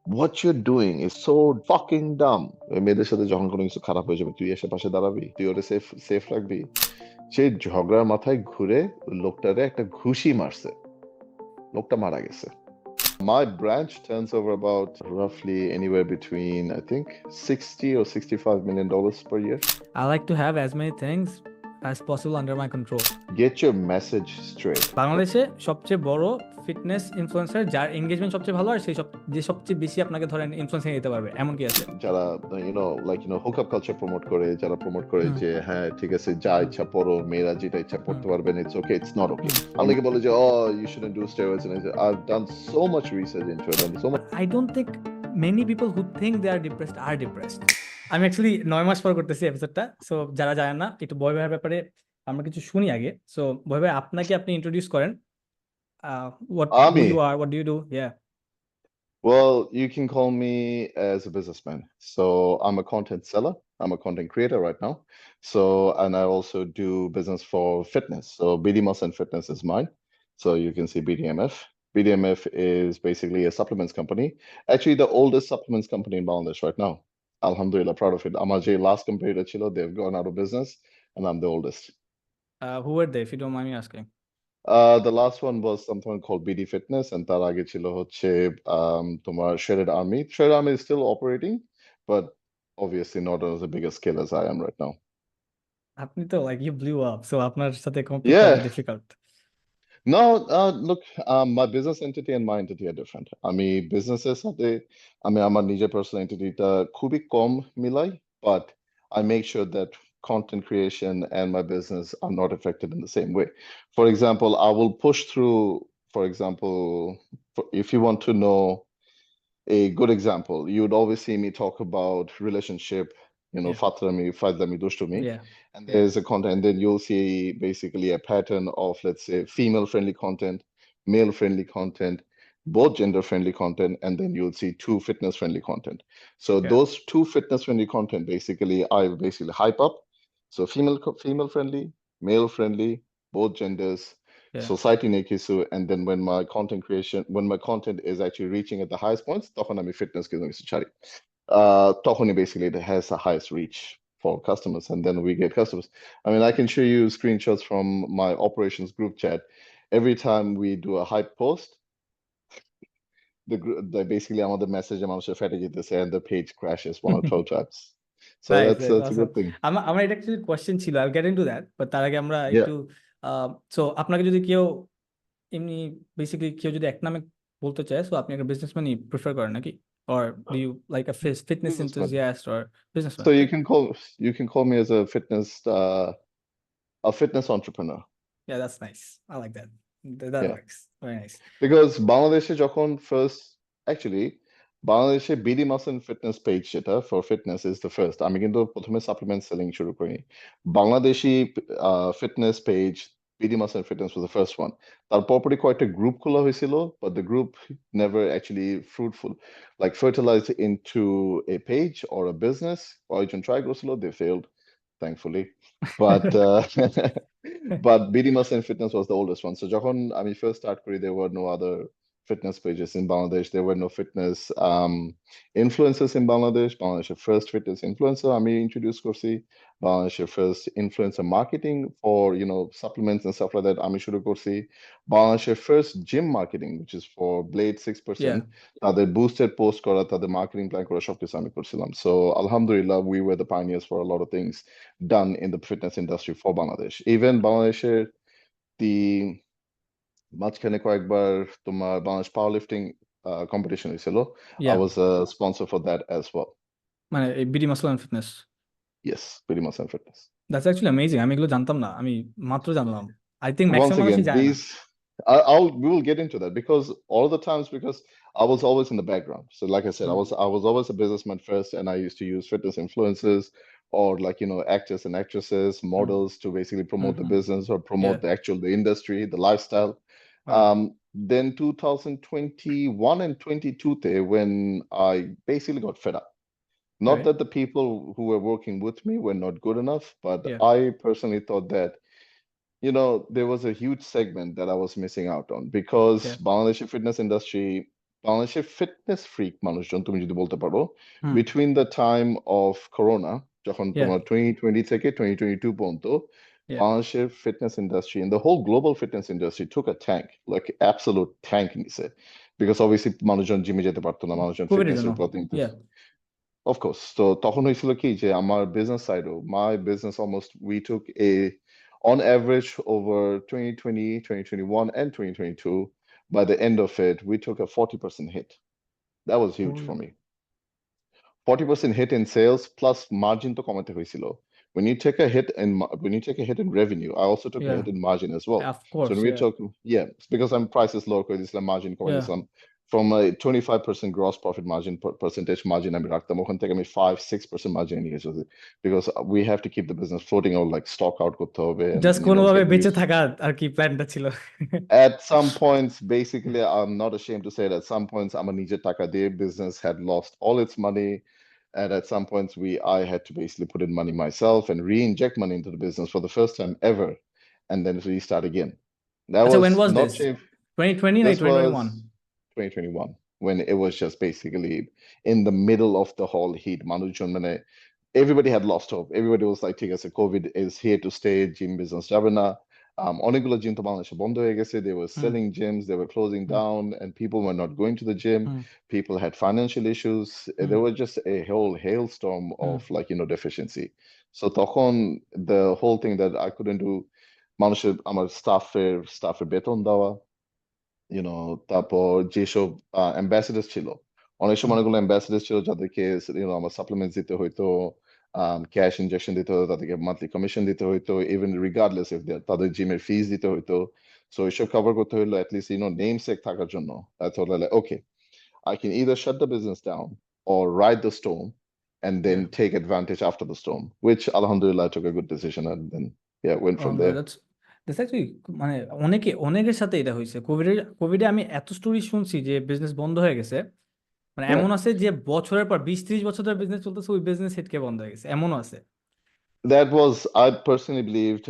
what you're doing is so fucking dumb. ওই মেয়েদের সাথে যখন কোনো কিছু খারাপ হয়ে যাবে তুই এসে পাশে দাঁড়াবি, তুই ওরে সেফ সেফ রাখবি। সেই ঝগড়ার মাথায় ঘুরে ওই লোকটারে একটা ঘুষি মারছে, লোকটা মারা গেছে। My branch turns over about roughly anywhere between, I think, 60 or $65 million per year. I like to have as many things as possible under my control. Get your message straight. বাংলাদেশে সবচেয়ে বড় ফিটনেস ইনফ্লুয়েন্সার যার engagement সবচেয়ে ভালো আর সেই যে সবচেয়ে বেশি আপনাকে ধরেন ইনফ্লুয়েন্স নিতে পারবে এমন কি আছে? যারা হুকআপ কালচার প্রমোট করে, যারা প্রমোট করে যে হ্যাঁ ঠিক আছে যা ইচ্ছা পড়ো, মেয়েরা যেটা ইচ্ছা পড়তে পারবেন, it's okay, it's not okay. অনেকে বলে যে you shouldn't do steroids, and I've done so much research into it and so much. I don't think many people who think they are depressed. আমি অ্যাকচুয়ালি 9 মাস পর করতেছি এপিসোডটা, so যারা জানেন না একটু বয় ভাইয়ের ব্যাপারে আমরা কিছু শুনি আগে। সো বয় ভাই আপনাকে আপনি ইন্ট্রোডিউস করেন, what who you are, what do you do? Yeah. Well, you can call me as a businessman. So I'm a content seller. I'm a content creator right now. So, and I also do business for fitness. So BD Muscle and Fitness is mine. So you can see BDMF. BDMF is basically a supplements company. Actually, the oldest supplements company in Bangladesh right now. Alhamdulillah, proud of it. আমার যে last competitor ছিল, they've gone out of business, and I'm the oldest. Who were they, if you don't mind me asking? The last one was something called BD Fitness, and তার আগে ছিল হচ্ছে তোমার Shredded Army. Shredded Army is still operating, but obviously not on as a bigger scale as I am right now. আপনি তো like you blew up, so আপনার সাথে compete করা Yeah. difficult. No, look, my business entity and my entity are different. আমি businesses সাথে আমি আমার নিজের personal entity টা খুবই কম মিলাই, but I make sure that content creation and my business are not affected in the same way. For example, I will push through, for example, if you want to know a good example, you would always see me talk about relationship, Yeah. fatrami, fadlami, dushtumi. Yeah. And there's a content, and then you'll see basically a pattern of, let's say, female-friendly content, male-friendly content, both gender-friendly content, and then you'll see two fitness-friendly content. So Yeah. those two fitness-friendly content, basically, I basically hype up. So female-friendly, male-friendly, both genders, Yeah. society nekisu, and then when my content is actually reaching at the highest points, তখন আমি fitness কে কিছু ছাড়ি। তখনই basically it has the highest reach for customers, and then we get customers. I mean, I can show you screenshots from my operations group chat. Every time we do a hype post, the basically আমাদের message মানুষের ফেটে যেতেছে and the page crashes 1 or 2 times. So Nice, that's a awesome. good thing. আমার এটা actually question ছিল, I'll get into that, but তার আগে আমরা Yeah. একটু so আপনাকে যদি কেউ এমনি বেসিক্যালি কেউ যদি এক নামে বলতে চায়, সো আপনি একটা বিজনেসম্যানই প্রিফার করেন নাকি, or do you like a fitness Businessman. enthusiast or businessman? So you can call me as a fitness entrepreneur. Yeah, that's nice. I like that. That Yeah. works. Very nice. Because বাংলাদেশে যখন actually বাংলাদেশে BD Muscle and Fitness page যেটা for fitness is the first. আমি কিন্তু প্রথমে supplement selling শুরু করি। Bangladeshi fitness page BD Muscle and Fitness was the first one. তারপর পরে কয়েকটা গ্রুপ খোলা হয়েছিল, but the group never actually fruitful, like fertilized into a page or a business. কয়েকজন try করছিল, they failed, thankfully. But but BD Muscle and Fitness was the oldest one. So যখন আমি first start করি, there were no other fitness pages in Bangladesh. There were no fitness influencers in Bangladesh. Bangladesh's first fitness influencer আমি introduce করছি। Bangladesh's first influencer marketing for supplements and stuff like that আমি শুরু করছি। Bangladesh's first gym marketing, which is for Blade 6%, তাদের boosted post করা, তাদের marketing plan করা সবকিছু আমি করছিলাম। So alhamdulillah, we were the pioneers for a lot of things done in the fitness industry for Bangladesh. Even Bangladesh's the মাঝখানে কয়েকবার তোমার বাংলাদেশ পাওয়ার লিফটিং কম্পিটিশন হয়েছিল। I was a sponsor for that as well. মানে BD Muscle and Fitness? Yes, BD Muscle and Fitness. That's actually amazing. আমি এগুলো জানতাম না, আমি মাত্র জানলাম। I think Once maximum again, মানুষই জানে না। we will get into that because all the times, because I was always in the background. So like I said, I was always a businessman first, and I used to use fitness influencers or actors and actresses, models to basically promote the business or promote the industry, the lifestyle. Then 2021 and 22 there, when I basically got fed up. Not that the people who were working with me were not good enough, but I personally thought that there was a huge segment that I was missing out on because Bangladeshi fitness industry বাংলাদেশের fitness freak মানুষজন তুমি যদি বলতে পারো hmm between the time of corona যখন yeah তোমার 2020 থেকে 2022 পর্যন্ত yeah বাংলাদেশের fitness industry in the whole global fitness industry took a tank like absolute tank নিছে বিকজ অবভিয়াসলি মানুষজন জিমে যেতে পারতো না মানুষজন কোভিডের জন্য ফিটনেসের প্রতি yeah অফকোর্স তো তখন হয়েছিল কি যে আমার বিজনেস সাইডও my business almost we took a on average over 2020 2021 and 2022 by the end of it we took a 40% hit. That was huge for Oh, me. 40% hit in sales plus margin to কমাতে হয়েছিল. When you take a hit in when you take a hit in revenue, I also took a yeah hit in margin as well. of So course when we yeah talk, yeah, it's because I'm prices lower করে দিয়েছিলাম margin কমাই yeah দিয়েছিলাম. From a 25% gross profit margin percentage margin আমি রাখতাম ওখান থেকে আমি 5-6% margin নিয়ে এসেছি because we have to keep the business floating or like stock out করতে হবে and জাস্ট you know কোনোভাবে get বেঁচে news. থাকা আর কি প্ল্যানটা ছিল At some points, basically, I'm not ashamed to say that at some points, আমার নিজের টাকা দিয়ে business had lost all its money. And at some points, I had to basically put in money myself and re-inject money into the business for the first time ever, and then restart again. That আচ্ছা was when was not this shame. 2020 না This was 2021 2021 when it was just basically in the middle of the whole heat. মানুষজন মানে everybody had lost hope. Everybody was like, ঠিক আছে, COVID is here to stay, gym business যাবে না। অনেকগুলো gym তো বাংলাদেশে বন্ধ হয়ে গেছে। They were hmm selling gyms, they were closing hmm down, and people were not going to the gym. Hmm People had financial issues. Hmm There was just a whole hailstorm hmm of like, deficiency. So তখন the whole thing that I couldn't do, মানুষের আমার স্টাফের বেতন দেওয়া, তারপর যেসব ambassador ছিল অনেক হুম সময় অনেকগুলো অ্যাম্বাসেডার ছিল যাদেরকে আমার সাপ্লিমেন্টস দিতে হইতো ক্যাশ ইনজেকশন দিতে হতো তাদেরকে মান্থলি কমিশন দিতে হইতো ইভেন রিগার্ডলেস ইফ তাদের জিমের ফিস দিতে হইতো সো এসব কভার করতে হইলো অ্যাটলিস্ট নেম সেক থাকার জন্য ওকে I can either shut the business down or ride the storm and then yeah take advantage after the storm, which Alhamdulillah I took a good decision and then yeah, went from আলহামদুলিল্লাহ there. That's actually মানে অনেকের সাথে এটা হয়েছে কোভিডে আমি এত story শুনছি যে বিজনেস বন্ধ হয়ে গেছে মানে Yeah. এমন আছে যে বছরের পর 20-30 বছর ধরে বিজনেস চলতেছে ওই বিজনেস হিটকে বন্ধ হয়ে গেছে এমনও আছে That was I personally believed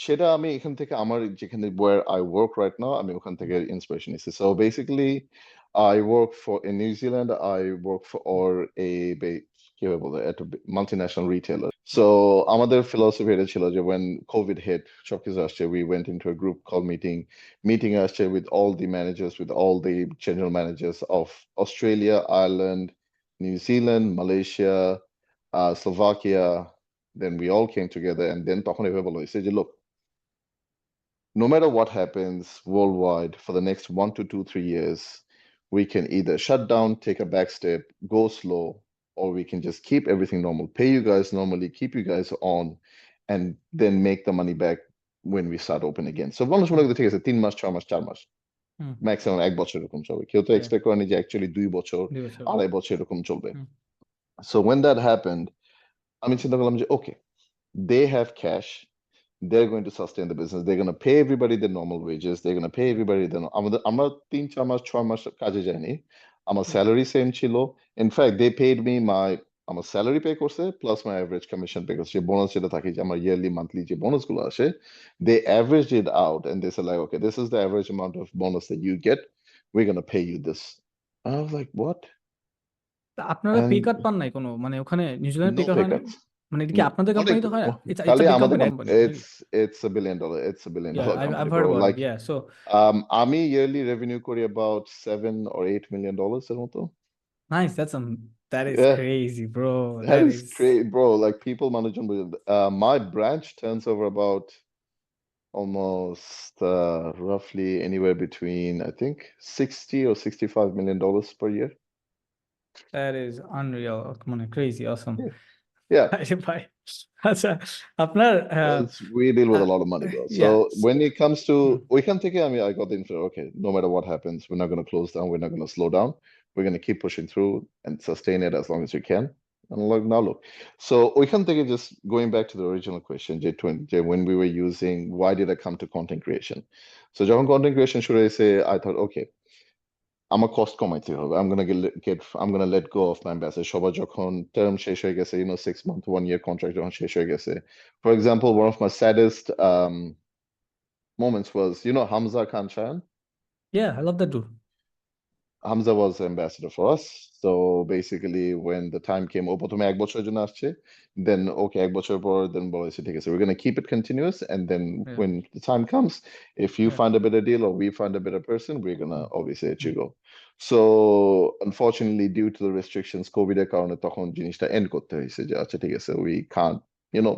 সেটা আমি এখান থেকে আমার যেখানে where I work right now আমি ওখান থেকে inspiration নিছি so basically I work for in New Zealand I work for a কিভাবে বলে একটা multinational retailer so আমাদের philosophy এটা ছিল যে when COVID hit সবকিছু আসছে we went into a group call meeting আসছে with all the managers with all the general managers of Australia Ireland New Zealand Malaysia Slovakia then we all came together and then তখন এভাবে বলা হয়েছে যে look no matter what happens worldwide for the next 1 to 2 3 years we can either shut down take a back step go slow or we can just keep everything normal pay you guys normally keep you guys on and then make the money back when we start open again so মানুষ মনে হুম করতে ঠিক আছে 3 মাস 6 মাস 4 মাস হুম maximum 1 বছর এরকম চলবে কেউ তো yeah এক্সপেক্ট করেনি যে অ্যাকচুয়ালি 2 বছর 2 বছর 2.5 বছর এরকম চলবে হুম so when that happened আমি চিন্তা করলাম যে okay they have cash they're going to sustain the business they're going to pay everybody their normal wages they're going to pay yeah everybody their আমাদের আমরা 3 4 মাস 6 মাস কাজে যাইনি আমার yeah স্যালারি সেম ছিল in fact they paid me my আমার salary pay করছে plus মাই average commission pay করছে bonus যেটা থাকে যে আমার ইয়ারলি মান্থলি যে বোনাস গুলো আসে they averaged it out and they said like okay this is the average amount of bonus that you get we're going to pay you this and I was like what তা আপনারা pay and কাট পান নাই কোনো মানে ওখানে নিউজিল্যান্ডে pay no কাট pay হয় নাই cuts. মানে এটা কি আপনাদের অনেক কোম্পানিতে হয় না ইটস খালি আ বিগ আমাদের কোম্পানি কোম্পানি নাকি it's a billion dollar I've company heard bro about it like yeah so আমি yearly revenue করি about $7 or $8 million এর মতো nice that is yeah crazy bro that that is is great bro like people মানুষজন my branch turns over about almost roughly anywhere between I think 60 or $65 million per year that is unreal মানে crazy awesome yeah yeah আরে ভাই আচ্ছা আপনার we deal with ah, a lot of money, bro. yeah So when it comes hmm, to we can take it, I mean, I got the info. Okay, no matter what happens, we're not going to close down. We're not going to slow down. We're going to keep pushing through and sustain it as long as we can. And look now, look. So we can take it just going back to the original question, J20, when we were using why did I come to content creation? So যখন content creation শুরু হয়েছে, I thought, okay, আমার cost কমাইতে হবে I'm gonna let go of my ambassador সবার যখন term শেষ হয়ে গেছে 6 month 1 year contract যখন শেষ হয়ে গেছে for example one of my saddest moments was Hamza Khan Chan yeah I love that dude Hamza was ambassador for us. So basically, when the time came, ও প্রথমে 1 বছরের জন্য আসছে, then okay, 1 বছর পর then বলেছে ঠিক আছে, we're gonna keep it continuous, and then Yeah. when the time comes, if you Yeah. find a better deal or we find a better person, we're gonna obviously let you go. So unfortunately, due to the restrictions, COVID এর কারণে তখন জিনিসটা end করতে হয়েছে যে আচ্ছা ঠিক আছে, we can't, you know,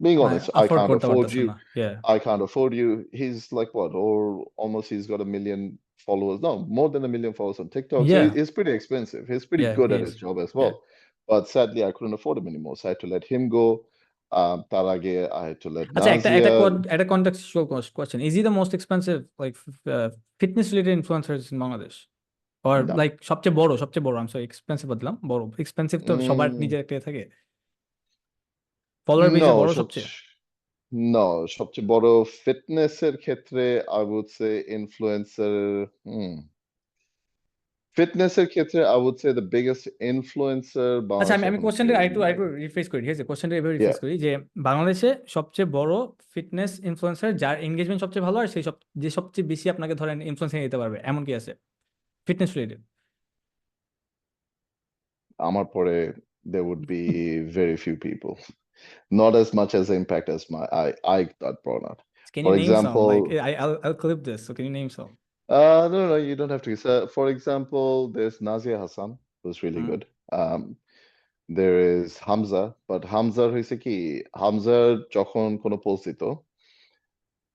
being honest, I afford can't করতে afford পারতেছেন you. না। Yeah. I can't afford you. He's like what, or almost he's got 1 million followers. No, more than 1 million followers on TikTok. So Yeah. he's pretty expensive. He's pretty Yeah, good he at is. his job as Yeah. well. But sadly, I couldn't afford him anymore. So I had to let him go. তার আগে I had to let আচ্ছা, Nazia. একটা contextual question. Is he the most expensive like fitness related influencers in Bangladesh? Or No. like সবচেয়ে বড়, I'm sorry, expensive বললাম, বড়। Expensive তো সবার নিজের একটা থাকে। Follower base No, বড় সবচেয়ে। no, সবচেয়ে বড় fitness এর ক্ষেত্রে I would say influencer. Fitness এর ক্ষেত্রে I would say the biggest influencer আচ্ছা, বাংলাদেশে আমি এখনো কোশ্চেনটা কেউ আরেকটু নাই। রিফ্রেশ করি, ঠিক আছে? কোশ্চেনটা এভাবে রিফ্রেশ Yeah, করি যে বাংলাদেশে সবচেয়ে বড় ফিটনেস ইনফ্লুয়েন্সার যার এঙ্গেজমেন্ট সবচেয়ে ভালো আর যে সবচেয়ে বেশি আপনাকে ধরেন ইনফ্লুয়েন্স নিতে পারবে, এমন কি আছে ফিটনেস রিলেটেড? আমার পরে there would be very few people. Not as much as impact as I got brought up. Can For you name some? Like example, I'll clip this. So can you name some? no, you don't have to. So, for example, there's Nazia Hassan, who's really hmm, good. There is Hamza, but Hamza হয়েছে কি, Hamza যখন কোনো post দিত,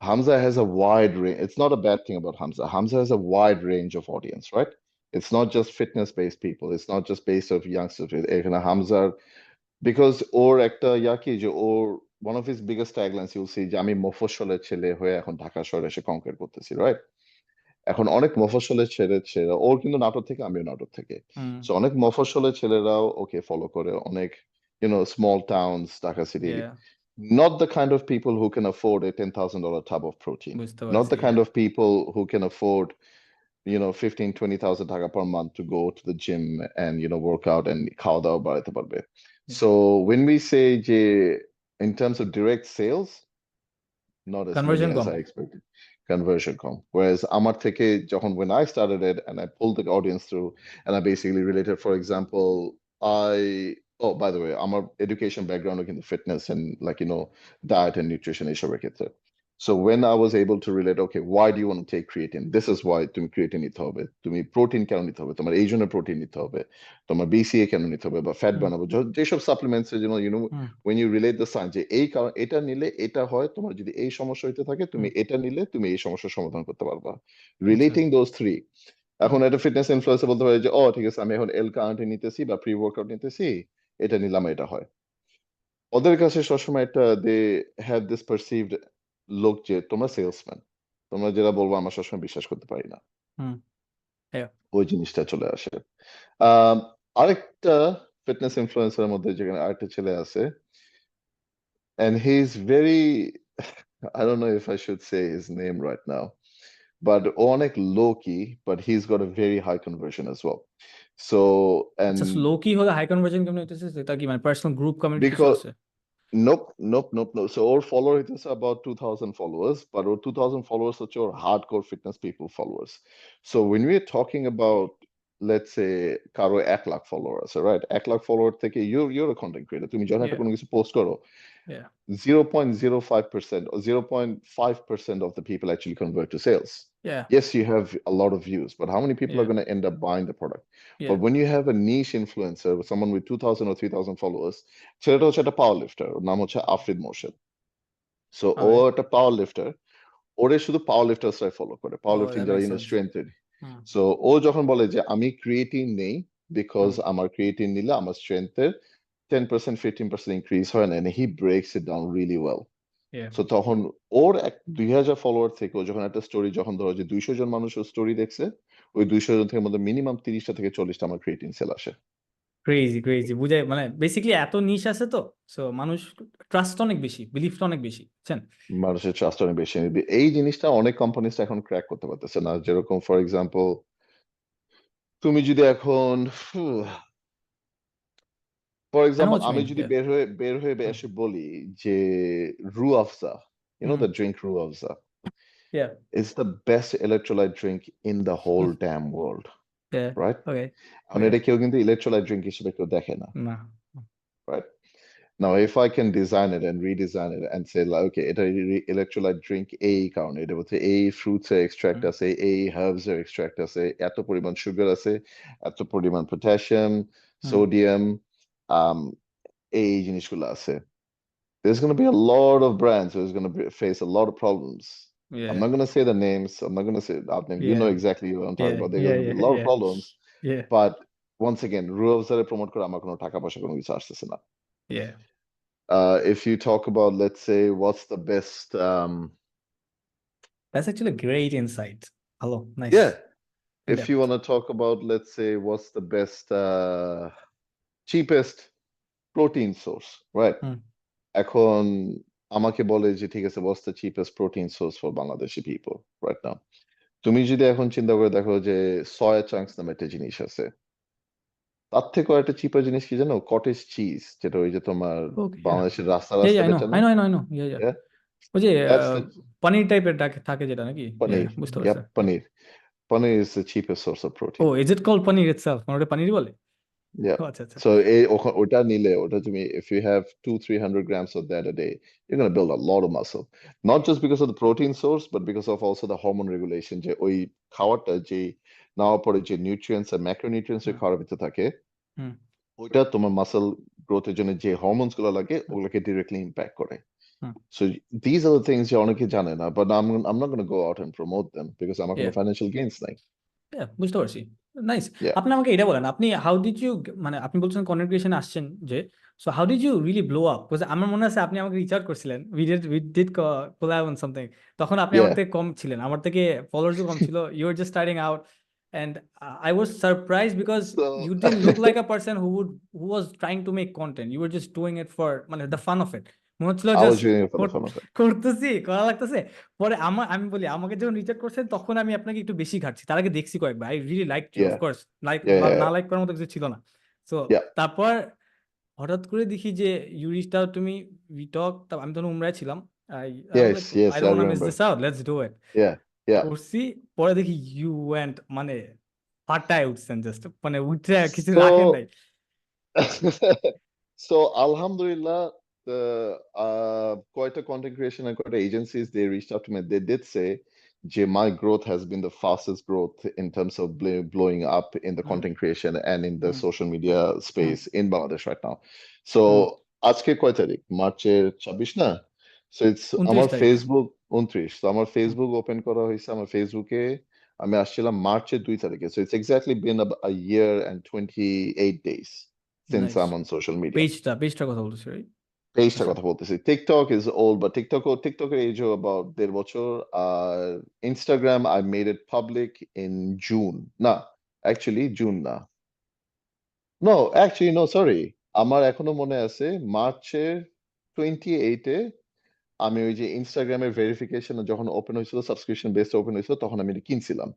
Hamza has a wide range. It's not a bad thing about Hamza. Hamza has a wide range of audience, right? It's not just fitness-based people. It's not just based of youngsters. এখানে Hamza, because ওর একটা কি যে ওর one of his biggest taglines you'll see যে আমি মফস্বলের ছেলে হয়ে এখন ঢাকা শহরে এসে কনquer করতেছি, রাইট? এখন অনেক মফস্বলের ছেলেরা, ওর কিন্তু নাটোর থেকে, আমিও নাটোর থেকে, হুম, সো অনেক মফস্বলের ছেলেরাও ওকে ফলো করে, অনেক small towns, Dhaka city, yeah, not the kind of people who can afford a $10,000 tub of protein, বুঝতে not পারছি, the kind yeah, of people who can afford 15,000-20,000 টাকা per month to go to the gym and work out and খাওয়া দাওয়া বাড়াতে পারবে. yeah. So when we say যে in terms of direct sales, not as many Conversion as com. I expected. Conversion com. Whereas আমার থেকে যখন when I started it and I pulled the audience through and I basically related, for example, oh, by the way, আমার education background কিন্তু fitness and diet and nutrition এসবের ক্ষেত্রে. So when I was able to relate, okay, why do you want to take creatine? This is why তুমি creatine নিতে হবে, তুমি protein কেন নিতে হবে, তোমার এই জন্য protein নিতে হবে, তোমার BCA কেন নিতে হবে, বা fat হুম, বানাবো, যেসব supplements hmm, when you relate the science যে এই কারণ এটা নিলে এটা হয়, তোমার যদি এই সমস্যা হইতে থাকে হুম, তুমি এটা নিলে তুমি এই সমস্যার সমাধান করতে পারবা, আচ্ছা, রিলেটিং দোজ থ্রি। হুম, এখন একটা ফিটনেস ইনফ্লুয়েন্সার বলতে পারে যে ও ঠিক আছে, আমি এখন এল কার্নিটি নিতেছি বা প্রি ওয়ার্কআউট নিতেছি, এটা নিলাম এটা হয়। ওদের কাছে সবসময় একটা দে হ্যাভ দিস পারসিভড লোক যে তোমরা সেলসম্যান, তোমরা যেটা বলবো আমরা সবসময় বিশ্বাস করতে পারি না, হুম, yeah. ওই জিনিসটা চলে আসে। আহ আরেকটা ফিটনেস ইনফ্লুয়েন্সারের মধ্যে যেখানে আরেকটা ছেলে আছে, and he's very I don't know if I should say his name right now, but অনেক low key, but he's got a very high conversion as well. So, and আচ্ছা, লো কি হলে হাই কনভার্জন কেমন হইতেছে? এটা কি মানে পার্সোনাল গ্রুপ কমিউনিটি কিছু because আছে? nope. So our follower is about 2,000 followers, but our 2,000 followers are your hardcore fitness people followers. So when we're talking about, let's say, কারো 1 লাখ follower আছে, right? 1 লাখ follower থেকে you're a content creator. তুমি যখন একটা Yeah, কোনো কিছু post করো, yeah, 0.05% or 0.5% of the people actually convert to sales. yeah, Yes, you have a lot of views, but how many people are yeah, going to end up buying the product? yeah. But when you have a niche influencer, someone with 2,000 or 3,000 followers, ছেলেটা হচ্ছে একটা পাওয়ার লিফটার, ওর নাম হচ্ছে Afrid Morshed. So ও Okay. একটা পাওয়ার লিফটার, ওরে শুধু পাওয়ার লিফটার্সরাই follow করে, পাওয়ার Oh, lifting that যারা makes sense. স্ট্রেংথ। হুম, সো ও যখন বলে যে আমি ক্রিয়েটিন নেই বিকজ হুম, আমার ক্রিয়েটিন নিলে আমার স্ট্রেংথের 10% 15% ইনক্রিজ হয় না, and he breaks it down really well. yeah. So তখন ওর 2,000 ফলোয়ার থেকে ও যখন একটা স্টোরি, যখন ধরো যে 200 জন মানুষ ওর স্টোরি দেখছে, ওই 200 জন থেকে মধ্যে মিনিমাম 30টা থেকে 40টা আমার ক্রিয়েটিন সেল আসে। ক্রেজি বুঝাই, মানে বেসিক্যালি এত নিশ আছে তো, সো মানুষ ট্রাস্ট অনেক বেশি, বিলিফটা অনেক বেশি, বুঝছেন? মানুষের ট্রাস্ট অনেক বেশি। এই জিনিসটা অনেক কোম্পানিজ এখন ক্র্যাক করতে পারতেছে না। যেরকম ফর এক্সাম্পল, তুমি যদি এখন for I know example what you আমি mean. যদি Yeah. বের হয়ে হুম, এসে বলি যে রু আফজা, হুম, দ্য ড্রিঙ্ক রু Afza yeah. is the best electrolyte drink in the whole damn world. Yeah. right? Okay. কারণ Okay. এটা কেউ কিন্তু ইলেকট্রোলাইট ড্রিঙ্ক হিসেবে কেউ দেখে না, না। right? Now, if I can design it and redesign it and say, like, okay, এটা electrolyte drink এই কারণে, এটা হচ্ছে এই fruits এর extract হুম, আছে, এই herbs এর extract আছে, এত পরিমাণ sugar আছে, এত পরিমাণ potassium, হুম, sodium, um, এই জিনিসগুলো আছে. There's going to be a lot of brands who's going to face a lot of problems. I'm yeah, not going to say the names. I'm not going to say out name. You know yeah, exactly what I'm talking yeah, about. There are yeah, going to be yeah, a lot of yeah, problems. yeah, But once again, rules that promote করে আমার কোনো টাকা পয়সা কোনো কিছু আসতেছে না. yeah. If you talk about, let's say, what's the best, That's actually a great insight. Hello, nice. yeah, In if you depth. want to talk about, let's say, what's the best, cheapest protein source, right? হুম, এখন আমাকে বলে যে ঠিক আছে, what's the cheapest protein source for Bangladeshi people right now? তুমি যদি এখন চিন্তা করে দেখো যে সয়া চাঙ্কস নামে একটা জিনিস আছে, তার থেকেও একটা চিপার জিনিস কি জানো? কটেজ চিজ, যেটা ওই যে তোমার okay, yeah. বাংলাদেশের রাস্তা Yeah, yeah, রাস্তা I know, বেচে I না? know, I know, I know. Yeah, yeah. Yeah, ওই যে that's the পনির টাইপের থাকে যেটা নাকি? Yeah, paneer. yeah, বুঝতে Yep, পারছি। Yeah. paneer. Paneer is the cheapest source of protein. Oh, is it called paneer itself? মানে ওটা পানিরই বলে? Yeah. ও আচ্ছা, আচ্ছা। So ওটা নিলে ওটা তুমি, if you have 200-300 grams of that a day, you're going to build a lot of muscle. Not just because of the protein source, but because of also the hormone regulation. যে ওই খাওয়াটা যে নেওয়ার পরে যে নিউট্রিয়েন্টস আর macronutrients এর হুম, খাওয়ার ভিতরে থাকে, হুম, ওইটা তোমার মাসল গ্রোথের জন্য যে হরমোনস গুলো লাগে হুম, ওগুলোকে ডিরেক্টলি ইম্প্যাক্ট করে. হুম। So these are the things যে অনেকে জানে না, but I'm not going to go out and promote them because আমার কোনো Yeah. financial gains নাই. বুঝতে পারছি। নাইস। Yeah. আপনি আমাকে এটা বলেন, আপনি হাউ ডিড ইউ, মানে আপনি বলছেন কন্টেন্ট ক্রিয়েশনে আসছেন যে, so how did you really blow up? Because আমার মনে আছে আপনি আমাকে রিচ আউট করছিলেন, we did collab on something. তখন আপনি আমার Yeah. থেকে কম ছিলেন, আমার থেকে ফলোয়ার্সও কম ছিল। You are just starting out and I was surprise because So you didn't look like a person who was trying to make content, you are just doing it for মানে দ্য ফান অফ ইট। মনে হচ্ছিল I was just doing it for the fun of it. করতেছি, করা লাগতেছে। পরে আমি বলি আমাকে যখন রিচার্জ করছেন তখন আমি আপনাকে একটু বেশি ঘাটছি, তার আগে দেখছি কয়েকবার, I really like you, Yeah. Of course like Yeah. না Yeah. লাইক করার মতো কিছু ছিল না। So Yeah. তারপর হঠাৎ করে দেখি যে you reached out to me, we talk, আমি তখন উমরায় ছিলাম। I was like Yes. I Yes. I don't want to miss remember. This out, let's do it. Yeah. Yeah. করছি, পরে দেখি ইউ ওয়েন্ট মানে ফাটায় উঠছেন, জাস্ট মানে উঠে কিছু রাখেন নাই। So so Alhamdulillah, the quite a content creation and quite a agencies, they reached out to me. They did say, Jay, my growth has been the fastest growth in terms of blowing up in the hmm, content creation and in the hmm, social media hmm, space in Bangladesh right now. So হুম। আজকে কয় তারিখ? মার্চের 26 না? So it's 29 আমার তারিখ। Facebook 29. So আমার হুম, Facebook open করা হয়েছে, আমার ফেসবুকে আমি আসছিলাম মার্চের 2 তারিখে। So it's exactly been a year and 28 days since nice. I'm on social media. পেজটার কথা বলতেছি, রাইট? পেজটার আচ্ছা, কথা বলতেছি। TikTok is old, but TikToker age about 1.5 বছর। আর Instagram, I made it public in June. না, actually June না। No, actually no, sorry. আমার এখনো মনে আছে মার্চের 28 এ আমি ওই যে ইনস্টাগ্রামের ভেরিফিকেশন যখন ওপেন হয়েছিল, সাবস্ক্রিপশন বেসড ওপেন হয়েছিল, তখন আমি এটা কিনছিলাম।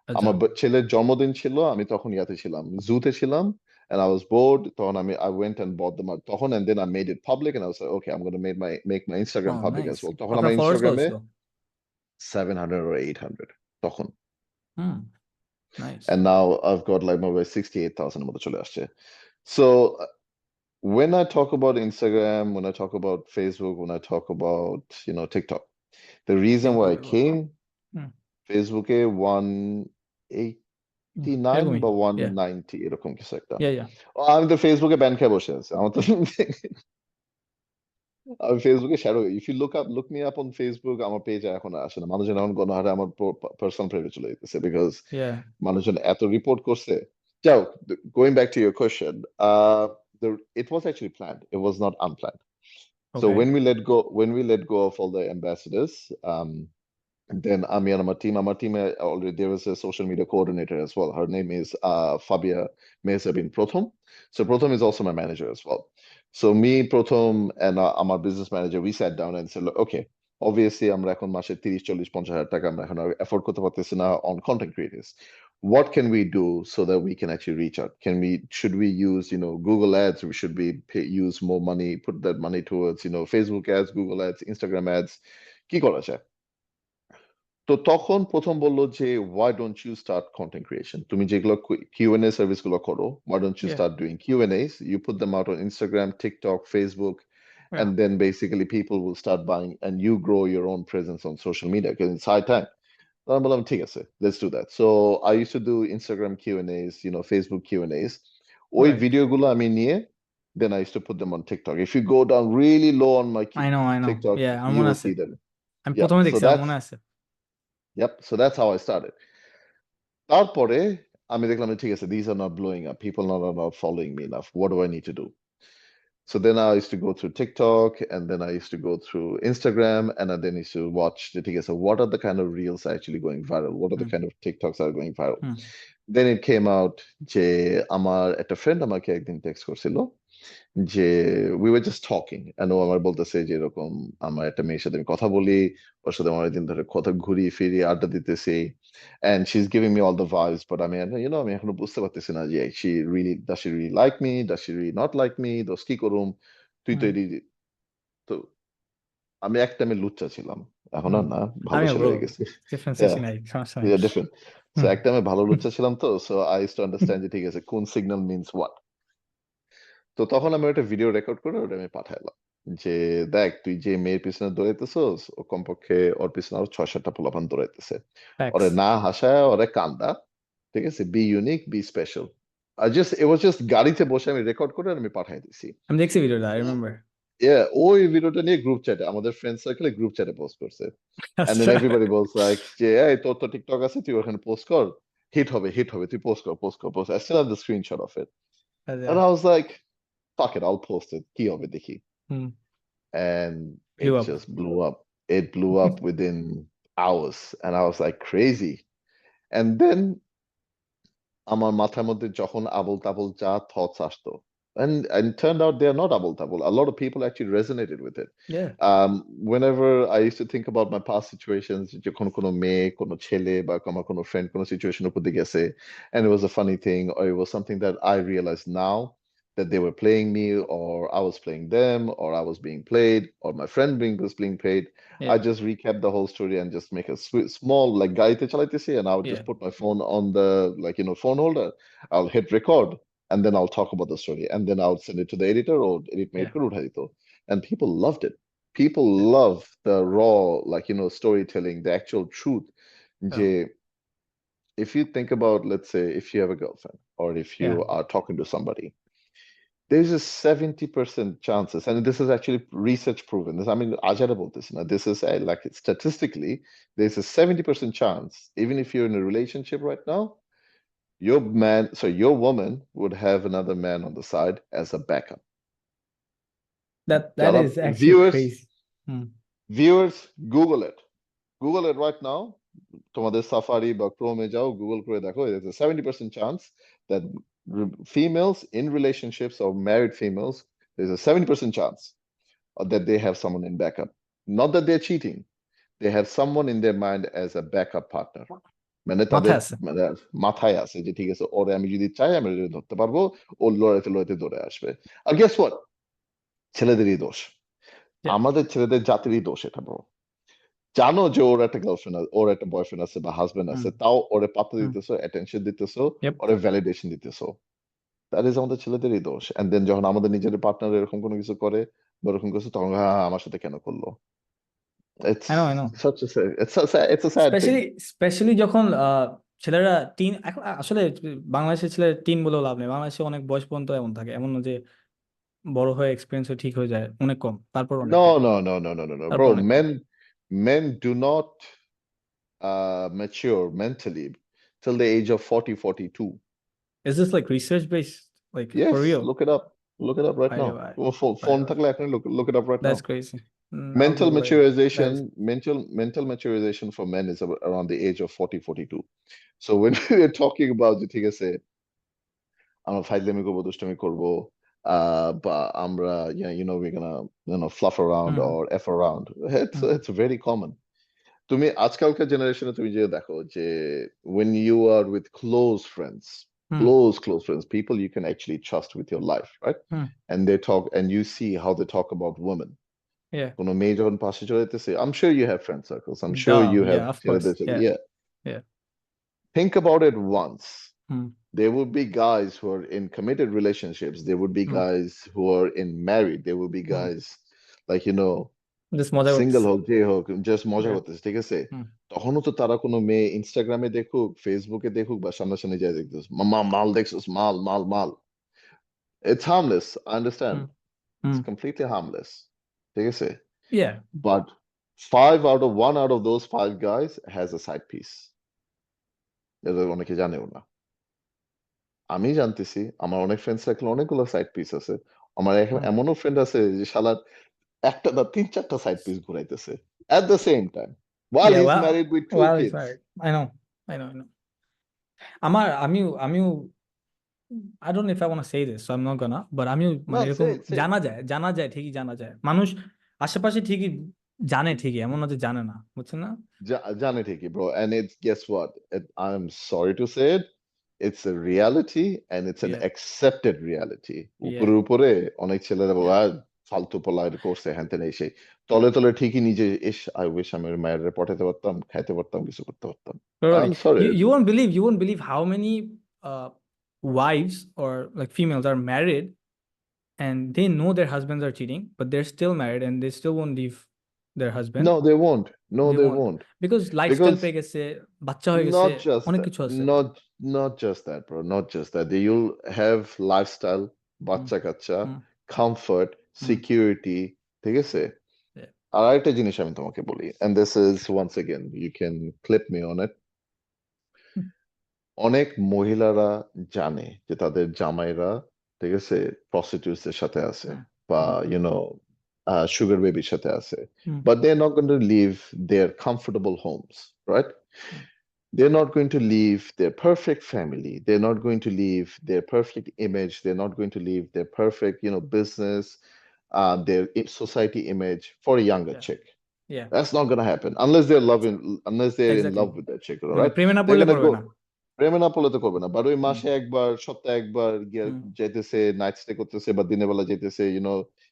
আচ্ছা। আমার ছেলের জন্মদিন ছিল, আমি তখন ইয়াতে ছিলাম, জুতে ছিলাম, and I was bored. তখন I went and bought them তখন, and then I made it public and I was like, okay, I'm going to make my ও Instagram public as nice. well. তখন আপনার আমার ফলোয়ার্স কত ইনস্টাগ্রামে ছিল? 700 or 800 তখন, হুম, nice. and now I've got like maybe 68,000 মতো চলে আসছে. So when I talk about Instagram, when I talk about Facebook, when I talk about TikTok, the reason why I টিকটকে কত? came হুম, ফেসবুকে 189 এরকমই। বা ইয়া 190 এরকম কিছু একটা। ইয়া ইয়া আমি তো ফেসবুকে ব্যান খেয়ে বসে আছি, আমার তো আমি ফেসবুকে shadow, if you look me up on Facebook, আমার পেজে এখন আসে না, মানুষজন এখন গণহারে আমার পার্সোনাল পেজে চলে যেতেছে বিকজ ইয়া মানুষজন এত রিপোর্ট করছে। যাও, going back to your question, it was actually planned, it was not unplanned. So okay. when we let go of all the ambassadors, then Ami and my team already, there was a social media coordinator as well. Her name is Fabia Mezabin Prothom. So Prothom is also my manager as well. So me, Prothom, and our business manager, we sat down and said, look, okay, obviously আমরা এখন মাসে 30-40-50 হাজার টাকা আমরা এখন afford করতে পারতেছি না on content creators. What can we do so that we can actually reach out? Should we use, Google ads? Should we use more money, put that money towards, Facebook ads, Google ads, Instagram ads? কি করা যায়? তো তখন প্রথম বললো যে why don't you start content creation, তুমি যেগুলো Q&A সার্ভিস গুলো করো, why don't you Yeah, start doing Q&As, you put them out on Instagram, TikTok, Facebook, and yeah. then basically people will start buying and you grow your own presence on social media because it's high time. তো আমি বললাম ঠিক আছে, let's do that. So I used to do Instagram Q&As, Facebook Q&As. ওই Right. ভিডিওগুলো আমি নিয়ে then I used to put them on TikTok. If you go down really low on my I know. TikTok, Yeah, আমার you মনে will আছে। see them. আমি Yep. প্রথমে So দেখছি, আমার that's মনে আছে। Yep. So that's how I started. তারপরে আমি দেখলাম ঠিক আছে, these are not blowing up. People are not following me enough. What do I need to do? So then I used to go through TikTok and then I used to go through Instagram and then used to watch the ঠিক আছে, what are the kind of reels actually going viral? What are the hmm, kind of TikToks that are going viral? Hmm, Then it came out যে আমার একটা friend আমাকে একদিন text করছিল যে we were just talking and ও আমার বলতেছে যে এরকম আমার একটা মেয়ের সাথে আমি কথা বলি, ওর সাথে আমার অনেকদিন ধরে কথা ঘুরি ফিরি আড্ডা দিতেছি and she's giving me all the vibes but আমি আমি এখনো বুঝতে পারতেছি না যে does she really like me, does she really not like me, দোষ কি করুম, তুই তো হুম, তো আমি একটাইমে লুচ্চা ছিলাম, এখন হুম। আর না, ভালো আমিও ছেলে ব্রো, হয়ে গেছি। ডিফারেন্স Yeah, বেশি নাই, সমস্যা we নাই। are different. So হুম, একটাইমে ভালো লুচ্চা ছিলাম তো, so I used to understand যে ঠিক আছে কোন সিগন্যাল means what. তো তখন আমি একটা ভিডিও রেকর্ড করে ওটা আমি পাঠাইলাম যে দেখ তুই যে মেয়ের পিছনে দৌড়াইতেছস ও কমপক্ষে ওর পিছনে আরো 6-7টা পোলাপান দৌড়াইতেছে, ফ্যাক্টস। ওরে না হাসায় ওরে কান্দা, ঠিক আছে, be unique be special. it was just গাড়িতে বসে আমি রেকর্ড করে আর আমি পাঠাই দিছি। আমি দেখছি ভিডিওটা, আই রিমেম্বার। Yeah, ওই ভিডিওটা নিয়ে গ্রুপ চ্যাটে আমাদের ফ্রেন্ড সার্কেলে গ্রুপ চ্যাটে পোস্ট করছে and then আচ্ছা, everybody was like যে এই তোর তো টিকটক আছে তুই ওখানে পোস্ট কর, হিট হবে তুই পোস্ট কর I still have the screenshot of it আচ্ছা, and I was like fuck it, I'll post it, কি হবে দেখি। হুম, And blue it up. just blew up. It blew up within hours, and I was like crazy. And then আমার মাথার মধ্যে যখন আবল তাবল যা thoughts আসতো, and it turned out they're not Abol Tabol. A lot of people actually resonated with it. Yeah, Whenever I used to think about my past situations, যখন কোনো মেয়ে, কোনো ছেলে বা আমার কোনো friend কোনো situation উপর দিয়ে গেছে, and it was a funny thing, or it was something that I realized now that they were playing me, or I was playing them, or I was being played, or my friend was being played. I yeah, just recap the whole story and just make a small like গাড়িতে চালাইতেছি and I would just yeah, put my phone on the phone holder. I'll hit record and then I'll talk about the story and then I'll send it to the editor or edit yeah, made করে উঠাই দিত. And people loved it. People love the raw storytelling, the actual truth. yeah, যে if you think about, let's say if you have a girlfriend or if you yeah. are talking to somebody, there's a 70% chances, and this is actually research proven. This, I mean, ajarable this. Now, this is like statistically, there's a 70% chance, even if you're in a relationship right now, your woman would have another man on the side as a backup. That যারা is actually viewers, crazy. Hmm, viewers, Google it. Google it right now. তোমাদের safari বা ক্রোমে যাও, Google করে দেখো, there's a 70% chance that females in relationships or married females, there's a 70% chance that they have someone in backup. Not that they're cheating, they have someone in their mind as a backup partner. মানে তাদের মাথায় আছে। মানে মাথায় আছে যে ঠিক আছে ওরে আমি যদি চাই আমি ওরে ধরতে পারবো, ও লড়াইতে লড়াইতে দৌড়ে আসবে। আর গেস হোয়াট, ছেলেদেরই দোষ, Yeah, আমাদের ছেলেদের জাতিরই দোষ এটা bro। জানো যে ওর একটা গার্লফ্রেন্ড আছে, ওর একটা বয়ফ্রেন্ড আছে বা হাজবেন্ড হুম, আছে, তাও ওরে পাত্তা হুম, দিতেছো, অ্যাটেনশন দিতেছো, yep, ওরে ভ্যালিডেশন দিতেছো। দ্যাট ইজ আমাদের ছেলেদেরই দোষ। এন্ড দেন যখন আমাদের নিজের পার্টনার এরকম কোনো কিছু করে বা এরকম কিছু, তখন হ্যাঁ আমার সাথে কেন করলো। I know. It's a sad thing. Specially যখন ছেলেরা টিন, এখন আসলে বাংলাদেশের ছেলেরা টিন বলেও লাভ নেই, বাংলাদেশে অনেক বয়স পর্যন্ত এমন থাকে, এমন না যে বড় হয়ে এক্সপিরিয়েন্স হয়ে ঠিক হয়ে যায়, অনেক কম, তারপর অনেক কম, No, তারপর bro. অনেক কম। Men do not mature mentally till the age of 40, 42. Is this like research based, like for Yes, real? look it up right By the now. way, by the Phone way, থাকলে এখন look it up right that's now. crazy. I'll Mental Google it. That is, mental maturization for men is around the age of 40, 42. So when we're talking about যে ঠিক আছে আমরা ফাইজলামি করবো, দুষ্টামি করবো, বা আমরা we're gonna fluff around hmm, or f around, hmm, it's very common. তুমি আজকালকার জেনারেশনে তুমি যে দেখো যে when you are with hmm, close friends, people you can actually trust with your life, right? Hmm, And they talk and you see how they talk about women. Yeah. কোনো মেয়ে যখন পাশে চলে যেতেছে, I'm sure you have friend circles, I'm sure you have Yeah, of course. ছেলেদের সাথে, Yeah. yeah. Yeah. Think about it once. Hmm There would be guys who are in committed relationships. There would be hmm guys who are in married. There would be hmm guys like, you know, just মজা single করতেছে। হোক যে হোক, just মজা Yeah. করতেছে, ঠিক আছে? হুম তখনও তো তারা কোনো মেয়ে ইনস্টাগ্রামে দেখুক, ফেসবুকে দেখুক, বা সামনাসামনি যায় দেখতেছ, মামা মাল দেখছিস, মাল মাল মাল। It's harmless, I understand. Hmm hmm It's completely harmless, ঠিক আছে? Yeah. But one out of those five guys has a side piece. এটা অনেকে জানেও না। আমি জানতেছি, আমার অনেক ফ্রেন্ড সার্কেল অনেকগুলো সাইড পিস আছে। আমার হুম এমনও ফ্রেন্ড আছে যে শালার একটা না ৩-৪টা সাইড পিস ঘুরাইতেছে at the same time while Yeah, he's well, married with two it's kids. right. I know. আমিও I don't know if I want to say this, so I'm not gonna, but আমিও মানে No, এরকম say it, say it. জানা যায় ঠিকই জানা যায়। মানুষ আশেপাশে ঠিকই জানে ঠিকই, এমন না যে জানে না, বুঝছেন না? জানে ঠিকই, bro, and it's, guess what, I'm sorry to say it, it's a reality and it's an Yeah. accepted reality. Yeah. উপরে অনেক ছেলেরা Yeah. বাবা ফালতু পোলাইট করছে, হ্যান তেন এই সেই, তলে তলে ঠিকই নিজে, ইস আই উইশ আমি ওর মায়ের পটাইতে পারতাম, খাইতে পারতাম, কিছু করতে পারতাম। Totally. I'm sorry. You won't believe how many wives or like females are married and they know their husbands are cheating, but they're still married and they still won't leave their husband. No, they won't. No, They they won't. won't. Because lifestyle Because পেয়ে গেছে, বাচ্চা হয়ে গেছে, not just অনেক that, কিছু আছে। not just that, bro. Not just that. You'll have lifestyle, হুম বাচ্চা কাচ্চা, হুম comfort, হুম security, ঠিক আছে? Yeah. আর আরেকটা জিনিস আমি তোমাকে বলি, and this is once again, you can clip me on it. হুম, অনেক মহিলারা জানে যে তাদের জামাইরা, ঠিক আছে, prostitutes এর সাথে আছে, হুম, বা হুম, you know, sugar babyর সাথে আছে, হুম, but they're not going to leave their comfortable homes, right? Hmm, They're not going to leave their perfect family. They're not going to leave their perfect image. They're not going to leave their perfect, business, their society image for a younger Yeah. chick. Yeah. That's not gonna happen unless they're in Exactly. love with that chick, all মানে right? প্রেমে না They're পড়লে gonna পড়বে go না। প্রেমে না পড়লে তো করবে না, বাট ওই হুম মাসে একবার, সপ্তাহে একবার গিয়ে হুম যাইতেছে, নাইট স্টে করতেছে, বা দিনের বেলা যাইতেছে,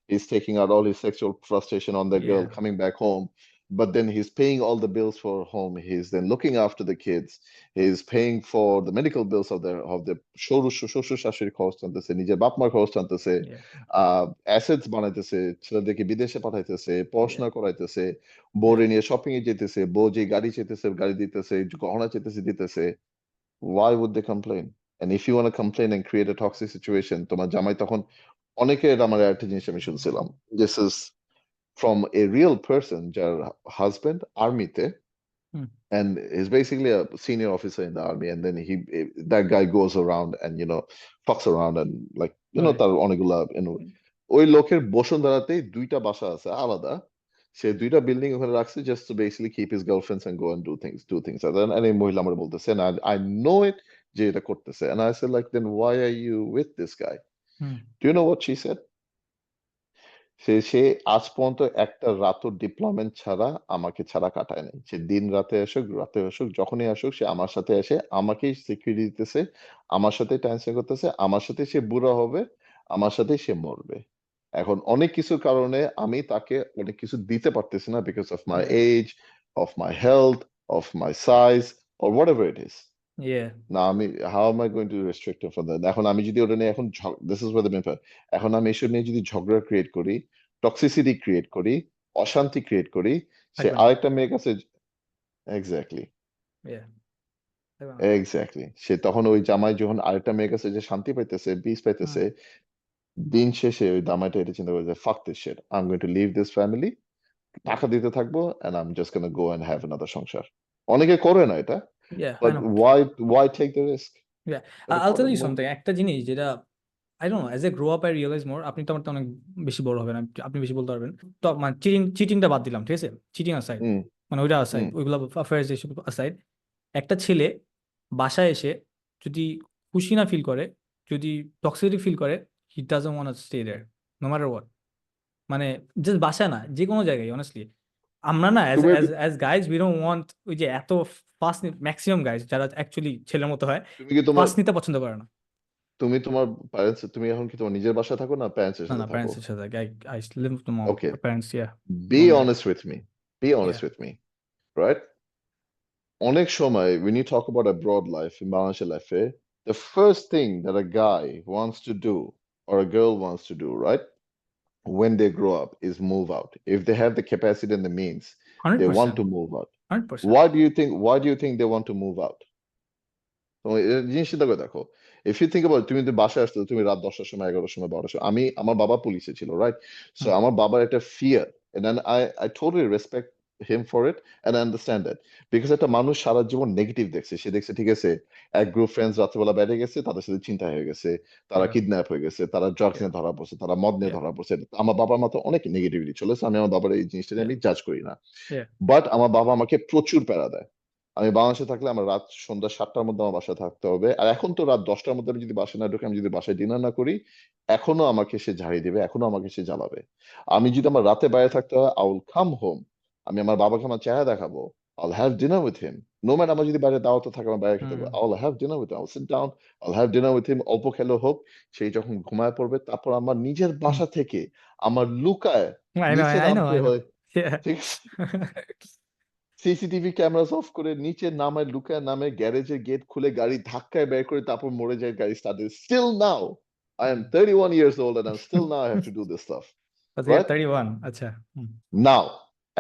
he's taking out all his sexual frustration on that girl, Yeah. coming back home, but then he's paying all the bills for home, he's then looking after the kids, he's paying for the medical bills of the শ্বশুর শাশুড়ির খরচ টানতেছে, নিজের বাপ মার খরচ টানতেছে, Yeah. Assets বানাইতেছে, ছেলেদেরকে বিদেশে পাঠাইতেছে, Yeah. পড়াশোনা করাইতেছে, Yeah. বউরে নিয়ে শপিং এ যেতেছে, বউ যে গাড়ি চাইতেছে গাড়ি দিতেছে, গহনা চাইতেছে দিতেছে। Why would they complain? And if you want to complain and create a toxic situation, তোমার জামাই তখন, অনেকের আমার একটা জিনিস আমি শুনছিলাম, this is from a real person, যার হাজবেন্ড আর্মিতে, হুম and he's basically a senior officer in the army, and then that guy goes around and fucks around and like Right. তার অনেকগুলা ওই লোকের বসুন্ধরাতেই 2টা বাসা আছে আলাদা, সে 2টা বিল্ডিং ওখানে রাখছে just to basically keep his girlfriends and go and do things and এই মহিলা আমার বলতেছে, and I know it যে এটা করতেছে, and I said like, then why are you with this guy? Hmm Do you know what she said? সে আজ পর্যন্ত একটা রাতও ডিপ্লয়মেন্ট ছাড়া আমাকে ছাড়া কাটায় নাই। সে দিন রাতে আসুক, যখনই আসুক, সে আমার সাথে এসে আমাকেই সিকিউরিটি দিতেছে, আমার সাথে টাইম স্পেন্ড করতেছে, আমার সাথে সে বুড়া হবে, আমার সাথেই সে মরবে। এখন অনেক কিছুর কারণে আমি তাকে অনেক কিছু দিতে পারতেছি না, because of my Yeah. Age, of my health, of my size, or whatever it is. Yeah. না আমি, how am I going to restrict him from that? এখন আমি যদি ওটা নিয়ে এখন this is where the main point, এখন আমি এসব নিয়ে যদি ঝগড়া ক্রিয়েট করি, টক্সিসিটি ক্রিয়েট করি, অশান্তি ক্রিয়েট করি, সে থাকবে না। আরেকটা মেয়ের কাছে, এক্স্যাক্টলি Yeah. থাকবে না। এক্স্যাক্টলি সে তখন ওই জামাই যখন আরেকটা মেয়ের কাছে যে শান্তি পাইতেছে, পিস হুম পাইতেছে, দিন শেষে ওই জামাইটা এটা চিন্তা করে যে fuck this shit, I am going to leave this family, Yeah. টাকা দিতে থাকবো, and I am just gonna go and have another সংসার। অনেকে করে না এটা, Yeah, I but know. Why take the risk? Yeah. এটা I'll tell করার you মূল, something. একটা জিনিস যেটা I don't know, as I grow up I realize more, আপনি তো আমার তো অনেক বেশি বড় হবেন, আপনি বেশি বলতে পারবেন। তো মানে চিটিংটা বাদ দিলাম, ঠিক আছে? চিটিং অ্যাসাইড, হুম মানে ওইটা হুম অ্যাসাইড, ওইগুলো অ্যাফেয়ার্স এসব অ্যাসাইড, একটা ছেলে বাসায় এসে যদি খুশি না ফিল করে, যদি টক্সিসিটি ফিল করে, he doesn't want to stay there no matter what. মানে জাস্ট বাসায় না, যে কোনো জায়গায় অনেস্টলি আমরা না অ্যাজ তুমি as as guys we don't want ওই যে এত ফার্স্ট, ম্যাক্সিমাম গাইজ যারা অ্যাকচুয়ালি ছেলের মতো হয় তুমি কি তোমার ফার্স্ট নিতে পছন্দ করে না। তুমি তোমার প্যারেন্টস, তুমি এখন কি তোমার নিজের বাসায় থাকো না প্যারেন্টস এর না সাথে না থাকো? প্যারেন্টসের সাথে I live with my okay, parents, yeah, be Bombay. Honest with me, be honest Yeah. With me, right? অনেক সময় when you talk about abroad life, in Bangladeshi life, the first thing that a guy wants to do or a girl wants to do, right, when they grow up is move out. If they have the capacity and the means, they want 100%. to move out. 100%. Why do you think they want to move out? তো এই জিনিস চিন্তা করে দেখো, if you think about, তুমি যদি বাসায় আসতো, তুমি রাত 10টার সময়, 11টার সময়, 12টার সময়, আমার বাবা পুলিশে ছিল, রাইট? সো হুম, আমার বাবার একটা fear, and I totally respect him for it, and I understand that. Because একটা মানুষ সারা জীবন নেগেটিভ দেখছে, সে দেখছে ঠিক আছে এক গ্রুপ ফ্রেন্ডস রাত্রেবেলা বেড়ে গেছে, তাদের সাথে চিন্তা হয়ে গেছে, তারা yeah, কিডন্যাপ হয়ে গেছে, তারা ড্রাগস yeah, নিয়ে ধরা পড়ছে, তারা মদ নিয়ে yeah, ধরা পড়ছে। আমার বাবার মতো অনেক নেগেটিভিটি চলেছে, আমি আমার বাবার এই জিনিসটা নিয়ে yeah, আমি জাজ করি না। yeah. বাট আমার বাবা আমাকে প্রচুর প্যারা দেয়। আমি বাংলাদেশে থাকলে আমার রাত সন্ধ্যা 7টার মধ্যে আমার বাসায় থাকতে হবে, আর এখন তো রাত 10টার মধ্যে আমি যদি বাসায় না ঢুকে, আমি যদি বাসায় ডিনার না করি, এখনো আমাকে সে ঝাড়ি দিবে, এখনো আমাকে সে জ্বালাবে। আমি যদি আমার রাতে বাইরে থাকতে হয়, আই উইল কাম হোম, আমি আমার বাবাকে আমার চেহারা দেখাবো, I'll have dinner with him. No matter আমার যদি বাইরে দাওয়াতে থাকে, আমার বাইরে খেতে হুম, হবে, আইল হ্যাভ ডিনার উইথ হিম, আইল সিট ডাউন, আইল হ্যাভ ডিনার উইথ হিম, অল্প খেলে হোক। সেই যখন ঘুমায় পড়বে, তারপর আমার নিজের হুম। বাসা থেকে আমার লুকায় I know, নিচে I know, নামতে I know. হয়, Yeah. ঠিক আছে? সিসিটিভি ক্যামেরাস অফ করে নিচে নামায়, লুকায় নামে, গ্যারেজের গেট খুলে গাড়ি ধাক্কায় বের করে, তারপর মরে যায় গাড়ি start. Still now I am 31 years old and I'm still now I have to do this stuff, But you're right? 31. আচ্ছা। হুম, Now,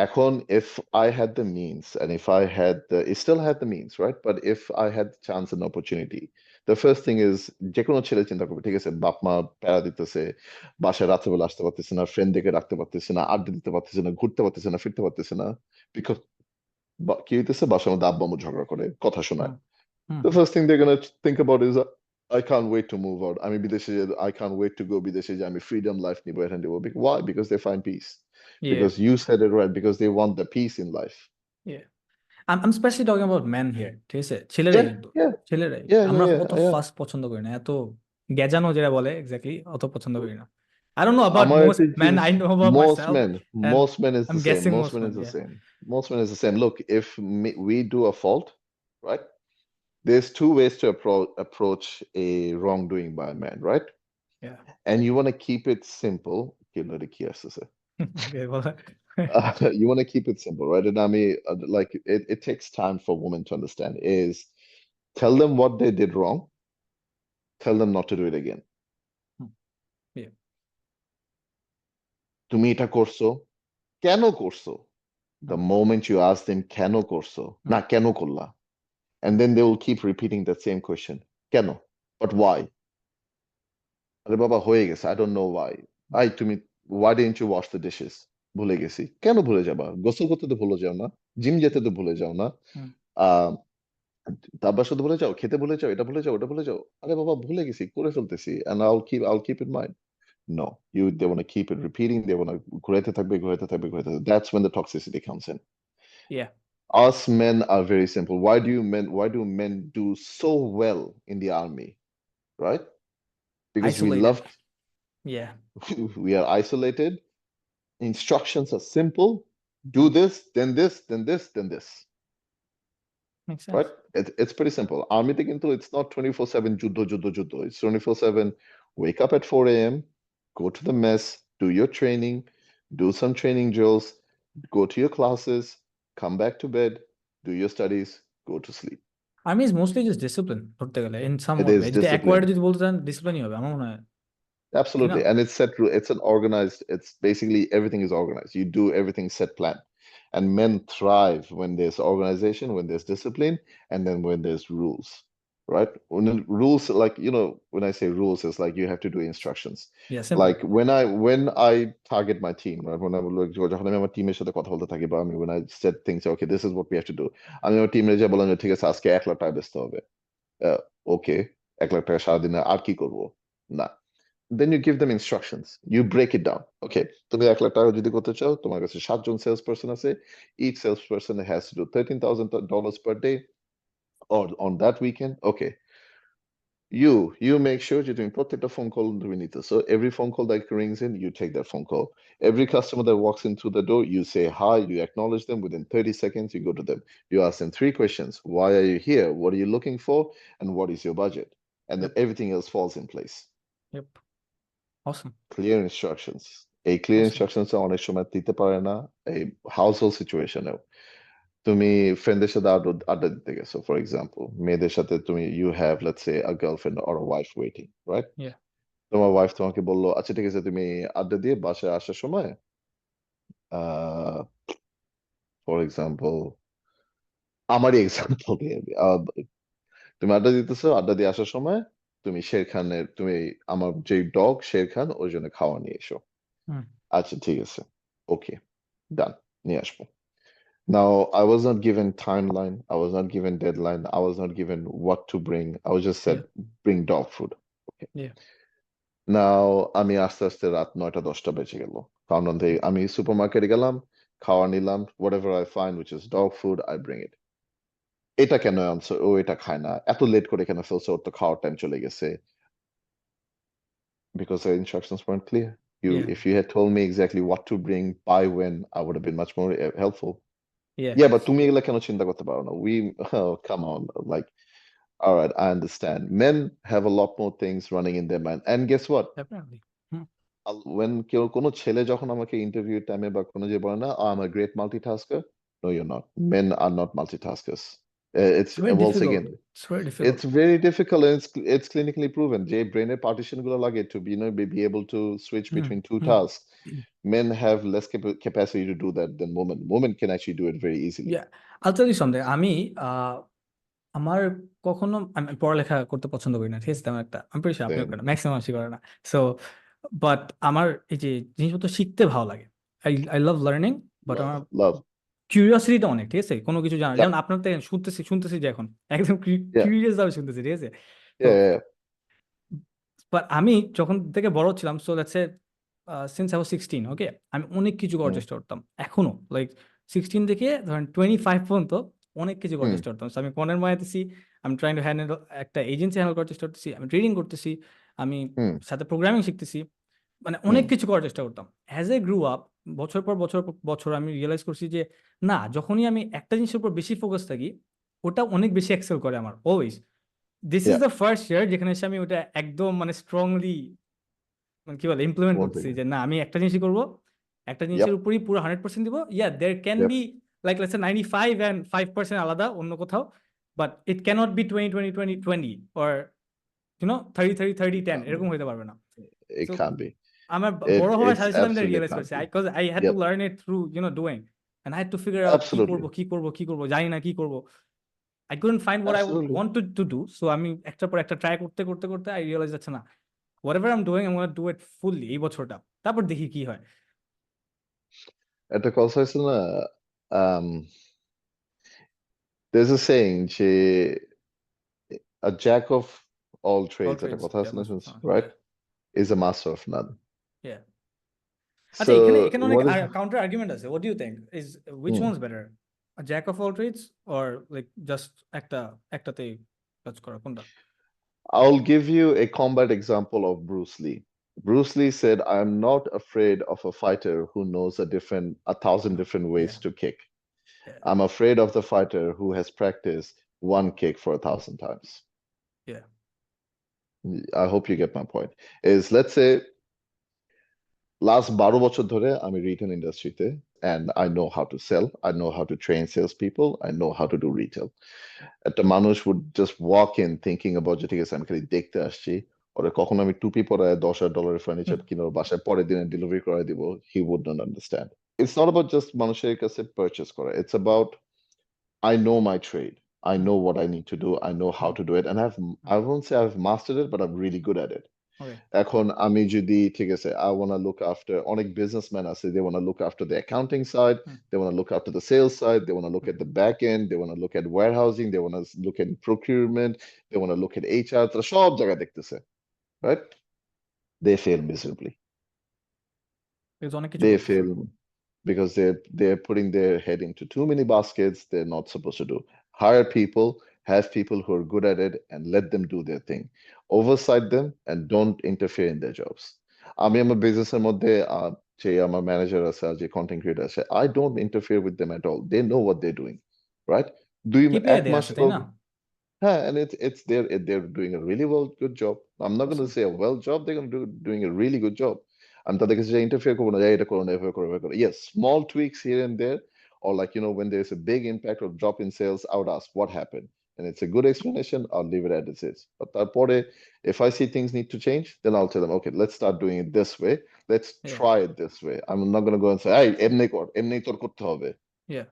এখন if I had the means and if I had the, it still had the means, right? But if I had the chance and opportunity, the first thing is, যে কোনো ছেলে চিন্তা করবে, ঠিক আছে বাপ মা প্যারা দিতেছে, বাসায় রাত্রেবেলা আসতে পারতেছে না, ফ্রেন্ডদেরকে রাখতে পারতেছে না, আড্ডা দিতে পারতেছে না, ঘুরতে পারতেছে না, ফিরতে পারতেছে না, বিকজ কি হইতেছে, বাসার মধ্যে আব্বু আম্মু ঝগড়া করে, কথা শোনায়। হুম, হুম, The first thing they're gonna think about is, I can't wait to move out. আমি বিদেশে I can't wait to go বিদেশে, যে আমি freedom life নিবো, এখানে নিবো। Why? Because they find peace. yeah, Because you said it right. Because they want the peace in life. yeah. I'm especially talking about men here, ঠিক আছে? ছেলেরাই Yeah, কিন্তু, yeah, ছেলেরাই। yeah, yeah, আমরা yeah, অত yeah. ফাস্ট পছন্দ করি না, এত গেজানো যেটা বলে, এক্স্যাক্টলি অত পছন্দ করি না। I don't know about আমার most একটা men জিনিস, I know about most myself, men, and most men is I'm the same. guessing Most most men men, is the yeah, same. Most men is the same. Look, if we do a fault, right? There's two ways to approach a wrongdoing by a man, right? yeah. And you want to keep it simple. Okay, বলো। You want to keep it simple, right? And I mean, like it takes time for women to understand. Is tell them what they did wrong. Tell them not to do it again. Hmm, yeah, তুমি এটা করছো, কেন করছো? The hmm, moment you ask them কেন করছো, হুম, না কেন করলা, and then they will keep repeating that same question. কেন? But why? আরে বাবা হয়ে গেছে, I don't know why. হুম, তুমি why didn't you wash the dishes? ভুলে গেছি। কেন ভুলে যাবা? গোসল করতে তো ভুলে যাও না, জিম যেতে তো ভুলে যাও না, হুম, আহ তারপর শুধু ভুলে যাও, খেতে ভুলে যাও, এটা ভুলে যাও, ওটা ভুলে যাও। আরে বাবা ভুলে গেছি, করে ফেলতেছি, and I'll keep in mind. No, they want to keep it repeating. They want to ঘুরাইতে থাকবে, ঘুরাইতে থাকবে, ঘুরাইতে থাকবে. That's when the toxicity comes in. yeah. Us men are very simple. Why do men do so well in the army, right? Because we Isolated, love, yeah, we are isolated. Instructions are simple. Do hmm, this, then this, then this, then this. makes sense. Right? It's pretty simple. Army কিন্তু it's not 24/7 যুদ্ধ যুদ্ধ যুদ্ধ. It's 24/7. Wake up at 4 a.m., go to the mess, do your training, do some training drills, go to your classes, come back to bed, do your studies, go to sleep. Army is mostly just discipline ধরতে গেলে, in some It way. is যদি এক ওয়ার্ডে discipline. যদি বলতে চান, ডিসিপ্লিনই হবে আমার মনে হয়, ঠিক না? Absolutely. And it's an organized, it's basically everything is organized. You do everything set plan. And men thrive when there's organization, when there's discipline, and then when there's rules. Right? When the rules, like, when I say rules, it's like you have to do instructions. Yeah simple. Like when I target my team, right? When I look, যখন আমি আমার টিমের সাথে কথা বলতে থাকি, বা আমি when I said things, okay, this is what we have to do. আমি আমার টিমে যে বললাম যে ঠিক আছে আজকে 1 লাখ টাকা বেচতে হবে। ওকে, 1 লাখ টাকা সারাদিনে আর কি করবো? না। Then you give them instructions. You break it down. Okay, তুমি 1 লাখ টাকা যদি করতে চাও, তোমার কাছে 7জন সেলস পার্সন আছে। Each salesperson has to do $13,000 per day or on that weekend. Okay, you make sure you're doing প্রত্যেকটা phone call তুমি নিতে। So every phone call that rings in, you take that phone call. Every customer that walks in through the door, you say hi, you acknowledge them. Within 30 seconds, you go to them. You ask them 3 questions. Why are you here? What are you looking for? And what is your budget? and then Yep. everything else falls in place. Yep. Awesome. Clear instructions. এই clear Awesome. instructions অনেক সময় দিতে পারে না এই household সিচুয়েশনেও। তুমি ফ্রেন্ডের সাথে আড্ডা দিতে গেছো, ফর এক্সাম্পল মেয়েদের সাথে তুমি you have let's say a girlfriend or a wife waiting, right? Yeah. তোমার ওয়াইফ তোমাকে বললো আচ্ছা ঠিক আছে তুমি আড্ডা দিয়ে বাসায় আসার সময় আহ ফর এক্সাম্পল আমারই এক্সাম্পল দিয়ে তুমি আড্ডা দিতেছো, আড্ডা দিয়ে আসার সময় তুমি আমার যে ডগ শের খান ওর জন্য খাওয়া নিয়ে এসো। Hmm. আচ্ছা ঠিক আছে, ওকে, ডান, নিয়ে আসবো। Now, I was not given timeline. I was not given deadline. I was not given what to bring. I was just said, Yeah. bring dog food. Okay. Yeah. Now, আমি আস্তে আস্তে রাত 9টা-10টা বেজে গেল। কারণ আমি সুপারমার্কেটে গেলাম, খাওয়া নিলাম, whatever I find which is dog food, I bring it. এটা কেন আনছো? ও এটা খায় না। এত লেট করে কেন ফেলছো? ওর তো খাওয়ার টাইম চলে গেছে। Because the instructions weren't clear. Yeah. If you had told me exactly what to bring, by when, I would have been much more helpful. Yeah. Yeah, but তুমি এগুলা কেন চিন্তা করতে পারো না? Oh, come on. Like, all right, I understand. Men have a lot more things running in their mind. And guess what? Definitely. Hmm. When কোনো ছেলে যখন আমাকে ইন্টারভিউ টাইমে বা কোনো যে বলে না, "Oh, I'm a great multitasker." No, you're not. Men are not multitaskers. It's It's very once difficult. again, It's very difficult. it's very difficult and it's clinically proven. যে ব্রেনের পার্টিশন গুলো লাগে to be able to switch Hmm. between two Hmm. tasks. Men have less capacity to do that than women. Women can actually do it very easily. Yeah. I'll tell you something. আমি আমার কখনো আমি পড়ালেখা করতে পছন্দ করি না, ঠিক আছে? তেমন একটা আমি প্রিটি আপনিও Same. করেন, ম্যাক্সিমাম মানুষই করে না। সো বাট আমার এই যে জিনিসপত্র শিখতে ভালো লাগে। আই লাভ লার্নিং, বাট আমার Love. কিউরিওসিটিটা অনেক, ঠিক আছে? কোনো কিছু জানার, Yep. যেমন আপনার থেকে শুনতেছি যে এখন একদম Yeah. কিউরিয়াস ভাবে শুনতেছি, ঠিক আছে? তো Yeah. বাট আমি যখন থেকে বড় ছিলাম, so let's say since I was 16, ওকে, আমি অনেক কিছু করার Mm. চেষ্টা করতাম। এখনো লাইক 16 থেকে ধরেন 25 পর্যন্ত অনেক কিছু করার Mm. চেষ্টা করতাম। সো আমি কর্নার মারাইতেছি, আমি ট্রাইং টু হ্যান্ডেল একটা এজেন্সি হ্যান্ডেল করার চেষ্টা করতেছি, আমি ট্রেডিং করতেছি, আমি Mm. সাথে প্রোগ্রামিং শিখতেছি, মানে অনেক Mm. কিছু করার চেষ্টা করতাম। অ্যাজ এ গ্রু আপ, বছর পর বছর পর বছর আমি রিয়েলাইজ করছি যে না, যখনই আমি একটা জিনিসের উপর বেশি ফোকাস থাকি, ওটা অনেক বেশি এক্সেল করে আমার always. This is Yeah. The first year যেখানে এসে আমি ওটা একদম মানে স্ট্রংলি মানে কি বলে ইমপ্লিমেন্ট One করতেছি thing. যে না, আমি একটা জিনিসই করবো, একটা জিনিসের Yep. উপরই পুরো 100% দিব। Yeah there can Yep. Be like let's say 95 and 5% আলাদা অন্য কোথাও, but it can't be 20-20-20-20 or you know 30-30-30-10 Can't be. এরকম হইতে পারবে না। It so can't be. আমার বড় হওয়ার It's সাথে সাথে আমি এটা absolutely রিয়েলাইজ can't করছি, be. Because I had to Yep. Learn it through doing, and I had to figure out Absolutely. কি করব, জানি না কি করব। I couldn't find what I Absolutely. wanted to do, so আমি একটার পর একটা ট্রাই করতে I realized যাচ্ছে না, whatever I'm doing I'm gonna do it fully এই বছরটা, তারপর দেখি কি হয়। একটা কথা আছে না, um, there's a saying যে a jack of all All trades, একটা trades, কথা yeah, আছে না, most of the time, right? Is a master of none. yeah. আচ্ছা, So এখানে অনেক what is কাউন্টার আর্গুমেন্ট আছে। What do you think is which Hmm. one's better, a jack of all trades or like just একটাতেই কাজ করা, কোনটা? I'll give you a combat example of Bruce Lee. Bruce Lee said, "I'm not afraid of a fighter who knows a thousand different ways Yeah, to kick. yeah, I'm afraid of the fighter who has practiced one kick for 1,000 times." yeah. I hope you get my point. Is let's say last 12 বছর ধরে আমি retail ইন্ডাস্ট্রিতে, and I know how to sell, I know how to train salespeople, I know how to do retail. একটা মানুষ would just walk in thinking about যে ঠিক আছে আমি খালি দেখতে আসছি, ওরে কখন আমি টুপি পরায় $10,000 ফার্নিচার কিনে ওর বাসায় পরের দিনে ডেলিভারি করে দিব, he would not understand. It's not about just মানুষের কাছে purchase করা, it's about I know my trade, I know what I need to do, I know how to do it, and I won't say I've mastered it, but I'm really good at it. Okay. এখন আমি যদি ঠিক আছে I want to look after, অনেক businessmen আছে, they want to look after the accounting side, they want to look after the sales side, they want to look at the back end, they want to look at warehousing, they want to look at procurement, they want to look at HR, তারা সব জায়গায় দেখতেছে, right? They fail miserably. Because অনেক কিছু They করতেছে। fail because they're putting their head into too many baskets they're not supposed to do. Hire people, have people who are good at it, and let them do their thing. Oversight them and don't interfere in their jobs. আমি আমার বিজনেসের মধ্যে যে আমার manager আছে আর যে content creator আছে, I don't interfere with them at all. They know what they're doing, right? KPI 1 দেয়া মাস আছে, তাই না? And they're doing a really good job. I'm not going to Awesome. say a well job. They're going to doing a really good job. আমি তাদের কাছে interfere করবো না, এটা করো না, এভাবে করো, এভাবে করো। Yes, small tweaks here and there, or like when there's a big impact or drop in sales, I would ask what happened, and it's a good explanation. I'll leave it as it is. But তারপরে, if I see things need to change, then I'll tell them, okay, let's start doing it this way. Let's Yeah, try it this way. I'm not going to go and say, hey, এমনি কর, এমনি তোর করতে হবে। yeah,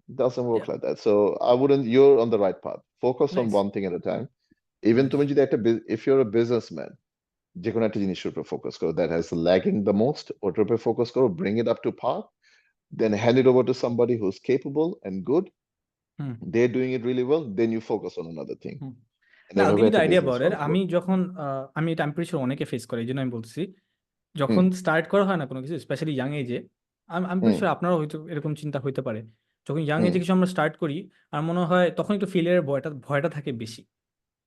Doesn't yeah. work like that. So I wouldn't, you're on the right path. Focus on Nice, one thing at a time. Even nice. তুমি যদি একটা if you're a businessman, যে কোনো একটা জিনিসের উপর focus করো that has lagging the most, ওটার উপর focus করো, bring it up to par, then hand it over to somebody who's capable and good. Hmm, They're doing it really well, then you focus on another thing. Hmm. And না, I'll এভাবে give you the একটা idea business about it. run করো। আমি যখন আমি এটা আমি pretty sure অনেকে ফেস করে, এই জন্য আমি বলছি, যখন হুম, স্টার্ট করা হয় না কোনো কিছু, স্পেশালি ইয়াং এজে, আমি pretty হুম, sure আপনারও হয়তো এরকম চিন্তা হইতে পারে, যখন ইয়াং হুম, এজে কিছু আমরা স্টার্ট করি, আর মনে হয় তখন একটু ফেলিয়ারের ভয়টা থাকে বেশি,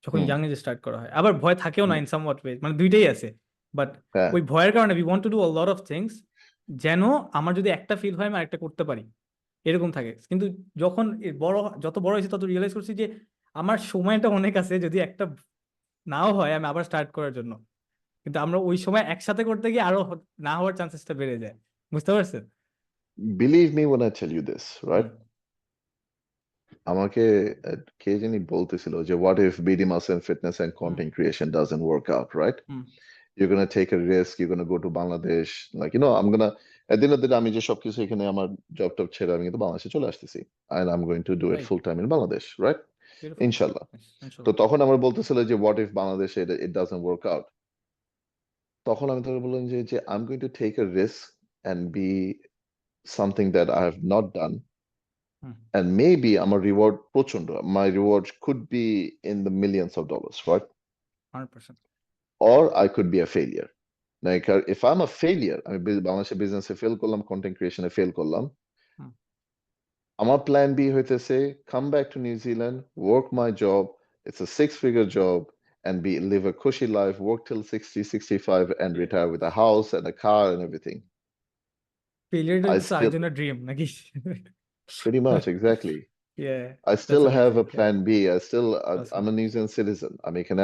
যখন হুম, ইয়াং এজে স্টার্ট করা হয়। আবার ভয় থাকেও না হুম, ইন সাম ওয়াট ওয়ে, মানে দুইটাই আছে। বাট হ্যাঁ, ওই ভয়ের কারণে we want to do a lot of things, যেন আমার যদি একটা ফিল হয় আমি আরেকটা করতে পারি, এরকম থাকে। কিন্তু যখন যত বড় হয়েছে তত রিয়েলাইজ করছি যে আমার সময়টা অনেক আছে, যদি একটা নাও হয় আমি আবার স্টার্ট করার জন্য। কিন্তু আমরা ওই সময় একসাথে করতে গিয়ে আরো না হওয়ার চান্সেসটা বেড়ে যায়। বুঝতে পারছেন? believe me when I tell you this, right? হুম, আমাকে কে জানি বলতেছিল যে what if BD muscle and fitness and hmm, content creation doesn't work out, right? Hmm, You're gonna take a risk, you're gonna go to Bangladesh, like I'm gonna, at the end of the day, আমি যে সবকিছু এখানে আমার job টব ছেড়ে আমি কিন্তু বাংলাদেশে চলে আসতেছি, and I'm going to do it right, full time in Bangladesh, right? Beautiful, ইনশাল্লাহ। তো ইনশাল্লাহ। তখন আমার বলতেছিল যে what if বাংলাদেশে it doesn't work out, তখন আমি তাকে বললাম যে I'm going to take a risk and be something that I have not done, hmm, and maybe আমার reward প্রচন্ড, my reward could be in the millions of dollars, right? 100%। Or I could be a failure. Like if I'm a failure, আমি বাংলাদেশে বিজনেসে fail করলাম, content ক্রিয়েশনে fail করলাম, হুম। আমার plan B হইতেছে come back to New Zealand, work my job, it's a six-figure job, and live a cushy life, work till 60, 65, and Yeah. retire with a house and a car and everything. ফেলিয়ারটা I হইতেছে still, আরেকজনের dream নাকি? pretty much, exactly. Yeah, I that's still have a amazing. Yeah, plan B. I'm awesome. a New Zealand citizen. আমি এখানে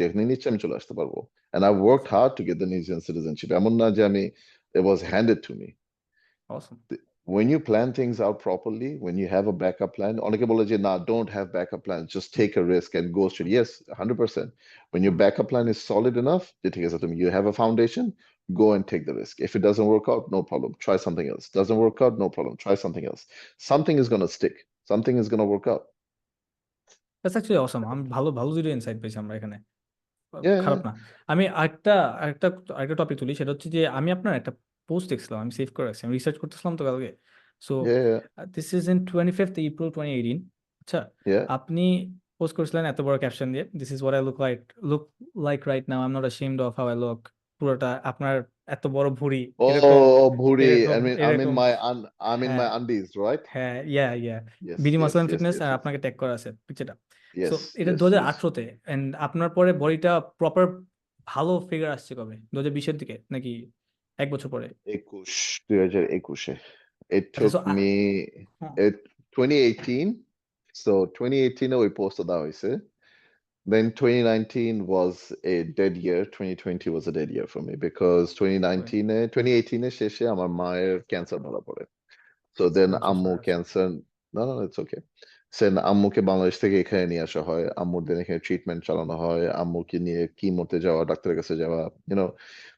যেখানে নিচ্ছে আমি চলে আসতে পারবো. And I worked Awesome. hard to get the New Zealand citizenship. এমন না যে it was handed to me. Awesome. When you plan things out properly, when you have a backup plan, অনেকে বলে যে না, don't have backup plans, just hmm, take a risk and go straight. Yes, 100%. When your hmm. backup plan is solid enough, যে ঠিক আছে তুমি, you have a foundation, go and take the risk. If it doesn't work out, no problem. Try something else. Doesn't work out, no problem. Try something else. Something is going to stick. Something is going to work out. That's actually awesome. আমি ভালো ভালো দুটো insight পেয়েছি আমরা এখানে। Yeah, খারাপ yeah, না। আমি আরেকটা আরেকটা টপিক তুলি, সেটা হচ্ছে যে আমি আপনার একটা পোস্ট দেখছিলাম, আমি সেভ করে রাখছি, আমি রিসার্চ করতেছিলাম তো কালকে। So yeah, yeah, this is in 25th April 2018। আচ্ছা, yeah. আপনি পোস্ট করেছিলেন এত বড় ক্যাপশন দিয়ে, this is what I look like right now, I am not ashamed of how I look. পুরোটা আপনার এত বড় ভুঁড়ি, এরকম Oh, Bhuri. এরকম এরকম I'm in হ্যাঁ, my undies, right? হ্যাঁ, yeah yeah Yes, BD muscle yes, and yes, fitness, yes, আর yes. আপনাকে ট্যাগ করা আছে পিকচারটা। সো Yes, এটা yes, yes. 2018-তে, এন্ড আপনার পরে বডিটা প্রপার ভালো ফিগার আসছে কবে? 2020-এর দিকে নাকি এক বছর পরে? 2021 It আচ্ছা, took me it 2018. So 2018 ওই পোস্টটা দেওয়া হয়েছে। Then 2019 was a dead year. 2020 was a dead year for me because 2018 এ শেষে আমার মায়ের ক্যান্সার ধরা পড়ে। So then I'm so আম্মু sorry, I'm sorry. Cancer, no, no, it's okay. Sen আম্মুকে বাংলাদেশ থেকে এখানে নিয়ে আসা হয়, আম্মুর দিন এখানে ট্রিটমেন্ট চালানো হয়, আম্মুকে নিয়ে কিমোতে যাওয়া, ডাক্তারের কাছে যাওয়া,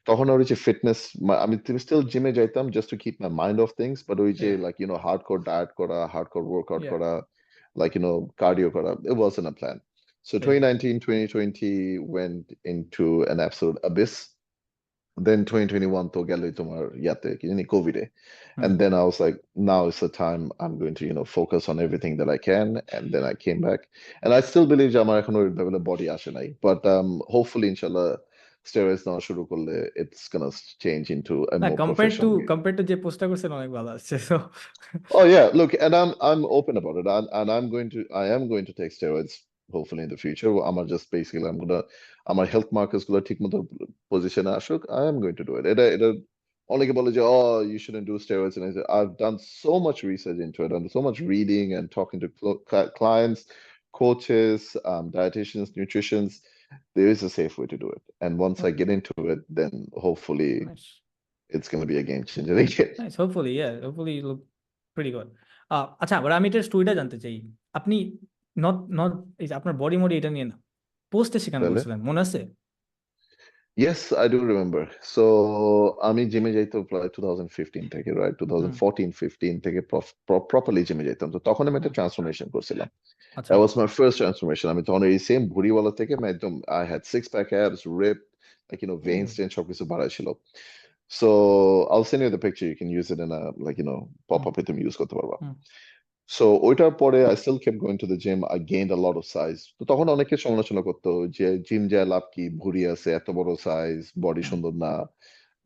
তখন ওর যে ফিটনেস, আমি স্টিল জিমে যাইতাম just to keep my mind of things, but ওই যে Yeah, লাইক হার্ডকোর ডায়েট করা, হার্ডকোর ওয়ার্কআউট yeah, করা, লাইক কার্ডিও করা, it wasn't a plan. So yeah. 2019, 2020 went into an absolute abyss. Then 2021 তো গেলই তোমার ইয়াতে কি জানি কোভিডে, হুম। and then I was like, now is the time I'm going to focus on everything that I can, and then I came back, and I still believe যে আমার এখনো ওই লেভেলে বডি আসে নাই, but hopefully inshallah steroids নেওয়া শুরু করলে it's gonna change into a না, more compare to professional game. যে পোস্টটা করছেন অনেক ভালো আসছে। So Oh yeah, look, and I'm open about it, and I am going to take steroids hopefully in the future. আমার health markers গুলো ঠিকমতো পজিশনে আসুক, I am going to do it. এটা অনেকে বলে যে oh you shouldn't do steroids, and I said I've done so much research into it and so much reading and talking to clients. coaches, dietitians, nutritionists, there is a safe way to do it. And once I get into it, then hopefully nice it's going to be a game changer again. Nice hopefully hopefully look pretty good আচ্ছা এবার আমি এটার স্টোরিটা জানতে চাই আপনি not not এই যে আপনার বডি মডি এটা নিয়ে না পোস্টে সেখানে Really? বলছিলেন মনে আছে Yes, I do remember. So আমি জিমে যাইতো প্রায় 2015 থেকে, right? হুম 2014-15 থেকে প্রপারলি জিমে যাইতাম। তো তখন আমি একটা হুম, ট্রান্সফরমেশন করছিলাম। আচ্ছা That was my first transformation. আমি তখন এই সেম ভুড়িওয়ালা থেকে আমি একদম I had six pack abs, ripped, like veins O ten সবকিছু বাড়া ছিল। So I'll send you the picture. You can use it in a hmm pop-up এ তুমি ইউজ করতে পারবা। হুম So ওইটার পরে I still kept going to the gym. I gained a lot of size. তো তখন অনেকে সমালোচনা করতো যে জিম যায় লাভ কি, ভুঁড়ি আছে, এত বড় সাইজ, বডি হুম সুন্দর না,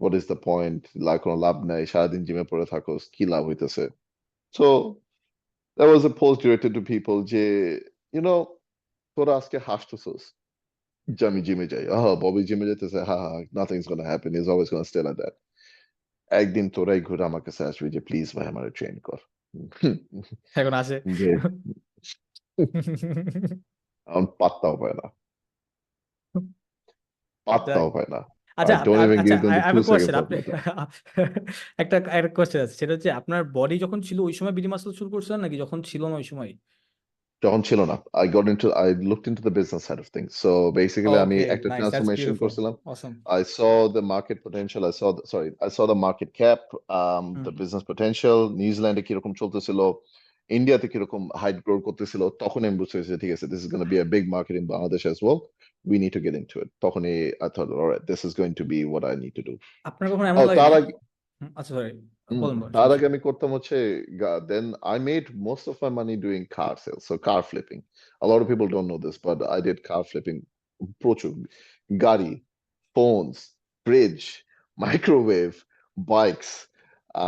what is the point, কোনো লাভ নাই, সারাদিন জিমে পড়ে থাকোস, কি লাভ হইতেছে। So there was a post directed to people যে you know তোরা আজকে হাসতেছস যে আমি জিমে যাই, ববি জিমে যেতেছে, হা হা, nothing's gonna happen, he's always gonna stay like that। একদিন তোরাই ঘুরে আমার কাছে আসবি যে প্লিজ ভাই আমার ট্রেন কর। এখন আসে যে এখন পাত্তাও পায় না, যাক পাত্তাও পায় না। I আচ্ছা don't even আচ্ছা give them I the have a 2 seconds question of আপনি my time। একটা একটা কোয়েশ্চেন আছে সেটা হচ্ছে আপনার বডি যখন ছিল ওই সময় বিডি মাসল শুরু করছিলেন নাকি যখন ছিল না ওই সময় তখন ছিল না। I looked into the business side of things. So basically আমি ওকে একটা নাইস দ্যাটস ট্রান্সফরমেশন বিউটিফুল করছিলাম। অসম I saw the market potential. I saw the market cap, hmm the business potential, নিউজিল্যান্ডে কিরকম চলতেছিল, ইন্ডিয়াতে কিরকম হাইট গ্রো করতেছিল, তখন আমি বুঝতে পেরেছি ঠিক আছে, this is going to be a big market in Bangladesh as well. We need to get into it. তখনই I thought, all right, this is going to be what I need to do. আপনার কখনো এমন Oh, লাগে তার নাই আগে আচ্ছা sorry Mm. বলুন বলুন তার সমস্যা আগে নেই। আমি করতাম হচ্ছে then I made most of my money doing car sales, so car flipping. A lot of people don't know this, but I did car flipping প্রচুর। গাড়ি, phones, fridge, microwave, bikes, এটা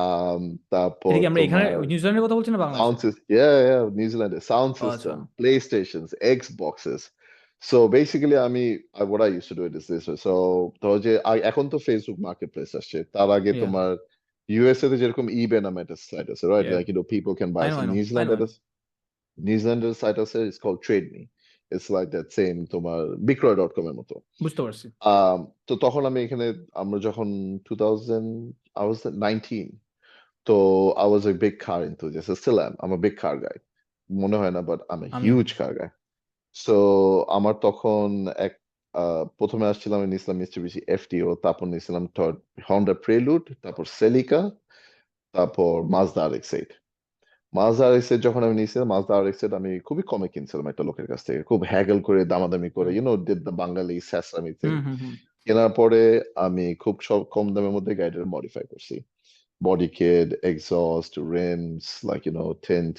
তারপর কি আমরা এখানে তোমার নিউজিল্যান্ডের কথা বলছি না sound বাংলাদেশের system, yeah, New Zealand sound ও আচ্ছা system, PlayStations, Xboxes. So basically what I used to do it is this way. So ধরো যে এখন তো ফেসবুক মার্কেট প্লেস আসছে, তার আগে ইয়া তোমার ইউএসএ তে যেরকম ইবে নামে একটা সাইট আছে, right? Yeah like people can buy, I know so I know I know নিউজিল্যান্ডের সাইট আছে, it's called Trade Me. It's like that same তোমার বিক্রয়.com এর মতো। বুঝতে পারছি আম, তো তখন আমি এখানে, আমরা যখন 2000, I was 19, তো I was a big car enthusiast. I still am. I'm a big car guy. মনে হয় না, but I'm a আমিও huge car guy. So আমার তখন প্রথমে আসছিলাম, আমি নিয়েছিলাম মিস্টুবিশি এফটিও, তারপর নিয়েছিলাম হন্ডা প্রেলুড, তারপর সেলিকা, তারপর মাজদা RX-8। মাজদা RX-8 যখন আমি নিয়েছিলাম, মাজদা RX-8 আমি খুবই কমে কিনছিলাম একটা লোকের কাছ থেকে, খুব হ্যাগেল করে দামাদামি করে, হুম did the বাঙালি স্যাসরামি থিং। হুম হুম হুম কেনার পরে আমি খুব সব কম দামের মধ্যে গাড়িটা মডিফাই করছি, body kit, exhaust, rims, tint,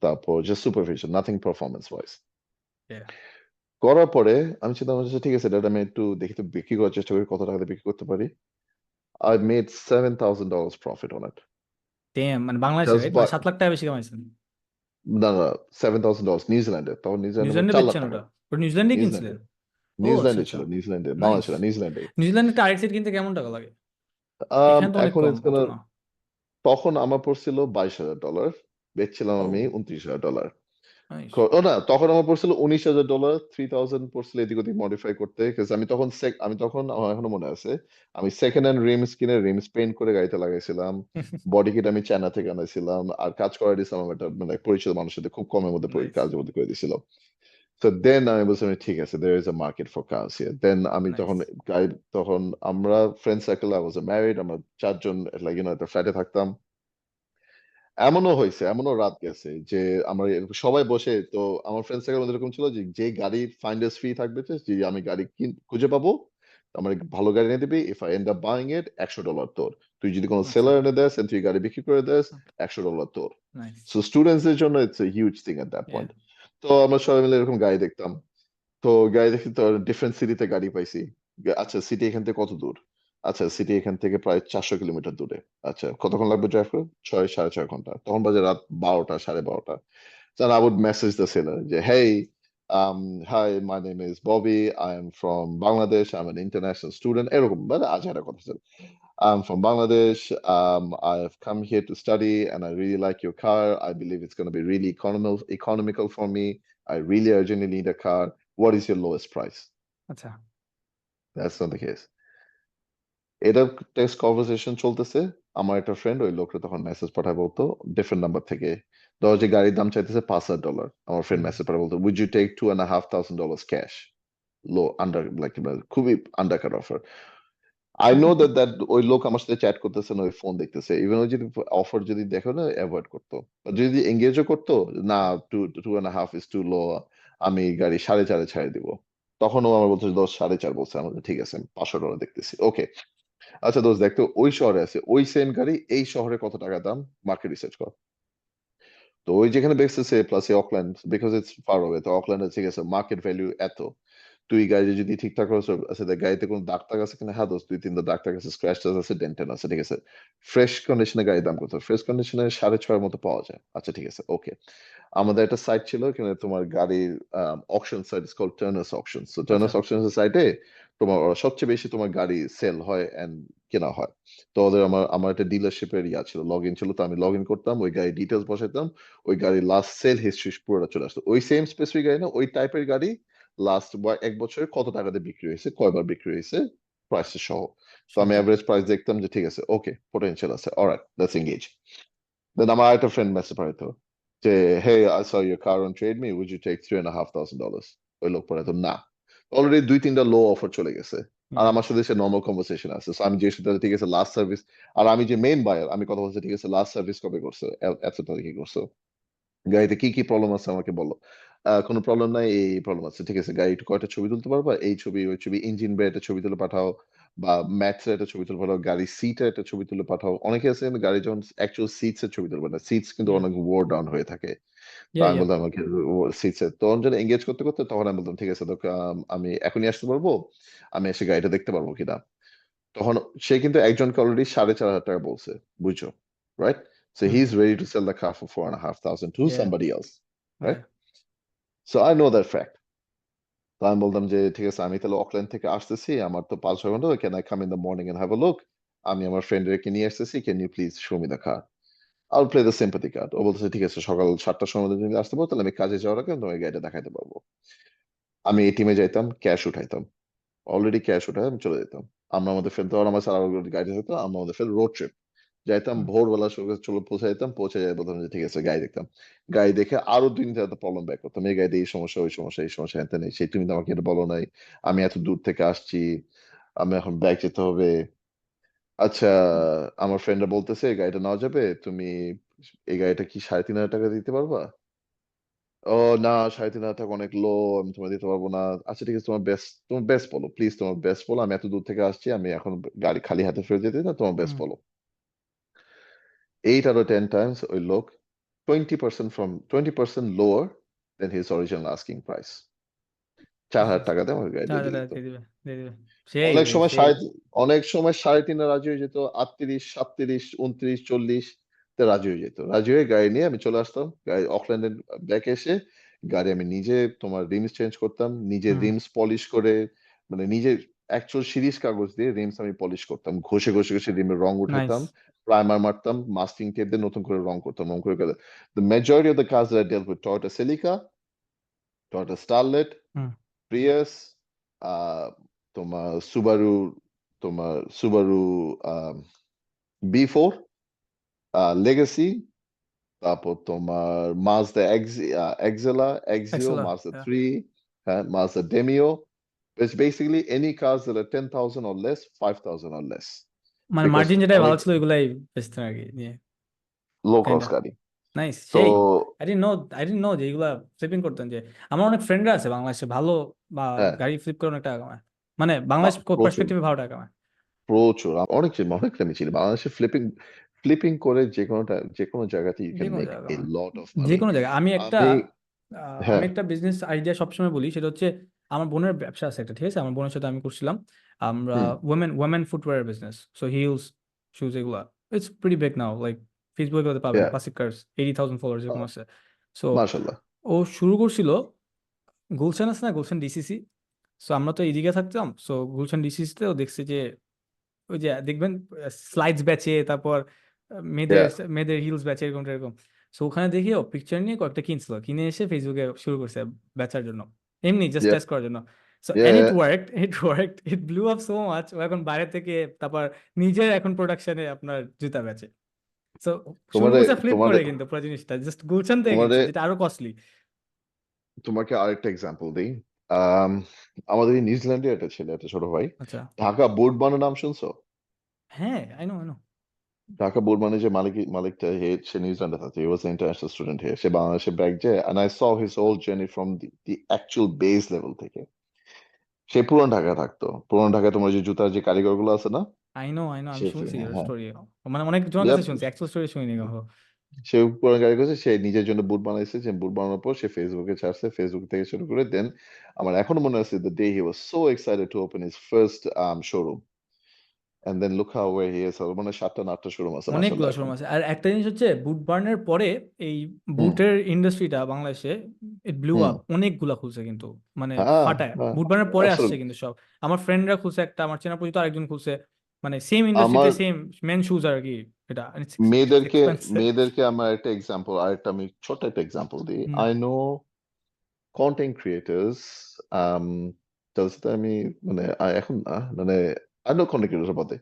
তারপর just supervision, nothing performance wise। ইয়া করার পরে আমি চিন্তা করছি ঠিক আছে, এটা আমি একটু দেখি তো বিক্রি করার চেষ্টা করি, কত টাকাতে বিক্রি করতে পারি। I made $7,000 profit on it, dam মানে বাংলাদেশে just রাইট by, মানে 7 লাখ টাকা বেশি কামাইছেন না না, $7,000 নিউজিল্যান্ডে, তখন নিউজিল্যান্ডে নিউজিল্যান্ডে 4 লাখ বেচছেন টাকা ওটা ওটা নিউজিল্যান্ডে নিউজিল্যান্ডে কিনছিলেন ও আচ্ছা নিউজিল্যান্ডে আচ্ছা ছিল, নিউজিল্যান্ডে, নাইস বাংলাদেশে না, নিউজিল্যান্ডে। নিউজিল্যান্ডে একটা আরেকসেট কিনতে কেমন টাকা লাগে এখানে তো অনেক এখন কম অত না তখন আমার পড়ছিল $22,000, বেচছিলাম আমি ও $29,000। নাইস ও না, তখন আমার পড়ছিল $19,000, 3000 পড়ছিল এদিক ওদিক মডিফাই করতে, because আমি তখন আমার এখনো মনে আছে, আমি সেকেন্ড হ্যান্ড রিমস কিনে রিমস পেইন্ট করে গাড়িতে লাগাইছিলাম, বডি কিট আমি চায়না থেকে আনাইছিলাম, আর কাজ করে দিয়েছিলাম আমার একটা মানে পরিচিত মানুষের সাথে, খুব কমের মধ্যে নাইস কাজের মধ্যে করে দিয়েছিল। তো দেন আমি বলছিলাম ঠিক আছে, there is a market for cars here। দেন আমি নাইস তখন গাড়ি, তখন আমরা friend circle, I was married, আমরা চারজন একটা ফ্ল্যাটে থাকতাম। এমনও রাত গেছে যে আমরা সবাই বসে, তো আমার ফ্রেন্ড সার্কেল মধ্যে এরকম ছিল যে যে গাড়ি ফাইন্ডার্স ফি থাকবে, যে আমি গাড়ি খুঁজে পাবো, আমার ভালো গাড়ি এনে দিবি, if I end up buying ইট, $100 তোর। তুই যদি কোনো আচ্ছা সেলার এনে দেস and তুই গাড়ি বিক্রি করে দেস, $100 তোর। নাইস সো স্টুডেন্টসদের জন্য it's a huge thing at that yeah point. তো আমরা সবাই মিলে এরকম গাড়ি দেখতাম। তো গাড়ি দেখি তো ডিফারেন্ট সিটিতে গাড়ি পাইছি। আচ্ছা সিটি এখান থেকে কত দূর? আচ্ছা সিটি এখান থেকে প্রায় 400 কিলোমিটার দূরে। আচ্ছা কতক্ষণ লাগবে ড্রাইভ করে? 6 সাড়ে 6 ঘন্টা। তখন বাজে রাত 12টা, সাড়ে 12টা। Then I would message the seller, hey, hi, my name is Bobby. I am from Bangladesh. I'm an international student. এরকম মানে আজহারা কথা ছিল। I'm from Bangladesh. I have come here to study and I really like your car. I believe it's going to be really economical for me. I really urgently need a car. What is your lowest price? আচ্ছা That's not the case. এটা text conversation চলতেছে, আমার একটা friend ওই লোকটা তখন message পাঠায় বলতো ডিফারেন্ট নাম্বার থেকে, ধরো যে গাড়ির দাম চাইতেছে $5,000, আমার ফ্রেন্ড হুম মেসেজ পাঠায় বলতো would you take $2,500 cash, low under like খুবই undercut offer. I know that ওই লোক আমার সাথে চ্যাট করতেছে না, ওই ফোন দেখতেছে, ইভেন ওই যদি অফার যদি দেখো না অ্যাভয়েড করতো, যদি এঙ্গেজও করতো না, two and half is too low, আমি গাড়ি 4.5 ছাড়ে দিব, তখনও আমার বলছে 10 4.5 বলছে, আমাদের ঠিক আছে $500 দেখতেছি, ওকে। আচ্ছা দোস্ত, দেখতো ওই শহরে আছে ওই সেম গাড়ি, এই শহরে কত টাকা দাম, মার্কেট রিসার্চ কর। তো ওই যেখানে বেচতেছে plus Auckland, because it's far away, তো অকল্যান্ডে ঠিক আছে মার্কেট ভ্যালু এত, তুই গাড়ি যদি ঠিকঠাক করছো, আচ্ছা দেখ গাড়িতে কোনো দাগ টাগ আছে কিনা, হ্যাঁ দোস্ত 2 3টা দাগ টাগ আছে, স্ক্র্যাচ আছে, ডেন্টেন আছে, ঠিক আছে। ফ্রেশ কন্ডিশনে গাড়ির দাম কত, ফ্রেশ কন্ডিশনে 6.5 মতো পাওয়া যায়, আচ্ছা ঠিক আছে ওকে। আমাদের একটা সাইট ছিল, এখানে তোমার গাড়ির auction site, it's called Turners auction, so আচ্ছা টার্নার্স অকশন সাইটে তোমার সবচেয়ে বেশি তোমার গাড়ি সেল হয় এন্ড কেনা হয়। তো ওদের আমার একটা ডিলারশিপের ইয়া ছিল, লগ ইন ছিল, তো আমি লগ ইন করতাম, ওই গাড়ির ডিটেলস বসাইতাম, ওই গাড়ির লাস্ট সেল হিস্ট্রি পুরোটা চলে আসতো, ওই সেম স্পেসিফিক গাড়ি না, ওই টাইপের গাড়ি লাস্ট 1 বছরে কত টাকাতে বিক্রি হয়েছে, কয়বার বিক্রি হয়েছে, প্রাইস সহ। তো আমি সহ অ্যাভারেজ প্রাইস দেখতাম যে ঠিক আছে ওকে পোটেনশিয়াল আছে, অলরাইট লেটস এঙ্গেজ। দেন আমার একটা ফ্রেন্ড মেসেজ পাঠাইতো যে হে I saw your car on trade me, would you take $3,500? ওই লোক পড়াইতো না, অলরেডি 2 3টা লো অফার চলে গেছে, আর হুম আমার সাথে সে নর্মাল কনভারসেশন আছে, So আমি জিজ্ঞেস করতে ঠিক আছে লাস্ট সার্ভিস, আর আমি যে মেইন বায়ার আমি কথা বলছি, ঠিক আছে লাস্ট সার্ভিস কবে করছো, এত তারিখে করছো, গাড়িতে কি কি প্রবলেম আছে আমাকে বলো, কোনো প্রবলেম নাই, এই প্রবলেম আছে, ঠিক আছে গাড়ি একটু কয়টা ছবি তুলতে পারবা, এই ছবি ওই ছবি, ইঞ্জিন বে একটা ছবি তুলে পাঠাও, বা ম্যাটস একটা ছবি তুলে পাঠাও, গাড়ির সিটের একটা ছবি তুলে পাঠাও, অনেকে আছে গাড়ি যখন অ্যাকচুয়াল সিটস এর ছবি তুলবে না, সিটস কিন্তু ইয়া অনেক ওয়ার ডাউন হয়ে থাকে, তো ইয়া আমি ইয়া বলতাম আমাকে সিটস এর, তখন যখন এঙ্গেজ করতে করতে তখন আমি বলতাম ঠিক আছে তো আমি এখনই আসতে পারবো, আমি এসে গাড়িটা দেখতে পারবো কিনা, তখন সে কিন্তু একজনকে অলরেডি $4,500 বলছে, বুঝছো, right? So hmm he's ready to sell the car for 4,500 to yeah somebody else, right? Yeah So I know that fact. তো আমি বললাম যে ঠিক আছে আমি তাহলে অকল্যান্ড থেকে আসতেছি, আমার তো 5 6 ঘন্টা, can I come in the morning and have a look, আমি আমার ফ্রেন্ডকে নিয়ে আসতেছি, can you please show me the car, I'll play the sympathy card. ও বলতেছে ঠিক আছে সকাল 7টার সময় মধ্যে যদি আসতে পারো, তাহলে আমি কাজে যাওয়ার আগে আমি তোমার গাড়িটা দেখাইতে পারবো। আমি এটিএমে যাইতাম, ক্যাশ উঠাইতাম, অলরেডি ক্যাশ উঠাই আমি চলে যেতাম। আমরা আমাদের ফ্রেন্ড, তখন আমার স্যার গাড়ি থাকতো, আমরা আমাদের ফ্রেন্ড রোড ট্রিপ যাইতাম, হুম ভোরবেলা চলে পৌঁছে যেতাম, পৌঁছে যাই বলতাম যে ঠিক আছে গাড়ি দেখতাম, গাড়ি দেখে আরো 2 3টা প্রবলেম ব্যাক করতাম, এই গাড়িতে এই সমস্যা ওই সমস্যা এই সমস্যা হ্যান নেই, সেই তুমি তো আমাকে এটা বলো নাই, আমি এত দূর থেকে আসছি, আমি এখন ব্যাক যেতে হবে, আচ্ছা আমার ফ্রেন্ডরা বলতেছে এই গাড়িটা নেওয়া যাবে, তুমি এই গাড়িটা কি $3,500 দিতে পারবা, ও না $3,500 অনেক লো, আমি তোমার দিতে পারবো না, আচ্ছা ঠিক আছে তোমার বেস্ট বলো প্লিজ, তোমার বেস্ট বলো, আমি এত দূর থেকে আসছি, আমি এখন গাড়ি খালি হাতে ফেরত যেতে না, তোমার বেস্ট হুম বলো। 8 out of 10 times ওই লোক 20% lower than his original asking price, চার বুঝতে হাজার পারছি টাকা দিয়ে আমার গাড়িটা 4,000 দিয়ে টাকা দিত। দিয়ে দিবে দিয়ে দিবে সেই অনেক রে সময় সেই অনেক সময় 3.5 রাজি হয়ে যেত, 38 37 29 40 তে রাজি হয়ে যেত, রাজি হয়ে গাড়ি নিয়ে আমি চলে আসতাম, গাড়ি অকল্যান্ডের ব্যাকে এসে গাড়ি আমি নিজে তোমার রিমস চেঞ্জ করতাম, নিজে হুম রিমস পলিশ করে, মানে নিজে অ্যাকচুয়াল সিরিজ কাগজ দিয়ে রিমস আমি পলিশ করতাম, ঘষে ঘষে ঘষে রিমের রং নাইস উঠাইতাম, প্রাইমার মারতাম, মাস্কিং টেপ দিয়ে নতুন করে রং করতাম, রং করে গেলে the majority of the cars that I dealt with, Toyota Celica, Toyota Starlet, hmm Prius, আহ তোমার সুবারু, সুবারু বি4, লেগাসি, তারপর তোমার Mazda Axela, Axio, Axela Mazda 3, হ্যাঁ Mazda ডেমিও, it's basically any cars that are 10,000 or less, 5,000 or less, মানে because মার্জিন যেটাই অনেক ভালো ছিল ওইগুলাই বেচতেন আর কি নিয়ে লো কাইন্ডা কস্ট গাড়ি। নাইস তো সেই আই ডিডন্ট নো যে এগুলা ফ্লিপিং করতেন যে আমার অনেক ফ্রেন্ডরা আছে বাংলাদেশে ভালো বা হ্যাঁ গাড়ি ফ্লিপ করে অনেক টাকা কামায় মানে বাংলাদেশ প্রচুর পার্সপেক্টিভে ভালো টাকা কামায় প্রচুর অনেক আমি চিনি বাংলাদেশে ফ্লিপিং করে যে কোনো জায়গাতে ইউ যে ক্যান কোনো মেক জায়গা এ কামায় লট অফ যে মানি। কোনো জায়গায় আমি আমি হ্যাঁ একটা বিজনেস আইডিয়া সবসময় বলি সেটা হচ্ছে আমার বোনের ব্যবসা আছে একটা ঠিক আছে আমার বোনের সাথে আমি করছিলাম আমরা hmm women footwear business so heels shoes এগুলা it's pretty big now like ফেসবুকে পাবেন ইয়া ক্লাসিক কার্স 80,000 ফলোয়ার্স এরকম আছে সো মাশাআল্লাহ ও শুরু করছিল গুলশান আছে না গুলশান ডিসিসি সো আমরা তো এইদিকে থাকতাম সো গুলশান ডিসিসিতেও দেখছি যে ওই যে দেখবেন স্লাইডস বেচে তারপর মেয়েদের ইয়া মেয়েদের হিলস বেচে এরকম এরকম সো ওখানে দেখিও পিকচার নিয়ে কয়েকটা কিনছিল, কিনে এসে ফেসবুকে শুরু করছে বেচার জন্য, এমনি জাস্ট Yep. টেস্ট করার জন্য। So Yeah, and yeah, it yeah. Worked, it blew up so much. ও এখন বাইরে থেকে তারপর নিজের এখন প্রোডাকশনে আপনার জুতা বেচে। সো শুরু তোমারে করছে ফ্লিপ তোমারে করে, কিন্তু পুরো জিনিসটা জাস্ট গুলশান থেকে তোমারে কিনছে, যেটা আরো কস্টলি। তোমাকে আরেকটা এক্সাম্পল দিই। আম, আমাদের এই নিউজিল্যান্ডে একটা ছেলে, একটা ছোট ভাই, আচ্ছা, ঢাকা বোর্ড বানানোর নাম শুনছো? হ্যাঁ, আই নো। ঢাকা বোর্ড মানে যে মালিকটা সে নিউজিল্যান্ডে থাকে, হি ওয়াজ ইন্টারন্যাশনাল স্টুডেন্ট হিয়ার, সে বাংলাদেশে ব্যাক যায়, and I saw his whole journey from the actual base level থেকে। সে পুরান ঢাকায় থাকতো, পুরান ঢাকায় তোমার যে জুতার যে কারিগর গুলো আছে না, আই নো, আমি সে শুনছি হ্যাঁ এর হ্যাঁ, স্টোরি, মানে অনেক জনের কাছে Yep, শুনছি, অ্যাকচুয়াল স্টোরি শুনিনি কখনো। সে পুরান গাড়ি করেছে, সে নিজের জন্য বুট বানাইছে, যে বুট বানানোর পর সে ফেসবুকে ছাড়ছে, ফেসবুক থেকে শুরু করে দেন আমার এখনো মনে আছে the day he was so excited to open his first showroom, and then look how way he is. মানে 7টা না 8টা শোরুম আছে অনেকগুলো মাশাআল্লাহ এখন। শোরুম আছে। আর একটা জিনিস হচ্ছে, বুট বার্নের পরে এই হুম বুটের ইন্ডাস্ট্রিটা বাংলাদেশে ইট ব্লু হুম। আপ, অনেকগুলা খুলছে কিন্তু, মানে হ্যাঁ ফাটায়। হ্যাঁ, বুট বার্নের পরে আসছে আসলে কিন্তু সব। আমার ফ্রেন্ডরা খুলছে একটা, আমার চেনা পরিচিত আরেকজন খুলছে, মানে সেম ইন্ডাস্ট্রিতে আমার সেম মেন শুজ আর কি। এটা মেয়েদেরকে এক্সপেন্সিভ। মেয়েদেরকে আমার একটা এক্সাম্পল, আরেকটা আমি ছোট একটা এক্সাম্পল দিই। হুম আই নো কন্টেন্ট ক্রিয়েটার্স, তাদের সাথে আমি মানে এখন না মানে আই নো কন্টেন্ট ক্রিয়েটার্স বলতে,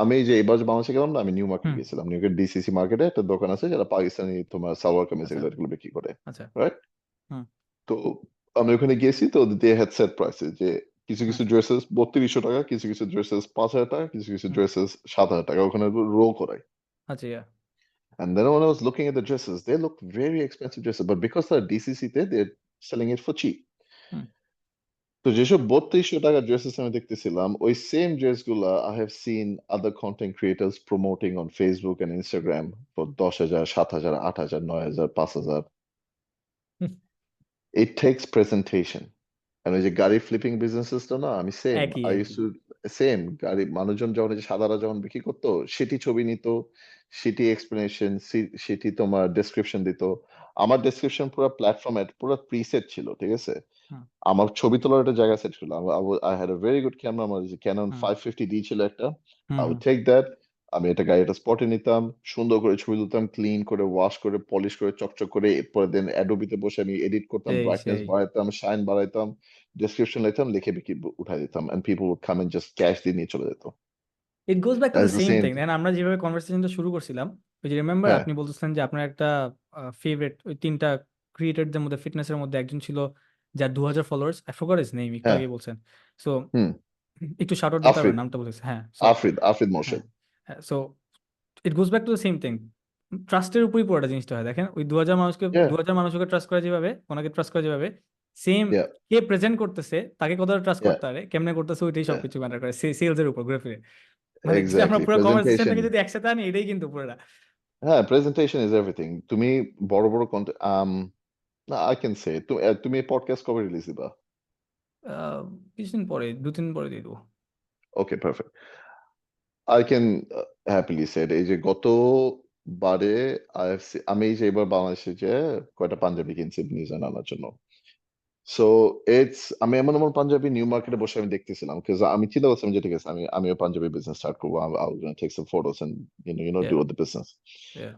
আমি যে এবার যে বাংলাদেশে গেলাম না, আমি নিউ মার্কেট হুম গেছিলাম। নিউ মার্কেট ডিসিসি মার্কেটে একটা দোকান আছে যারা পাকিস্তানি তোমার সালোয়ার কামিজ আচ্ছা এগুলো বিক্রি করে, আচ্ছা। রাইট? হুম তো আমি ওখানে গেছি, তো দে হ্যাড সেট প্রাইসেস যে কিছু হুম কিছু ড্রেসেস 3200 টাকা, কিছু কিছু ড্রেসেস 5000 টাকা, কিছু কিছু হুম ড্রেসেস 7000 টাকা, ওখানে রো করায়। আচ্ছা, ইয়া। And then when I was looking at the dresses, they look very expensive dresses, but because they're DCC, they're selling it for cheap. হুম তো যেসব 3200 টাকা ড্রেসেস আমি দেখতেছিলাম, ওই সেম ড্রেস গুলা I have seen other content creators promoting on Facebook and Instagram for 10,000, 7,000, 8,000, 9,000, 5,000. Hmm, It takes presentation. And ওই যে গাড়ি ফ্লিপিং বিজনেসেস তো না, আমি সেম একই আই ইউজ একই। টু সেম গাড়ি মানুষজন যখন এই যে সাদারা যখন বিক্রি করতো, সেটি ছবি নিত, সেটি এক্সপ্লেনেশন, সেটি তোমার ডেসক্রিপশন দিত। আমার ডেসক্রিপশন পুরো প্ল্যাটফর্মে পুরো প্রিসেট ছিল, ঠিক আছে? হুম আমার ছবি তোলার একটা জায়গা সেট ছিল। I had a very good camera, আমার যে ক্যানন হুম 550D ছিল একটা। Hmm I hmm. Would take that, আমি এটা গাড়িটা স্পটে নিতাম, সুন্দর করে ছবি তুলতাম, ক্লিন করে ওয়াশ করে পলিশ করে চকচক করে, এরপরে দেন অ্যাডোবিতে বসে আমি এডিট করতাম, সেই ব্রাইটনেস সেই বাড়াইতাম, শাইন বাড়াইতাম, ডেসক্রিপশন লিখতাম, লিখে বিক্রি উঠাই দিতাম, and people would come and just cash দিয়ে নিয়ে চলে যেত। It goes back to the that's the same same. Thing. Then আমরা যেভাবে কনভারসেশনটা শুরু করছিলাম, ওই যে রিমেম্বার হ্যাঁ আপনি বলতেছেন যে আপনার একটা ফেভারিট ওই তিনটা ক্রিয়েটরদের মধ্যে, ফিটনেসের মধ্যে একজন ছিল যার 2000 followers, I forgot his name, একটু হ্যাঁ। আগে বলছেন। সো হুম। একটু শাউট আউট দিতে পারবেন, আফরিদ, নামটা বলেছে? হ্যাঁ, সো আফরিদ হ্যাঁ মোর্শেদ। হ্যাঁ, so it goes back to the same thing. ট্রাস্টের উপরই পুরোটা জিনিসটা হয়। দেখেন, ওই 2000 মানুষকে, ইয়া 2000 মানুষকে ট্রাস্ট করা যেভাবে, ওনাকে ট্রাস্ট করা যেভাবে, সেম ইয়া কে প্রেজেন্ট করতেছে তাকে কতটা ট্রাস্ট ইয়া করতে পারে, কেমনে করতেছে, ওইটাই ইয়া সবকিছু ম্যাটার করে সেলস এর উপর ঘুরে ফিরে। মানে যদি আমরা এক্স্যাক্টলি, পুরো প্রেজেন্টেশন। কনভারসেশনটাকে যদি একসাথে আনি, এটাই কিন্তু পুরোটা। হ্যাঁ, প্রেজেন্টেশন ইজ এভরিথিং। তুমি বড় বড় কন্টেন্ট, না আই ক্যান সে, তুমি পডকাস্ট কবে রিলিজ দিবা? আহ, কিছুদিন পরে, 2-3 দিন পরে দিয়ে দেবো। ওকে, পারফেক্ট। আই ক্যান হ্যাপিলি সে এই যে গতবারে আমি এই যে এবার বাংলাদেশে যে কয়টা পাঞ্জাবি কিনছি নিজে আনার জন্য। সো আমি এমন এমন পাঞ্জাবি নিউ মার্কেটে বসে আমি দেখতেছিলাম, because আমি চিন্তা করছিলাম যে ঠিক আছে, আমিও পাঞ্জাবি বিজনেস স্টার্ট করবো। I was gonna take some photos and Yeah, do the business. yeah.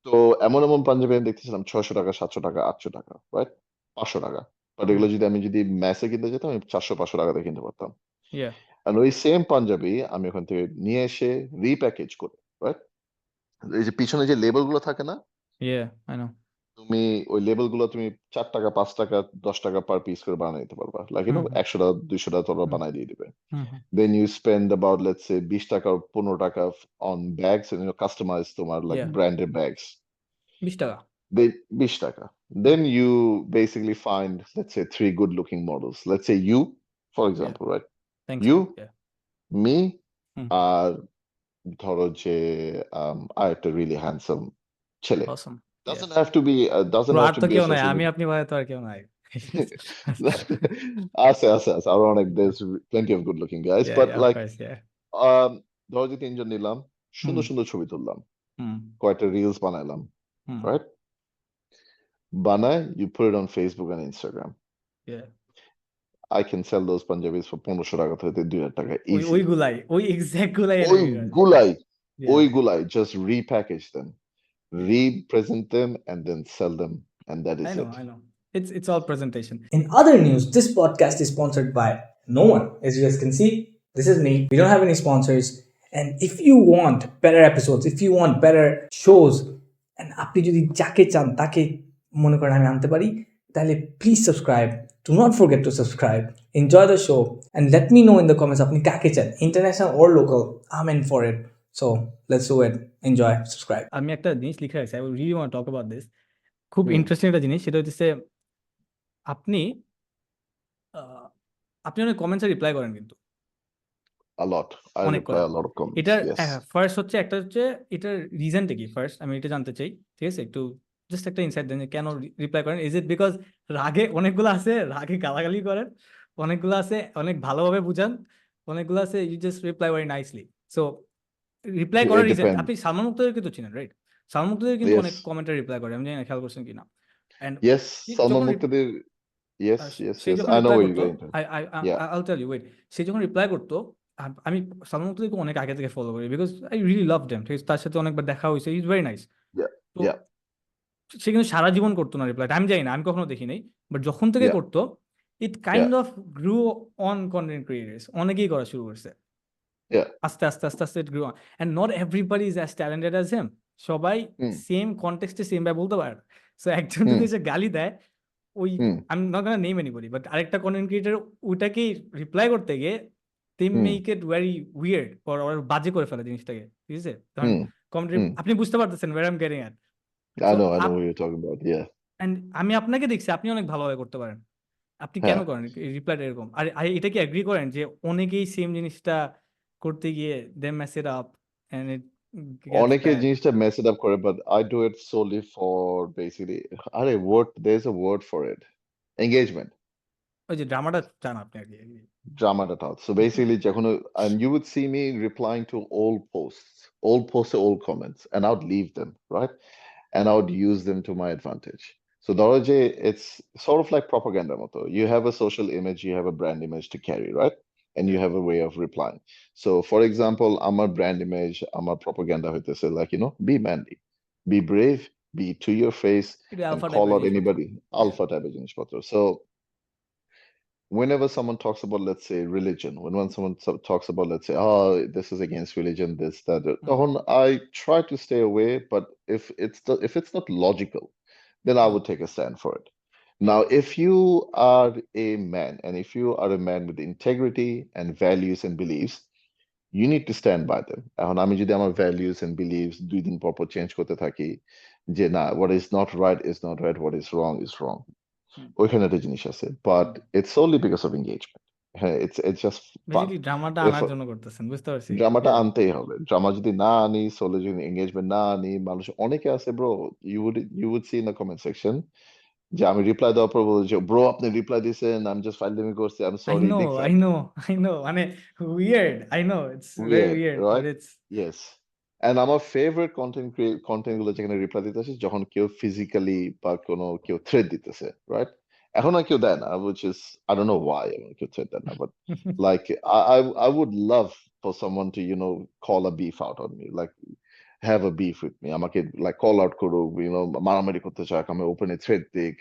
তো এমন এমন পাঞ্জাবি আমি দেখতেছিলাম 600 টাকা, 700 টাকা, 800 টাকা, রাইট? 500 টাকা। বাট হুম, এগুলো যদি ম্যাসে কিনতে যেতাম, আমি 400-500 টাকা দিয়ে কিনতে পারতাম। yeah, আর ওই সেম পাঞ্জাবি আমি ওখান থেকে নিয়ে এসে রিপ্যাকেজ করে, রাইট? এই যে পিছনে যে লেবেল গুলো থাকে না, yeah, I know. তুমি ওই লেবেল গুলো তুমি 4 টাকা, 5 টাকা, 10 টাকা পার পিস করে বানিয়ে নিতে পারবা। লাইক হুম হুম 100 টাকা, 200 টাকা তোমরা হুম বানাই দিয়ে দিবে। হুম হুম। Then you spend about, let's say, 20 টাকা or 15 টাকা on bags, and customize তোমার like Yeah, branded bags. 20 টাকা। They 20 টাকা. হুম, Then you basically find, let's say, three good looking models. Let's say you, for yeah, example, right? thanks You, man, yeah. me, হুম, আর ধরো যে আর একটা really handsome ছেলে। awesome, yeah. Doesn't bro, have আর to তো be a কেউ নাই, social আমি media. আপনি বাদে তো আর কেউ নাই। আছে আরো অনেক, there's plenty of good looking guys, Yeah, but yeah, of like course, yeah. um ধরো যে তিনজন নিলাম, হুম সুন্দর সুন্দর ছবি তুললাম, হুম কয়েকটা রিলস বানাইলাম, হুম, right? বানায়, you put it on Facebook and Instagram. yeah. I can sell those Punjabis for 1500 টাকা থেকে 2000 টাকা ওই easily. ওইগুলাই, ওই এক্সাক্ট গুলাই এটা বিক্রি করে। ওইগুলাই Yeah, just repackage them, represent them, and then sell them, and that is it. I know. It's all presentation. In other news, this podcast is sponsored by no one. As you guys can see, this is me. We don't have any sponsors. And if you want better episodes, if you want better shows, and আপনি যদি যাকে চান তাকে মনে করেন আমি আনতে পারি, তাহলে please subscribe. Do not forget to subscribe. Enjoy the show and let me know in the comments আপনি কাকে চান, international or local. I'm in for it. So let's do it. Enjoy. Subscribe. আমি একটা জিনিস লিখে রাখছি, I really want to talk about this. খুব হুম। Interesting একটা জিনিস, সেটা হচ্ছে আপনি আপনি অনেক কমেন্টসে রিপ্লাই করেন কিন্তু A lot. I অনেক reply করেন। a lot of comments. এটার Yes. ফার্স্ট হচ্ছে একটা হচ্ছে এটার রিজনটা কি, ফার্স্ট আমি এটা জানতে চাই, ঠিক আছে? একটু জাস্ট একটা ইনসাইট দেন যে কেন রিপ্লাই করেন। ইজ ইট বিকজ রাগে, অনেকগুলো আছে রাগে গালাগালি করেন, অনেকগুলো আছে অনেক ভালোভাবে বুঝান, অনেকগুলো আছে you just reply very nicely. So reply It করার রিজন, depends. আপনি সালমান মুক্তাদের কিন্তু চিনেন, রাইট? সালমান মুক্তাদের কিন্তু অনেক Yes. কমেন্টে রিপ্লাই করে, আমি জানি না খেয়াল করছেন কিনা। And Yes. Salman যখন Muqtadir. Yes. Yes. সে Yes. যখন I know reply where you're করতো, going to. Yeah. I'll tell you, wait, সে যখন রিপ্লাই করতো, আমি সালমান মুক্তাদিকে অনেক আগে থেকে ফলো করি, because I really love them, ঠিক আছে? তার সাথে অনেকবার দেখা হয়েছে, ইজ ভেরি নাইস। Yeah. তো Yeah. সে কিন্তু সারা জীবন করতো না রিপ্লাই, আমি জানি না, আমি কখনো দেখি নাই, বাট যখন থেকে Yeah. করতো it kind of grew on content creators, অনেকেই করা শুরু করছে Yeah. আস্তে আস্তে আস্তে আস্তে it grew on, and not everybody is as talented as him. সবাই হুম। সেম কনটেক্সটে সেম ভাবে বলতে পারে না। সো একজন হুম। যদি এসে গালি দেয়, ওই হুম। আমি not gonna name anybody, but আরেকটা কন্টেন্ট ক্রিয়েটর ওইটাকেই রিপ্লাই করতে গিয়ে they hmm. make it very weird, or বাজে করে ফেলে জিনিসটাকে, ঠিক আছে? তখন হুম। কমেন্ট, হুম। আপনি বুঝতে পারতেছেন where I'm getting at. I So know what you're talking about. Yeah. and আমি আপনাকে দেখছি আপনি অনেক ভালোভাবে করতে পারেন, আপনি কেন হ্যাঁ। করেন রিপ্লাইটা এরকম? আর এটা কি এগ্রি করেন যে অনেকেই সেম জিনিসটা করতে গিয়ে they mess it up and it gets অনেকে bad? জিনিসটা mess it up করে, but I do it solely for basically, there's a word for it. Engagement. ওই যে ড্রামাটা চান আপনি আর কি। Drama at all. So basically, and you would see me replying to old posts, old comments, and I would leave them, right? And I would use them to my advantage. So Doroje, it's sort of like propaganda moto. You have a social image, you have a brand image to carry, right? And you have a way of replying. So for example, I'm a brand image, I'm a propaganda with this, like, be manly, be brave, be to your face, এটা and alpha call টাইপের out জিনিসপত্র। anybody. Alpha type of জিনিসপত্র. So whenever someone talks about, let's say, religion, when someone talks about, let's say, oh, this is against religion, this, that, I try to stay away. But if it's not logical, then I would take a stand for it. Now, if you are a man, and if you are a man with integrity and values and beliefs, you need to stand by them. এখন আমি যদি আমার values and beliefs 2 দিন পর পর change করতে থাকি, যে না, what is not right is not right, what is wrong is wrong, ওইখানে একটা জিনিস আছে, but it's solely because of engagement. হ্যাঁ, it's just fun. বেসিক্যালি ড্রামাটা If আনার জন্য করতেছেন, বুঝতে পারছি। ড্রামাটা আনতেই হবে, ড্রামা যদি না আনি, সোলো যদি এঙ্গেজমেন্ট না আনি, মানুষ অনেকে আছে bro, you would see in the comment section যে আমি রিপ্লাই দেওয়ার পর বলছে যে ব্রো আপনি রিপ্লাই দিয়েছেন, আমি জাস্ট ফাইলদামি করছি, I am I sorry, know, big I fan. know, I know. মানে weird. I know it's very Weird, weird, but right? it's Yes. And আমার ফেভারিট কন্টেন্ট গুলো যেখানে রিপ্লাই দিতেছে যখন কেউ ফিজিক্যালি বা কেউ থ্রেড দিতেছে, রাইট? এখন আর কেউ দেয় না, which is, I don't know why এখন কেউ থ্রেড দেয় না, but like I would love for someone to call a beef out on me, like have a beef with me, আমাকে like call out করুক, মারামারি করতে চাক, আমি ওপেনে থ্রেড দিক,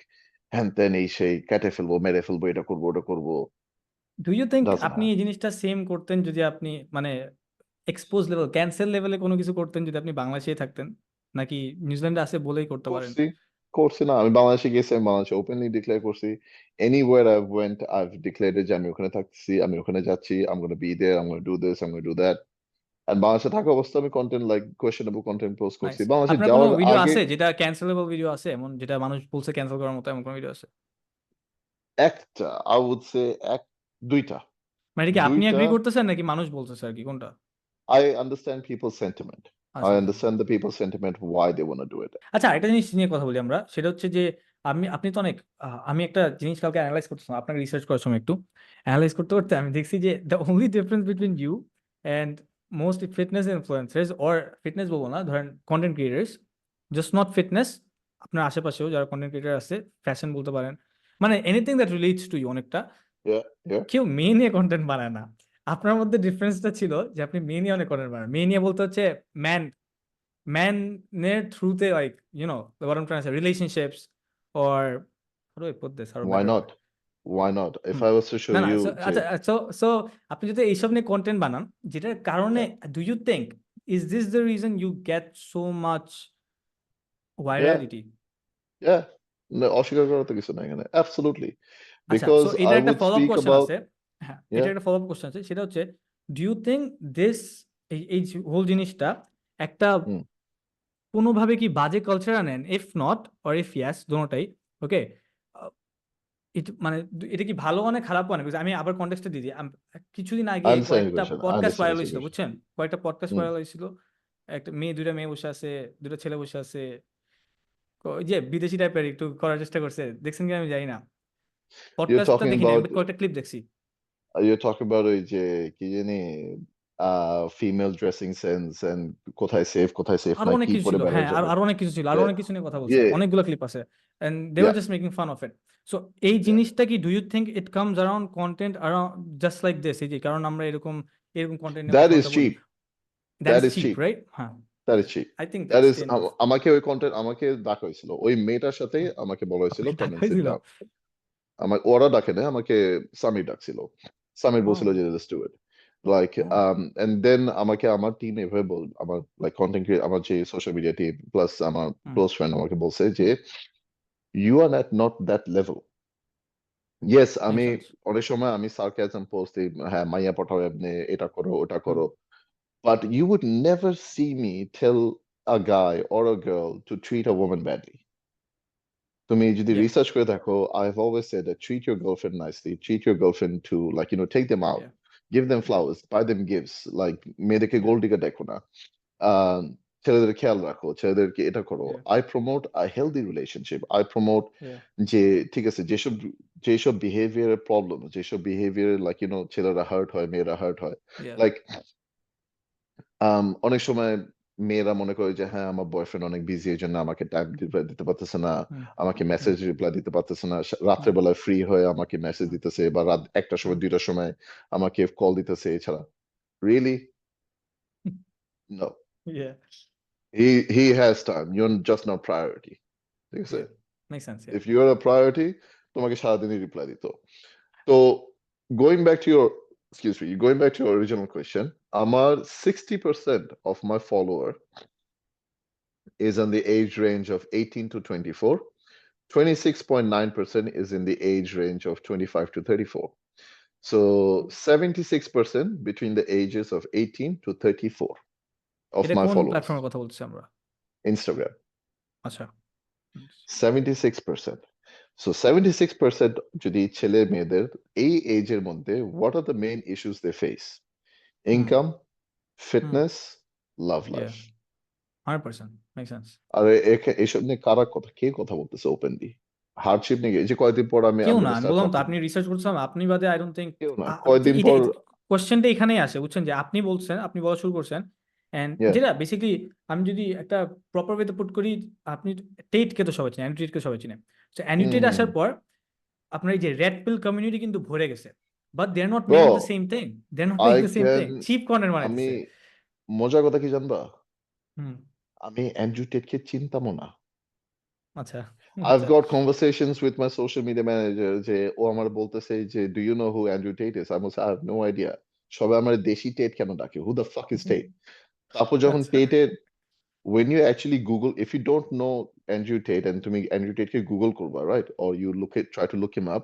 হ্যান ত্যান এই সেই, কেটে ফেলবো, মেরে ফেলবো, এটা করবো, ওটা করবো। ডু ইউ থিঙ্ক Doesn't আপনি এই জিনিসটা সেম করতেন যদি আপনি মানে এক্সপোজ লেভেল, ক্যান্সেল লেভেলে কোনো কিছু করতেন যদি আপনি বাংলাদেশেই থাকতেন, নাকি নিউজিল্যান্ডে আছে বলেই করতে পারেন? করছি না, আমি বাংলাদেশে গেছি, আমি বাংলাদেশে ওপেনলি ডিক্লেয়ার করছি, anywhere I've went I've declared যে আমি ওখানে থাকছি, আমি ওখানে যাচ্ছি, I'm going to be there, I'm going to do this, I'm going to do that. And বাংলাদেশে থাকা অবস্থা আমি content like questionable content post করছি নাইস। বাংলাদেশে আপনার কোনো যাওয়ার ভিডিও আগে। আছে যেটা ক্যান্সেলেবল ভিডিও আছে, এমন যেটা মানুষ বলছে ক্যান্সেল করার মতো, এমন কোনো ভিডিও আছে? একটা, I would say দুইটা। মানে কি আপনি এগ্রি করতেছেন নাকি মানুষ বলতেছে আর কি, কোনটা? I understand people's sentiment. I understand the people's sentiment why they want to do it. আচ্ছা, একটা জিনিস নিয়ে কথা বলি আমরা, সেটা হচ্ছে যে আপনি তো অনেক আমি একটা জিনিস কালকে অ্যানালাইজ করতেছিলাম, আপনাকে রিসার্চ করার সময় একটু অ্যানালাইজ করতে করতে আমি দেখছি যে the only difference between you and most fitness influencers, or fitness বলবো না, ধরেন content creators, just not fitness, আপনার আশেপাশেও যারা কন্টেন্ট ক্রিয়েটার আছে, ফ্যাশন বলতে পারেন, মানে anything that relates to you, অনেকটা কেউ মেয়ে নিয়ে কন্টেন্ট বানায় না। আপনার মধ্যে ডিফারেন্সটা ছিল যে আপনি মেয়ে নিয়ে অনেক কন্টেন্ট বানান। মেয়ে নিয়ে বলতে হচ্ছে ম্যান ম্যানের থ্রুতে like what I'm trying to say relationships or how do I put this, how a Why better not? word? Why not? If hmm. I was to show না না you আচ্ছা so আপনি যদি এইসব নিয়ে কন্টেন্ট বানান যেটার কারণে yeah, do you think is this the reason you get so much yeah, virality? yeah. No, অস্বীকার করার তো কিছু নাই এখানে। Absolutely. আচ্ছা সো Because I এটার একটা would follow up speak question about আছে। হ্যাঁ এটার yeah, একটা ফলো আপ কোশ্চেন আছে, সেটা হচ্ছে ডু ইউ থিঙ্ক দিস এই হোল জিনিসটা একটা হুম, কোনোভাবে কি বাজে কালচার আনেন? If not or if yes দোনোটাই ওকে, মানে এটা কি ভালো মানে খারাপ মানে? Because আমি আবার কনটেক্সটে দিয়ে দিই। কিছুদিন I আগে understand your কয়েকটা question. I podcast understand viral your হয়েছিল question. বুঝছেন, কয়েকটা পডকাস্ট হুম। ভাইরাল হয়েছিল, একটা দুইটা মেয়ে বসে আছে, দুইটা ছেলে বসে আছে, ওই যে বিদেশি টাইপের একটু করার চেষ্টা করছে, দেখছেন কি আমি জানি না, You're পডকাস্টটা talking দেখি না, about আমি কয়েকটা ক্লিপ দেখছি। ওই যে কি জানি ফিমেল ড্রেসিং সেন্স এন্ড কোথায় সেফ আরো না অনেক কি কিছু পরে ছিল, বেড়ায় হ্যাঁ আর যাবে। আরো অনেক কিছু ছিল, আরো Yeah, অনেক কিছু নিয়ে কথা বলছে, yeah, অনেকগুলো ক্লিপ আছে and they were yeah, just making fun of it. So এই yeah. জিনিসটা কি do you think it comes around content around just like this, এই যে কারণ আমরা এরকম এরকম কন্টেন্ট নিয়ে That is কথাবার্তা বলি, cheap. That That is is cheap cheap. Right? হ্যাঁ That is cheap. I think That that's is enough. আমাকে ওই কন্টেন্ট আমাকে ডাকা হয়েছিল ওই মেয়েটার সাথে আমাকে বলা হয়েছিল আপনাকে কাম টাকা এন্ড সিট দিল? ডাউন। আমার ওরা ডাকে না আমাকে, সামির ডাকছিল। সামির বলছিল ও যে let's do it. Like O and then আমাকে আমার টিম এভাবে আমার লাইক কন্টেন্ট ক্রিয়েট আমার যে সোশ্যাল মিডিয়া টিম প্লাস আমার হুম ক্লোজ ফ্রেন্ড আমাকে বলছে যে you are at not that level. Yes, make আমি সেন্স। অনেক সময় আমি সার্কাসম পোস্ট দিই, হ্যাঁ মাইয়া পঠাও এমনি, এটা করো ওটা হুম করো, but you would never see me tell a guy or a girl to treat a woman badly. তুমি যদি ইয়া রিসার্চ করে দেখো, I've always said that treat your girlfriend nicely, treat your girlfriend to like take them out, yeah give them yeah flowers, buy them gifts, like মেয়েদেরকে ইয়া gold digger দেখো না, আহ ছেলেদের খেয়াল রাখো, ছেলেদেরকে এটা করো। ইয়া I promote a healthy relationship. I promote ইয়া যে ঠিক আছে যেসব বিহেভিয়ারের প্রবলেম, যেসব বিহেভিয়ার লাইক ছেলেরা হার্ট হয়, মেয়েরা হার্ট হয়, ইয়া লাইক অনেক সময় মেয়েরা মনে করে যে হ্যাঁ আমার বয়ফ্রেন্ড অনেক বিজি, এই জন্য আমাকে টাইম রিপ্লাই দিতে পারতেছে না, হুম আমাকে হুম মেসেজ রিপ্লাই দিতে পারতেছে না, হুম রাত্রেবেলায় ফ্রি হয়ে আমাকে মেসেজ হুম দিতেছে, বা রাত 1টার সময় হুম 2টার সময় আমাকে কল দিতেছে, এছাড়া really no, yeah he has time, you're just not priority, ঠিক আছে? Yeah make sense. Yeah If you are a priority, তোমাকে সারাদিনই রিপ্লাই দিত। তো going back to your going back to your original question, আমার 60% of my follower is in the age range of 18 to 24. 26.9% is in the age range of 25 to 34. So 76% between the ages of 18 to 34 of এটা my কোন followers. প্ল্যাটফর্মের কথা বলছি আমরা? Instagram, আচ্ছা 76%. So 76% যদি ছেলে মেয়েদের এই এজের মধ্যে, what are the main issues they face? Hmm Income, hmm fitness, love yeah life. 100% make sense. আর এইসব নিয়ে কে কথা বলতেছে ওপেনলি? হার্ডশিপ নিয়ে এই যে কয়েকদিন পর আমি কেউ I'm না, gonna আমি start বললাম তো talking. আপনি রিসার্চ করছেন, আপনি বাদে আই ডোন্ট থিঙ্ক কেউ না, কয়েকদিন এটা পর কোশ্চেনটা এখানেই আসে বুঝছেন, যে আপনি বলছেন, আপনি বলা শুরু করছেন এন্ড yeah. যেটা বেসিক্যালি আমি যদি একটা প্রপার ওয়েতে পুট করি, আপনি টেটকে তো সবাই চিনেন, অ্যানিটেটকে সবাই চিনে, তো অ্যানিটেট আসার পর আপনার এই যে রেড পিল কমিউনিটি কিন্তু ভরে গেছে, but they are not making the Bro, same thing, they are not I making the same thing, can cheap corner আমি বানাইতেছে। মজার কথা কি জানবা? হুম আমি অ্যান্ড্রু টেটকে চিনতামও না। আচ্ছা I've আচ্ছা got conversations with my social media manager যে ও আমার বলতেছে যে do you know who Andrew Tate is? I must have no idea. সবাই আমার দেশি টেট কেন ডাকে? Who the fuck is Tate? তারপর যখন আচ্ছা টেটের when you actually Google, if you don't know Andrew Tate and তুমি Andrew Tate কে Google করবা, right? Or you try to look him up.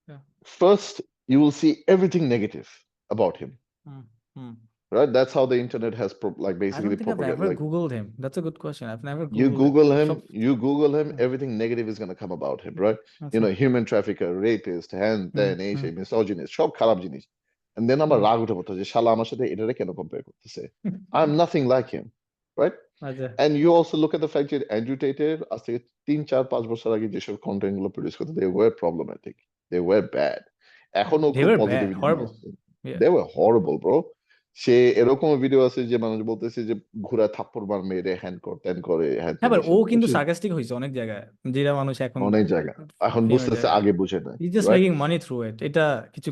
Yeah. First, you will see everything negative about him, hmm hmm right? That's how the internet has like I don't basically think I've propagated. ever Like Googled him. That's a good question. I've never you Googled it. সব Google him, hmm, everything negative is gonna come about him, right? আচ্ছা Human trafficker, rapist, hand, হুম then, হুম misogynist, সব খারাপ জিনিস। And then আমার হুম রাগ উঠে পড়তো যে শালা আমার সাথে এটারে কেন কম্পেয়ার করতেছে? I'm nothing like him, right? আচ্ছা And you also look at the fact that Andrew Tate আজ থেকে 3, 4, 5 বছর আগে যেসব কন্টেন্ট গুলো প্রডিউস করতো, they were problematic, they were bad. এখনো they খুব were bad, পজিটিভিটি নিয়ে horrible. আসছে। Yeah. They were horrible, bro. সে এরকম ভিডিও আছে যে মানুষ বলতেছে যে ঘুরা থাপ্পড় মার মেরে হ্যান্ড কর ত্যান করে হ্যান হ্যাঁ, ত্যান ও কিন্তু এসব সার্কাস্টিক হয়েছে অনেক জায়গায়, যেটা মানুষ এখন অনেক জায়গা এখন ফেমের বুঝতেছে, জায়গায় আগে বুঝে নাই, he's just right? making money through it, এটা কিছু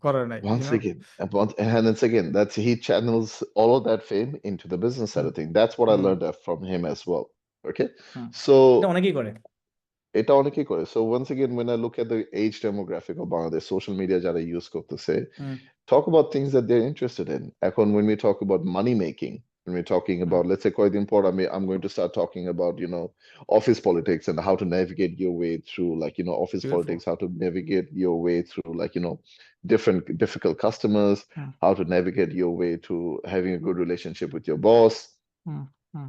করার নাই, Once again, and once again, that's he channels all of that fame into the business side of things. That's what I hmm learned from him as well. Okay, hmm so এটা অনেকেই করে। এটা অনেকেই করে. So once again, when I look at the age demographic of Bangladesh, social media যারা use করতেছে, হুম talk about things that they're interested in. এখন when we talk about money making, when we're talking hmm about, let's say কয়েকদিন পর I'm going to start talking about, office politics and how to navigate your way through, like, office beautiful. politics, how to navigate your way through, like, different difficult customers, hmm how to navigate your way to having a good relationship with your boss. হুম হুম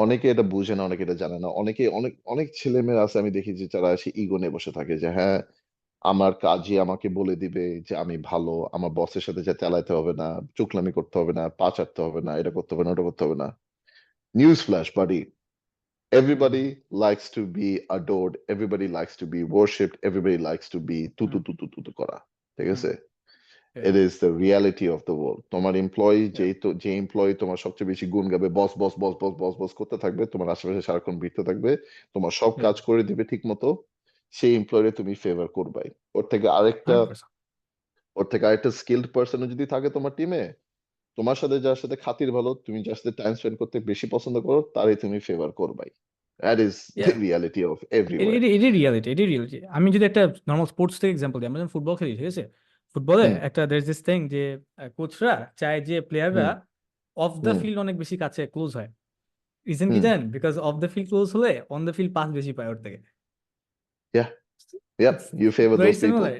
অনেকে এটা বুঝে না, অনেকে এটা জানে না, অনেকে অনেক অনেক ছেলেমেয়ে আছে আমি দেখি যে যারা এসে ইগো নিয়ে বসে থাকে যে হ্যাঁ আমার কাজই আমাকে বলে দিবে যে আমি ভালো, আমার বসের সাথে যা চালাইতে হবে না, চুকলামি করতে হবে না, পা চাটতে হবে না, এটা করতে হবে না, ওটা করতে হবে না। News flash buddy, hmm everybody likes to be adored, everybody likes to be worshipped, everybody likes to be হুম তু করা, ঠিক হুম আছে? yeah, It is the reality of the world. তোমার এমপ্লয়ি yeah, যে এমপ্লয়ি তোমার সবচেয়ে বেশি গুণ গাবে, বস বস বস বস বস বস করতে থাকবে, তোমার আশেপাশে সারাক্ষণ ভিড়তে থাকবে, তোমার সব yeah, কাজ করে দিবে ঠিক মতো, সেই এমপ্লয়িরে তুমি ফেভার করবাই। ওর থেকে আরেকটা 100%. ওর থেকে আরেকটা স্কিল্ড পার্সন যদি থাকে তোমার টিমে, তোমার সাথে যার সাথে খাতির ভালো, তুমি যার সাথে টাইম স্পেন্ড করতে বেশি পছন্দ করো, তারই তুমি ফেভার করবাই। That is the Yeah, reality of এটি এভরিওয়্যার। এটি এটি রিয়ালিটি, এটি রিয়ালিটি। আমি যদি একটা নর্মাল স্পোর্টস থেকে এক্সাম্পল দিই, আমরা যখন ফুটবল খেলি, ঠিক আছে, ফুটবলে হুম একটা দের দিস থিং যে কোচরা চায় যে প্লেয়াররা hmm off the hmm field অনেক বেশি কাছে ক্লোজ হয়। রিজন কি হুম জানেন? Because of the field close হলে অন দ্য ফিল্ড পাস বেশি পায় ওর থেকে। yeah, yep, it's you favor very those people. Similar.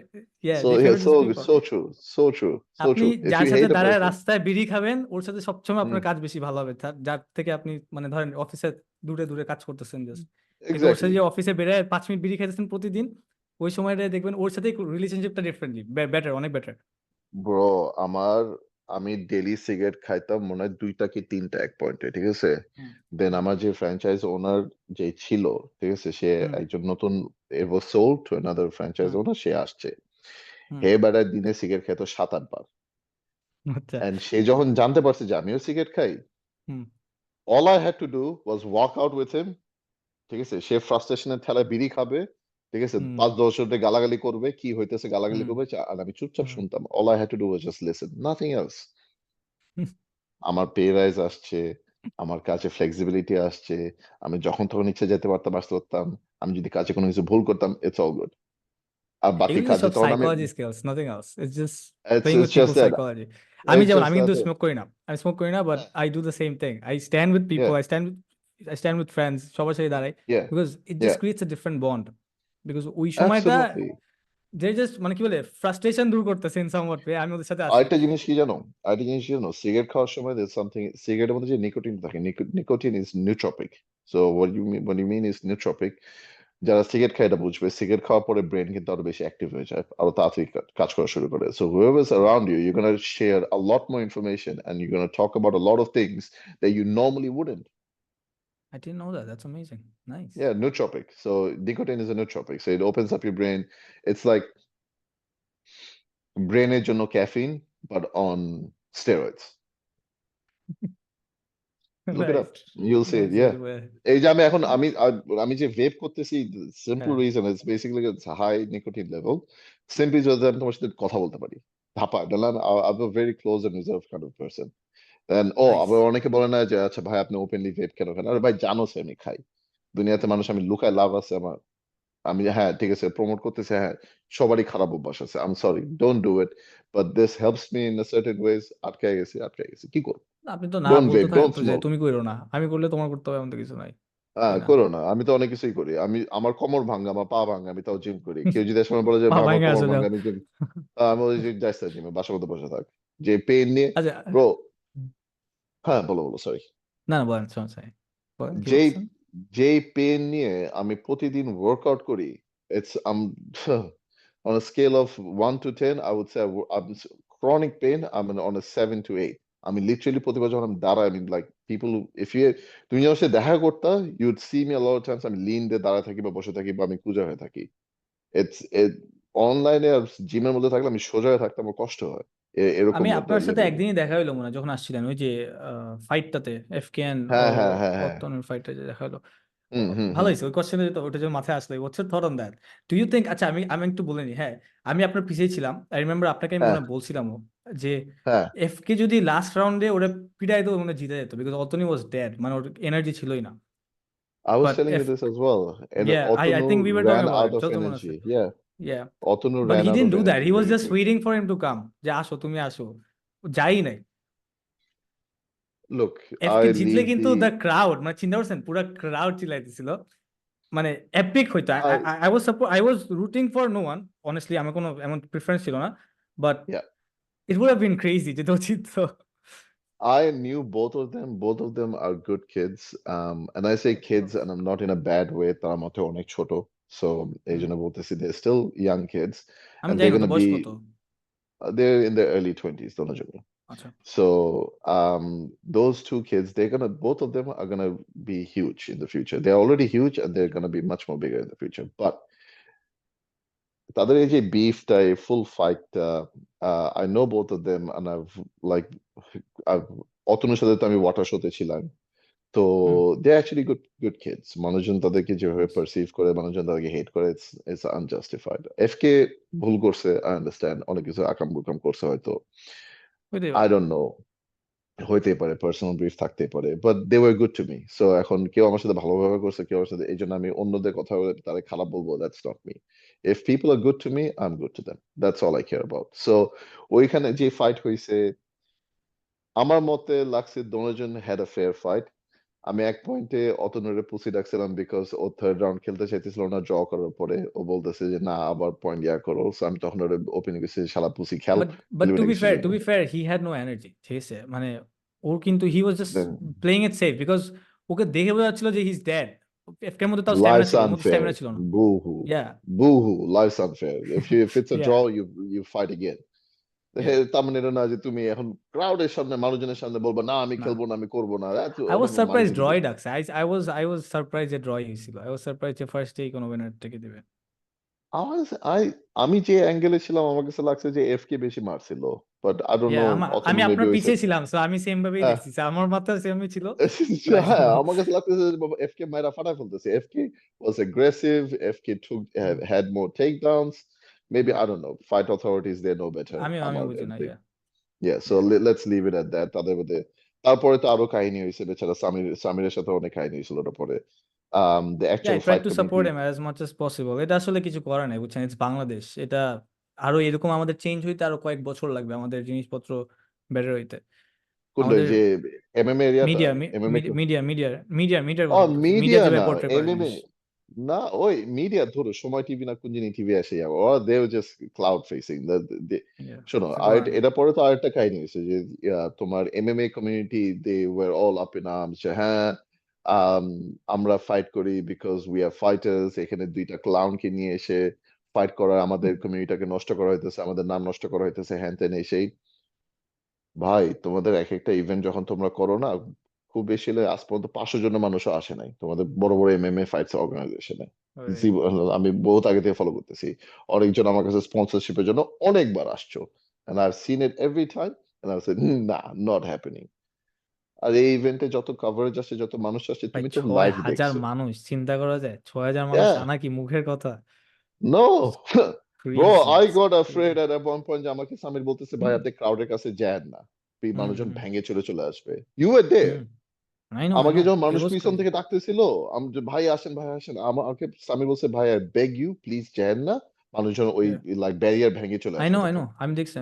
Yeah, So they yeah, favour this people. so true, so true, so আপনি true. If যার you সাথে hate a দাঁড়ায় person, রাস্তায় বিড়ি খাবেন, ওর সাথে সবসময় hmm, আপনার কাজ বেশি ভালো হবে, যার থেকে আপনি মানে ধরেন অফিসে দূরে দূরে কাজ করতেছেন জাস্ট, কিন্তু ওর সাথে যে exactly, অফিসে বেড়ে 5 মিনিট বিড়ি খাইতেছেন প্রতিদিন, ওই সময়টা দেখবেন ওর সাথে রিলেশনশিপটা ডিফারেন্টলি বেটার, অনেক বেটার। bro. আমি ডেলি সিগারেট খাইতাম মনে হয় 2টা কি 3টা এক পয়েন্টে, ঠিক আছে? হুম দেন হুম আমার যে ফ্র্যাঞ্চাইজ ওনার যে ছিল, ঠিক আছে, সে হুম একজন নতুন, it was sold to another franchise hmm owner, সে আসছে, হুম হে বেড়ায় দিনে সিগারেট খেত 7-8 বার। আচ্ছা এন্ড সে যখন জানতে পারছে যে আমিও সিগারেট খাই, হুম all I had to do was walk out with him, ঠিক আছে? সে ফ্রাস্ট্রেশনের ঠেলায় বিড়ি খাবে, ঠিক আছে, হুম 5-10 জনকে গালাগালি করবে, কি হইতেছে গালাগালি হুম করবে, আর আমি চুপচাপ হুম শুনতাম। All I had to do was just listen, nothing else. হুম। আমার পে রাইজ আসছে, আমার কাজে ফ্লেক্সিবিলিটি আসছে, আমি যখন তখন ইচ্ছে যেতে পারতাম, আসতে পারতাম, আমি যদি কাজে কোনো কিছু ভুল করতাম, ইটস অল গুড। আর বাকি এগুলো কাজে সব তখন আমি, psychology skills, nothing else, it's just playing with it's just people that, psychology. আমি it's যেমন, just আমি that, কিন্তু স্মোক করি না, আমি স্মোক করি না, but yeah, I do the same thing, I stand with people, yeah, I stand with friends, সবার সাথে দাঁড়াই, yeah, because it just yeah, creates a different bond. Because ওই সময়টা absolutely. যে জাস্ট মানে কি বলে ফ্রাস্ট্রেশন দূর করতেছে ইন সামওয়াট ওয়ে, আমি ওদের সাথে আছি। আরেকটা জিনিস কি জানো, আরেকটা জিনিস কি জানো, সিগারেট খাওয়ার সময় সামথিং, সিগারেটের মধ্যে যে নিকোটিন থাকে, nicotine is nootropic. So what you mean is nootropic. যারা সিগারেট খায় এটা বুঝবে, সিগারেট খাওয়ার পরে ব্রেন কিন্তু আরো বেশি অ্যাক্টিভ হয়ে যায়, আরো তাড়াতাড়ি কাজ করা শুরু করে। So whoever is around you, you're gonna share a lot more information and you're gonna talk about a lot of things that you normally wouldn't. I didn't know that, that's amazing, nice. Yeah, nootropic. So nicotine is a nootropic. So it opens up your brain. It's like ব্রেনের জন্য caffeine, but on steroids. Look it nice, up. You'll see it. Nice, Yeah. Very well. এই যে আমি যে vape করতেছি, simple হ্যাঁ, reason is basically it's high nicotine level, simply যদি আমি তোমার সাথে কথা বলতে পারি, ধাপা দিলাম, I am very close and reserve kind of person. Then nice. আবার অনেকে বলে না যে আচ্ছা ভাই আপনি ওপেনলি ভেপ কেন খান? আরে ভাই জানো সে আমি খাই, দুনিয়াতে মানুষ, আমি লুকায় লাভ আছে আমার? আমি হ্যাঁ ঠিক আছে প্রমোট করতেছে, হ্যাঁ সবারই খারাপ অভ্যাস আছে, I am sorry, don't do it, but this helps me in a certain ways. আটকায় গেছি কি করব? আপনি তো না ডোন্ট বলতে ভেপ, থাকেন ডোন্ট তো যে স্মোক। তুমি করো না, আমি করলে তোমার করতে হবে এমন তো কিছু নাই, হ্যাঁ তাই না? করো না, আমি তো অনেক কিছুই করি, আমার কোমর ভাঙা, আমার পা ভাঙা, আমি তাও জিম করি। কেউ যদি সময় বলে যে পা ভাই আমার ভাঙে কোমর আসো যাও। ভাঙা, আমি জিম, আমি ওই যে যাইস না জিমে, বাসার মধ্যে বসে থাক, যে পেন নিয়ে। আচ্ছা, ব্রো, হ্যাঁ বলো বলো, সরি। না না বলেন, সমস্যা নেই, বলেন কি যেই বলছেন। যেই পেন নিয়ে আমি প্রতিদিন ওয়ার্কআউট করি, it's on a scale of 1 to 10, I would say I'm chronic pain, I'm on a 7 to 8. আমি লিটারালি প্রতিবার যখন আমি দাঁড়াই, আমি লাইক পিপল, ইফ ইউ, তুমি যখন সাথে দেখা করতা, you would see me a lot of times আমি লিন দিয়ে দাঁড়ায় থাকি বা বসে থাকি বা আমি কুজা হয়ে থাকি। ইটস অনলাইনে আর জিমের মধ্যে থাকলে আমি সোজা হয়ে থাকতে আমার কষ্ট হয়, এরকম আমি আপনার সাথে লেভেলের। একদিনই দেখা হইলো মনে হয়, যখন আসছিলেন ওই যে ফাইটটাতে, এফকে এন্ড হ্যাঁ হ্যাঁ হ্যাঁ হ্যাঁ অর্তনের ফাইটটা যে দেখা হলো। হুম হুম ভালো হুম হয়েছে ওই কোশ্চেনে ওটা যে মাথায় আসলো what's your thought on that do you think আচ্ছা আমি একটু বলে নিই হ্যাঁ আমি আপনার পিছিয়ে ছিলাম আই রিমেম্বার আপনাকে আমি হ্যাঁ মনে হয় বলছিলামও যে হ্যাঁ এফকে যদি লাস্ট রাউন্ডে ওরা পিটাই তো মনে হয় জিতে যেত বিকজ অতনি ওয়াজ ডেড মানে ওর এনার্জি ছিলই না I was but telling you F this as well. And I Otonu think we were talking ran about out it of যত মনে আছে energy. Yeah, yeah Otonu but ran he out didn't of do that energy he was very just quick. waiting for him to come যে আসো তুমি আসো যাই নাই Look, এফকে I জিতলে leave কিন্তু দ্য the ক্রাউড মানে চিন্তা করছেন পুরো ক্রাউড চিল্লাইতেছিল মানে এপিক হইতো I I was rooting for no one honestly আমার কোনো এমন প্রিফারেন্স ছিল না but yeah, it would have been crazy যে তো জিততো I knew both of them. Both of them are good kids. And I say kids, and I'm not in a bad way. তারা মতে অনেক ছোট. So এই হুম। জন্য বলতেছি they're still young kids, আমি and জানি they're কত gonna বয়স be কত they're in their early 20s, দোনোজনই. আচ্ছা So those two kids, both of them are gonna be huge in the future. They're already huge, and they're gonna be much more bigger in the future. But তাদের এই যে বিফটা এই full ফাইটটা I know both of them and like অতনুর সাথে তো আমি water শোতে ছিলাম তো hmm they actually good good kids মানুষজন তাদেরকে যেভাবে পারসিভ করে মানুষজন তাদেরকে হেট করে ইটস আনজাস্টিফাইড এফ কে ভুল করছে আই আন্ডারস্ট্যান্ড অনেক কিছু আকাম কুকাম করছে হয়তো হইতেই আই পারে ডোন্ট নো হইতেই পারে পার্সোনাল ব্রিফ থাকতেই পারে but they were good to me so এখন কেউ আমার সাথে ভালো ব্যবহার করছে কেউ আমার সাথে এই জন্য আমি অন্যদের কথা বলে তারা খারাপ বলবো that's not me if people are good to me I am good to them that's all I care about so ওইখানে যে ফাইট হয়েছে আমার মতে লাগছে দুজন হ্যাড আ ফেয়ার ফাইট আমি এক পয়েন্টে অতনুরে পুষি ডাকছিলাম বিকজ ও থার্ড রাউন্ড খেলতে চাইতেছিল না ড্র করার পরে ও বলতেছে যে না আবার পয়েন্ট ইয়া করো সো আমি তখন ওর ওপেনিং করছি শালা পুষি খেল but leave to it be against fair you to be fair he had no energy ঠিক আছে মানে ওর কিন্তু he was just playing it safe because okay দেখে বোঝা যাচ্ছিল যে হি ইজ ডেড এফকের মধ্যে তাও স্ট্যামিনা Life's ছিল ওর মধ্যে unfair. স্ট্যামিনা ছিল না Boo-hoo. Yeah Boo-hoo. Life's unfair. If it's a yeah draw, you fight again. ইয়া তার মানে এটা না যে তুমি এখন ক্রাউডের সামনে মানুষজনের সামনে বলবা না আমি না খেলবো না আমি করবো না আই ওটা ওয়াজ মানে সারপ্রাইজ কি ড্রই বুঝবো ডাকছে আই ওয়াজ সারপ্রাইজ যে ড্রই হয়েছিল আই ওয়াজ সারপ্রাইজ যে ফার্স্টেই কোনো উইনারটাকে দিবে আমার আমি যে অ্যাঙ্গেলে ছিলাম আমার কাছে লাগছে যে এফ কে বেশি মারছিল বাট আই ডোন্ট নো আমি অতনু মেবি আপনার হইছে পিছিয়ে ছিলাম সো আমি সেম ভাবেই দেখছি So, আমার মাথায় সেমই ছিল So, I don't হ্যাঁ know. আমার কাছে লাগতেছে যে এফ কে মাইরা ফাটাই ফেলতেছে F K was aggressive F K hmm, had more takedowns maybe hmm. I don't know fight authorities they know better আমি আমার বুঝি না Yeah, so yeah. let's leave it at that. তাদের মধ্যে তারপরে তো আরো কাহিনী হয়েছে বেচারা সামিরের সাথে অনেক কাহিনী হয়েছিল ওটার পরে the Yeah, actual I tried fight to support committee him as much as possible. এটা আসলে কিছু করার নাই বুঝছেন ইটস বাংলাদেশ এটা আরো এরকম আমাদের চেঞ্জ হইতে আরো কয়েক বছর লাগবে আমাদের জিনিসপত্র বেটার হইতে কোনটা আমাদের যে এমএমএ এরিয়াটা মিডিয়া এমএমএ মিডিয়ার ও কথা বলতেছি মিডিয়া মিডিয়া যেভাবে না পোর্ট্রে করে এমএমএ জিনিস না ওই মিডিয়া ধরো সময় টিভি না কোন জিনিস টিভি আসে যাবো or they were just cloud facing Yeah, শোনো কিছু আর করার নেই এটা পরে তো আরেকটা কাহিনী হয়েছে যে তোমার MMA community they were all up in arms যে হ্যাঁ আম, আমরা ফাইট করি বিকজ উই আর ফাইটার্স এখানে দুইটা ক্লাউনকে নিয়ে এসে ফাইট করা আমাদের কমিউনিটিটাকে নষ্ট করা হইতেছে আমাদের নাম নষ্ট করা হইতেছে হ্যান ত্যান এই সেই ভাই তোমাদের এক একটা ইভেন্ট যখন তোমরা করো না খুব বেশি হলে আজ পর্যন্ত 500 জন মানুষও আসে নাই তোমাদের বড় বড় এমএমএ ফাইটস অর্গানাইজেশনে Right. আমি বহুত আগে থেকে ফলো করতেছি অনেকজন আমার কাছে স্পন্সরশিপের জন্য অনেকবার আসছো and I've seen it every time and I've said nah not happening আর এই ইভেন্টে যত কভারেজ আসে যত মানুষ আসে ভাই তুমি তো ছয় লাইভ হাজার দেখছো মানুষ চিন্তা করা যায় 6,000 মানুষ yeah আনা কি মুখের কথা no bro crazy I got crazy afraid at one point যে আমাকে সামির বলতেছে ভাই আপনি ক্রাউডের কাছে যান না এই হুম মানুষজন হুম ভেঙে চলে আসবে you were there hmm I আমাকে নো যখন ইট মানুষ ওয়াজ পিছন ক্রেজি থেকে ডাকতেছিল আমি যে, ভাই আসেন আমাকে স্বামী বলছে ভাই আই বেগ ইউ প্লিজ যান না মানুষজন ওই লাইক ব্যারিয়ার ভেঙে চলে আসবে আই নো তখন আমি দেখছি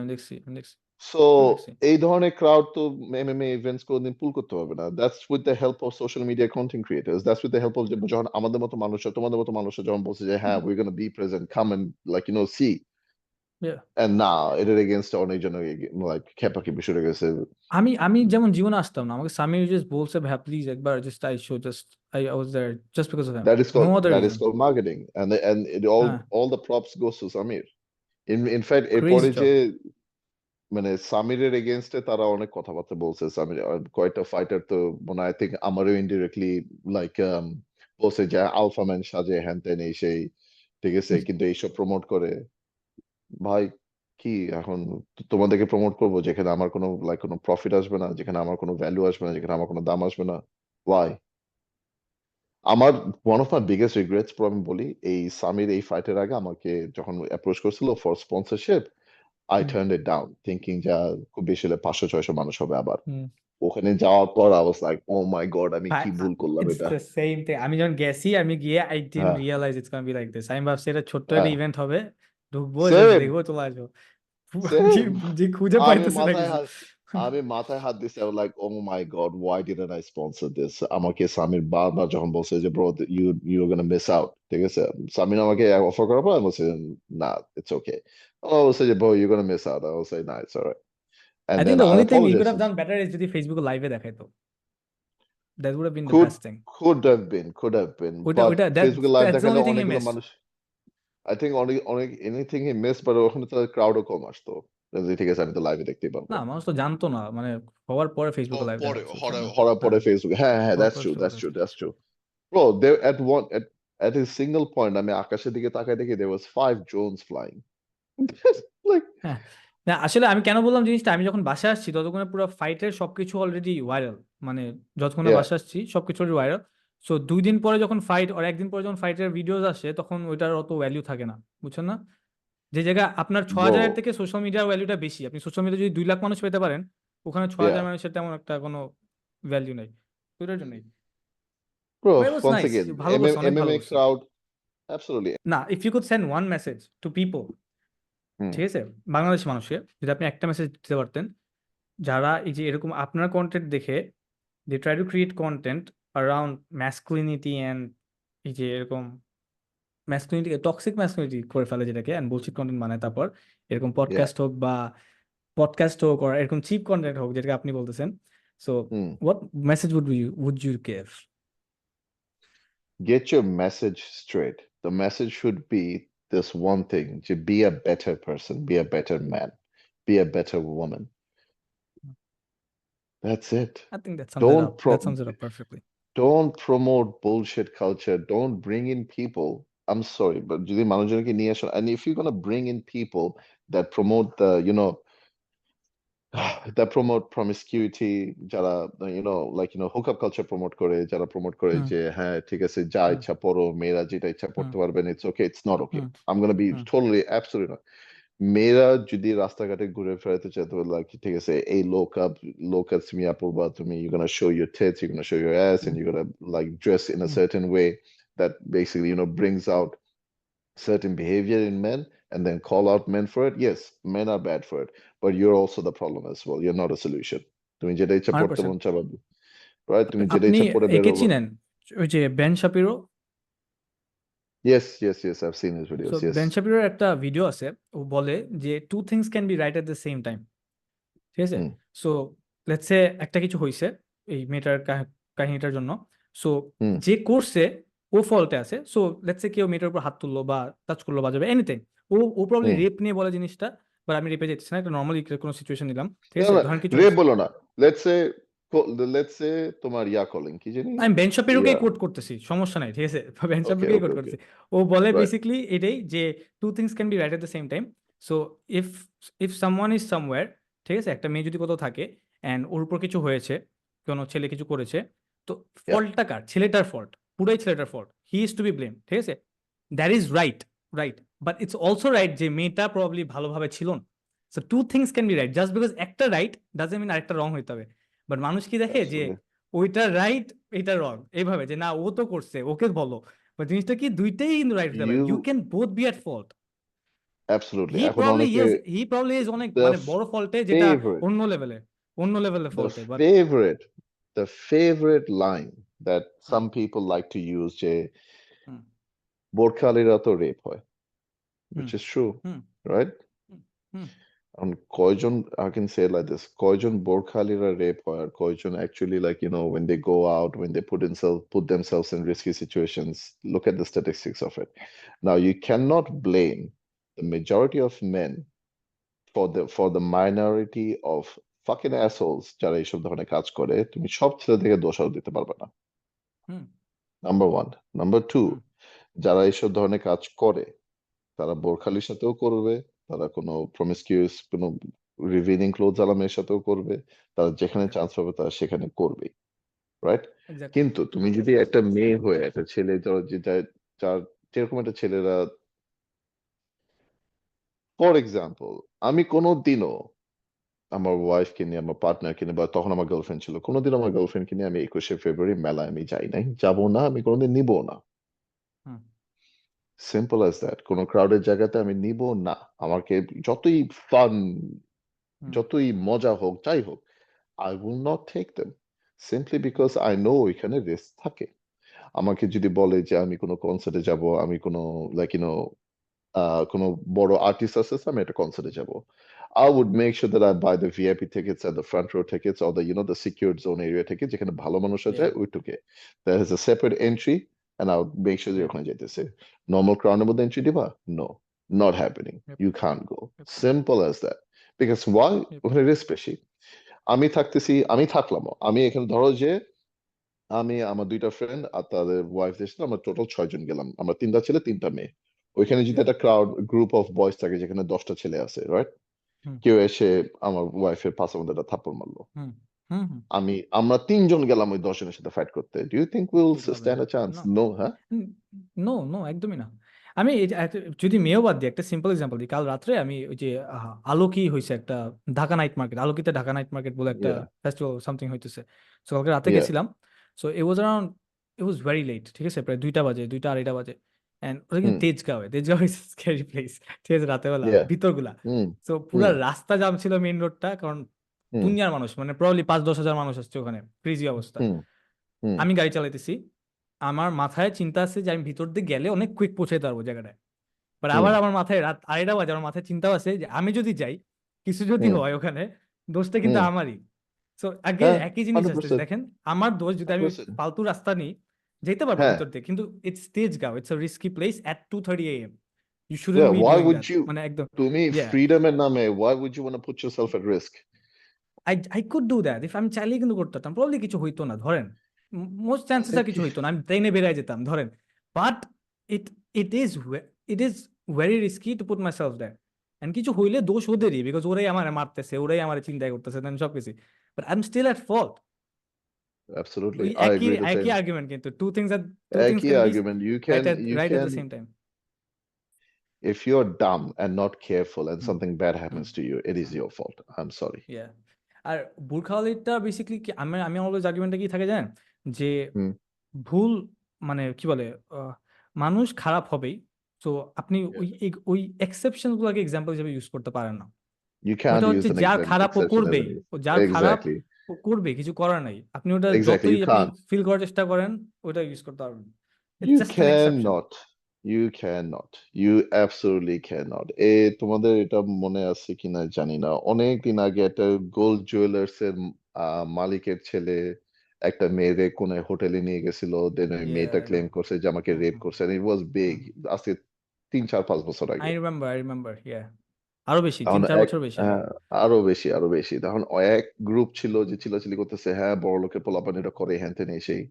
সো আমি দেখছি এই ধরনের ক্রাউড তো এমএমএ ইভেন্টস কোনদিন পুল করতে পারবে না that's with the help of social media content creators that's with the help of যখন আমাদের মতো মানুষরা তোমাদের মতো মানুষরা যখন বলছে যে হ্যাঁ we gonna be present come and like you know see Yeah. And না এটার এগেইনস্ট অনেকজন লাইক খেপাখেপি শুরু গেছে আমি যেমন জীবনে আসতাম না আমাকে সামির জাস্ট বলছে ভাই প্লিজ একবার just I show just I was there just because of him no other that is reason called marketing and it হ্যাঁ all the props goes to Samir in fact craze এরপরে job যে মানে সামিরের এগেইনস্টে তারা অনেক কথাবার্তা বলছে সামির কয়েকটা ফাইটার তো মনে আই থিঙ্ক আমারও ইনডিরেক্টলি লাইক বলছে যে আলফা ম্যান সাজে হ্যান ত্যান এই সেই ঠিক আছে কিন্তু এইসব প্রমোট করে ভাই কি এখন তোমাদেরকে প্রমোট করবো যেখানে আমার কোনো লাইক কোনো প্রফিট আসবে না যেখানে আমার কোনো ভ্যালু আসবে না যেখানে আমার কোনো দাম আসবে না ওয়াই আমার one of my biggest regrets আমি বলি, এই সামির এই ফাইটের আগে আমাকে যখন অ্যাপ্রোচ করছিল for sponsorship, I hmm turned it down thinking যা খুব বেশি হলে 500-600 মানুষ হবে আবার। হুম ওখানে যাওয়ার পর I was like oh my God, আমি কি ভুল করলাম ইটস এটা। The same thing. আমি যখন গেছি, আমি গিয়ে আই ডিডন্ট হ্যাঁ, realise it's gonna be like this. আমি ভাবছি এটা ছোট্ট একটা হ্যাঁ, ইভেন্ট হবে, ঢুকবো, জাস্ট সেম দেখবো, চলে আসবো। যে সেম। যে খুঁজে আমি পাইতেছি না মাথায় কিছু। হাত আমি মাথায় হাত দিছি, I was like oh my god why didn't I sponsor this। আমাকে সামির বারবার যখন বলছে যে bro you're gonna miss out, ঠিক আছে, সামির আমাকে অফার করার পর আমি বলছি না it's okay। ও বলছে যে bro you're gonna miss out, I will say nah it's alright, and I then think the I only thing you could apologized। Have done better is যদি ফেসবুকে লাইভে দেখাইতো, that would have been the could best thing. could have been ওইটা but ওইটা ফেসবুকে live that's the দেখালে only thing he অনেকগুলো missed. মানুষ, I think অনেক অনেক এনিথিং হি মিস, বাট ওখানে তো ক্রাউডও কম আসতো, যে ঠিক আছে আমি তো লাইভে দেখতেই পারবো। না, মানুষ তো জানতো না, মানে হওয়ার পরে ও ফেসবুকে লাইভ দেখা পরে হচ্ছে, বুঝছেন হরা না? হরা পরে হ্যাঁ, ফেসবুক, হ্যাঁ হ্যাঁ হওয়ার that's পরে true ফেসবুকে that's দেখা true হচ্ছে। that's true bro there at a single point আমি আকাশের দিকে তাকায় দেখি there was 5 drones flying like হ্যাঁ, না আসলে আমি কেন বললাম জিনিসটা, আমি যখন বাসায় আসছি ততক্ষণে পুরো ফাইটের সবকিছু অলরেডি ভাইরাল, মানে যতক্ষণে yeah বাসায় আসছি সবকিছু অলরেডি ভাইরাল। সো 2 দিন পরে যখন ফাইট, আর একদিন পরে যখন ফাইটের ভিডিওস আসে, তখন ওইটার অত ভ্যালু থাকে না, বুঝছেন না? যে জায়গায় আপনার 6,000-এর bro থেকে সোশ্যাল মিডিয়ার ভ্যালুটা বেশি, আপনি সোশ্যাল মিডিয়া যদি 2 লাখ মানুষ পেতে পারেন, ওখানে 6,000 yeah মানুষের তেমন একটা কোনো ভ্যালু নাই। তো এটার জন্যই bro but was once nice, again ভালো করছে, অনেক ভালো MMA করছে। crowd absolutely। না, if you could send one message to people, hmm ঠিক আছে, বাংলাদেশি মানুষকে যদি আপনি একটা মেসেজ দিতে পারতেন, যারা এই যে এরকম আপনার কন্টেন্ট দেখে they try to create content around masculinity and এই যে এরকম ম্যাসকুলিনিটি, টক্সিক ম্যাসকুলিনিটি করে ফেলে যেটাকে, অ্যান্ড বুলশিট কন্টেন্ট বানায়, তারপর এরকম yeah পডকাস্ট হোক আর এরকম চিপ কন্টেন্ট হোক যেটাকে আপনি বলতেছেন, so hmm what message would you give? get your message straight, the message should be this one thing to be a better person, be a better man, be a better woman, that's it। I think don't that pro sums it up perfectly. don't promote bullshit culture. Don't bring in people. I'm sorry, but যদি মানুষজনকে নিয়ে আসেন, and if you're gonna bring in people that promote the, that promote promiscuity, যারা hookup culture promote করে, যারা promote করে হুম যে হ্যাঁ ঠিক আছে যা হুম ইচ্ছা পড়ো, মেয়েরা যেটা ইচ্ছা হুম পড়তে পারবেন, it's okay, it's not okay। Hmm I'm gonna be hmm totally absolutely not। মেয়েরা যদি রাস্তাঘাটে ঘুরে ফেরাতে চায় তো লাইক ঠিক আছে এই low cut মিয়া পড়বা তুমি, you're gonna show your tits, you're gonna show your ass, and hmm you're gonna like dress in a hmm certain way that basically brings out certain behavior in men, and then call out men for it। Yes, men are bad for it, but you're also the problem as well, you're not a solution। তুমি যেটা ইচ্ছা পড়তে 100%। মন চাবা, right, তুমি যেটা আপনি ইচ্ছা পড়ে একে বেরোবা। চিনেন, ওই যে Ben Shapiro? yes I've seen his so videos, yes। Ben শাপিরোর একটা ভিডিও আছে, ও বলে যে two things can be right at the same time, ঠিক আছে? হুম সো লেটস সে একটা কিছু হয়েছে এই মেয়েটার কাহিনীটার জন্য, সো হুম যে করছে ও ফল্টে আছে, সো লেটস সে কেউ মেয়েটার উপর হাত তুললো বা টাচ করলো বা যাবে এনিথিং, ও প্রবলি হুম রেপ নিয়ে বলে জিনিসটা, বাট আমি রেপে যেতেছি না, একটা নর্মালি কোনো সিচুয়েশন নিলাম, ঠিক না আছে, না ধরেন কিছু রে হয়েছে। বলো না, লেটস সে তোমার কলিং কি জানি, আমি বেন শাপিরোকেই ইয়া কোট করতেছি, সমস্যা নাই, ঠিক আছে, বেন ওকে শাপিরোকেই ওকে কোট ওকে করতেছি। ও বলে রাইট বেসিক্যালি এটাই যে two things can be right at the same time. So if if someone is somewhere, ঠিক আছে, একটা মেয়ে যদি কোথাও থাকে অ্যান্ড ওর উপর কিছু হয়েছে, কোনো ছেলে কিছু করেছে, তো ইয়া ফল্টটা কার? ছেলেটার ফল্ট, পুরাই ছেলেটার fault, he is to be blame, ঠিক আছে, that is right, right, but it's also right যে মেয়েটা প্রবাবলি ভালোভাবে ছিল না। So two things can be right, just because একটা রাইট ডাজন্ট মিন আরেকটা রং হইতে হবে। বাট মানুষ কি দেখে যে অ্যাবসলিউটলি ওইটা রাইট এটা রং, এইভাবে যে না ও তো করছে ওকে বলো, বাট জিনিসটা কি দুইটাই কিন্তু রাইট হতে পারে, you you can both be at fault. Absolutely he এখন প্রবলি অনেকে ইজ হি প্রবলি ইজ অনেক দ্য মানে বড় ফল্টে, যেটা ফেভারিট অন্য লেভেলে the ফল্টে, but favorite the favorite line that some people like to use যে হুম বোরখালীরা তো রেপ হয়, হুম which is true, hmm right? Hmm hmm And কয়জন, I can say it like this, কয়জন বোরখালীরা রেপ হয় আর কয়জন actually like when they go out, when they put themselves in risky situations, look at the statistics of it। Now you cannot blame the majority of men for the minority of fucking assholes যারা এইসব ধরনের কাজ করে। তুমি সব ছেলেদেরকে দোষারোপ দিতে পারবে না, হুম নাম্বার ওয়ান। নাম্বার টু, হুম যারা এইসব ধরনের কাজ করে তারা বোরখালির সাথেও করবে, তারা কোনো প্রমিসকিউস কোনো রিভিলিং ক্লোথ জ্বালা মেয়ের সাথেও করবে, তারা যেখানে চান্স পাবে তারা সেখানে করবে। রাইট? এক্স্যাক্টলি। কিন্তু তুমি যদি একটা মেয়ে হয়ে একটা ছেলে যার যেরকম একটা ছেলেরা, ফর এক্সাম্পল, আমি কোনোদিনও আমার ওয়াইফকে নিয়ে, আমার পার্টনারকে নিয়ে, বা তখন আমার গার্লফ্রেন্ড ছিল, কোনোদিন আমার গার্লফ্রেন্ডকে নিয়ে আমি 21শে ফেব্রুয়ারি মেলায় আমি যাই নাই, যাবো না, আমি কোনোদিন নিবো না। হুম সিম্পল অ্যাজ দ্যাট। কোনো ক্রাউডের জায়গাতে আমি নিব না। আমাকে যতই ফান, হুম যতই মজা হোক, যাই হোক, I will not take them, simply because I know ওইখানে রিস্ক থাকে। আমাকে যদি বলে যে আমি কোনো কনসার্টে যাব, আমি কোনো লাইক কোনো বড় আর্টিস্ট আছে, আমি একটা কনসার্টে যাব, I would make sure that I buy the VIP tickets at the front row tickets, or the secured zone area ticket, যেখানে ভালো মানুষরা ইয়া যায় ওইটুকে। There is a separate entry, and I'll make sure যে ইয়া ওখানে যেতেছে। নর্মাল ক্রাউডের মধ্যে entry দিবা? No, not happening. ইয়েপ You can't go. ইয়েপ Simple as that. Because why? ইয়েপ ওখানে রিস্ক বেশি। আমি থাকলামও, আমি এখানে ধরো যে আমি আমার 2টা ফ্রেন্ড আর তাদের ওয়াইফদের সাথে আমরা টোটাল 6 জন গেলাম, আমরা 3টা ছেলে 3টা মেয়ে। ওইখানে যদি ইয়া একটা ক্রাউড গ্রুপ অফ বয়েজ থাকে যেখানে 10টা ছেলে আছে, রাইট? হুম কেউ এসে আমার ওয়াইফের পাশে মধ্যে একটা থাপ্পড় মারলো, হুম হুম হুম আমরা 3জন গেলাম ওই 10 জনের সাথে ফাইট করতে, ডু ইউ থিঙ্ক উইল কি হবে? Stand a chance? না, নো, হ্যাঁ। নো নো, একদমই না। আমি যদি মেয়েও বাদ দিই, একটা সিম্পল এক্সাম্পল দিই। কাল রাত্রে আমি ওই যে আলোকি হয়েছে একটা ঢাকা নাইট মার্কেট, আলোকিতে ঢাকা নাইট মার্কেট বলে একটা ইয়া, ফেস্টিভ্যাল সামথিং হইতেছে। সো কালকে রাতে ইয়া, গেছিলাম। So it was around, it was very late, ঠিক আছে, প্রায় 2টা বাজে, 2টা আড়াইটা বাজে। অ্যান্ড ওটা কিন্তু হুম, তেজগাঁও ইজ স্ক্যারি প্লেস, ঠিক আছে, রাতেবেলা ইয়া, ভিতরগুলা। হুম, সো পুরা হুম, রাস্তা জাম ছিল, মেইন রোডটা, কারণ হুম, দুনিয়ার মানুষ, মানে প্রবাবলি 5-10 হাজার মানুষ আসছে ওখানে, ক্রেজি অবস্থা। হুম, হুম, আমি গাড়ি চালাইতেছি, আমার মাথায় চিন্তা আছে যে আমি ভিতর দিয়ে গেলে অনেক কুইক পৌঁছাইতে পারবো জায়গাটায়। বাট হুম, আবার আমার মাথায় রাত 2:30 বাজে, আমার মাথায় চিন্তাও আছে যে আমি যদি যাই, কিছু যদি হুম, হয় ওখানে, দোষটা কিন্তু হুম, আমারই। সো আগে হ্যাঁ, একই জিনিস আসতেছে, 100%, দেখেন, আমার দোষ যদি আমি 100%, ফালতু রাস্তা নিই, যেতে পারবো হ্যাঁ, ভিতর দিয়ে, কিন্তু it's Tejgaon, it's a risky place at 2:30 AM, you shouldn't yeah, be why doing would that, you, মানে একদম। তুমি ইয়া, ফ্রিডমের নামে why would you want to put yourself at risk? I could do that if, আমি চাইলেই কিন্তু করতে পারতাম, প্রবলি কিছু হইতো না, ধরেন, মোস্ট চান্সেস আর কিছু হইতো না, আমি ট্রেনে বেরিয়ে যেতাম ধরেন। But it it is it is very risky to put myself that. And কিছু হইলে দোষ ওদেরই, বিকজ ওরাই আমার মারতেছে, ওরাই আমার চিন্তাই করতেছে, দেন সবকিছু, but I am still at fault. ওই Absolutely, I একই agree the একই same. আর্গুমেন্ট, কিন্তু টু থিংস একই can be argument. You right can, you right at can, the same time. if you're dumb and not careful and hmm something bad hmm happens to you, it is hmm your fault. I'm sorry. Yeah. আর বুরখাওয়ালিটা basically কি, আমি আমি always আর্গুমেন্টটা কি থাকে জানেন, যে হুম, ভুল, মানে কি বলে, আহ, মানুষ খারাপ হবেই। তো আপনি yeah. ওই এক্সেপশন গুলোকে এক্সাম্পল হিসেবে ইউজ করতে পারেন না। You ওটা can't হচ্ছে use an যার খারাপ ও exception as করবেই, an use. ও যার খারাপ Exactly. ও করবে, কিছু করার নাই, আপনি ওটা Exactly. যতই You আপনি can't. ফিল করার চেষ্টা করেন, ওটা ইউজ করতে পারবেন। It's You just an exception. cannot. You cannot. You absolutely cannot. তোমাদের এটা মনে আছে কিনা জানি না। অনেক দিন আগে একটা গোল্ড জুয়েলার্স এর মালিকের ছেলে একটা মেয়েরে কোন হোটেলে নিয়ে গেছিল। দেন ওই ইয়া, মেয়েটা আই নো। ক্লেম করছে যে আমাকে হুম রেপ হুম করছে। ইট ওয়াজ বিগ। হুম আজকে 3, 4, 5 বছর আই আগে। রিমেম্বার, ইয়া, আরো বেশি, তখন 3-4 বছর বেশি আগে। আরো বেশি তখন এক গ্রুপ ছিল যে চিল্লাচিল্লি করতেছে, হ্যাঁ বড় লোকের পোলাপান এটা করে, হ্যান ত্যান সেই।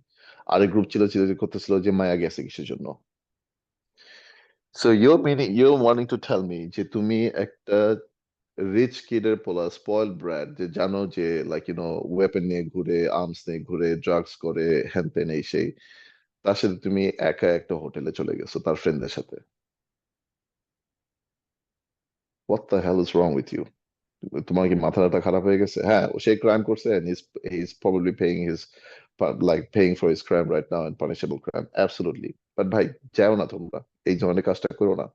আরেক গ্রুপ চিল্লাচিল্লি করতেছিল যে মায়া গেছে কিসের জন্য। So you're wanting to tell me যে তুমি একটা রিচ কিডের পোলা, স্পয়েল ব্র্যাড, যে জানো যে লাইক ওয়েপন নিয়ে ঘুরে, আর্মস নিয়ে ঘুরে, ড্রাগস করে, হ্যান ত্যান সেই, তার সাথে তুমি একা একটা হোটেলে চলে গেছো তার ফ্রেন্ডদের সাথে। What the hell is wrong with you? তোমার কি মাথাটা খারাপ হয়ে গেছে? হ্যাঁ, সে ক্রাইম করছে, and he's probably paying for his crime right now, and punishable crime, absolutely. But ভাই, যাও না তোমরা, এই ধরনের কাজটা করো না।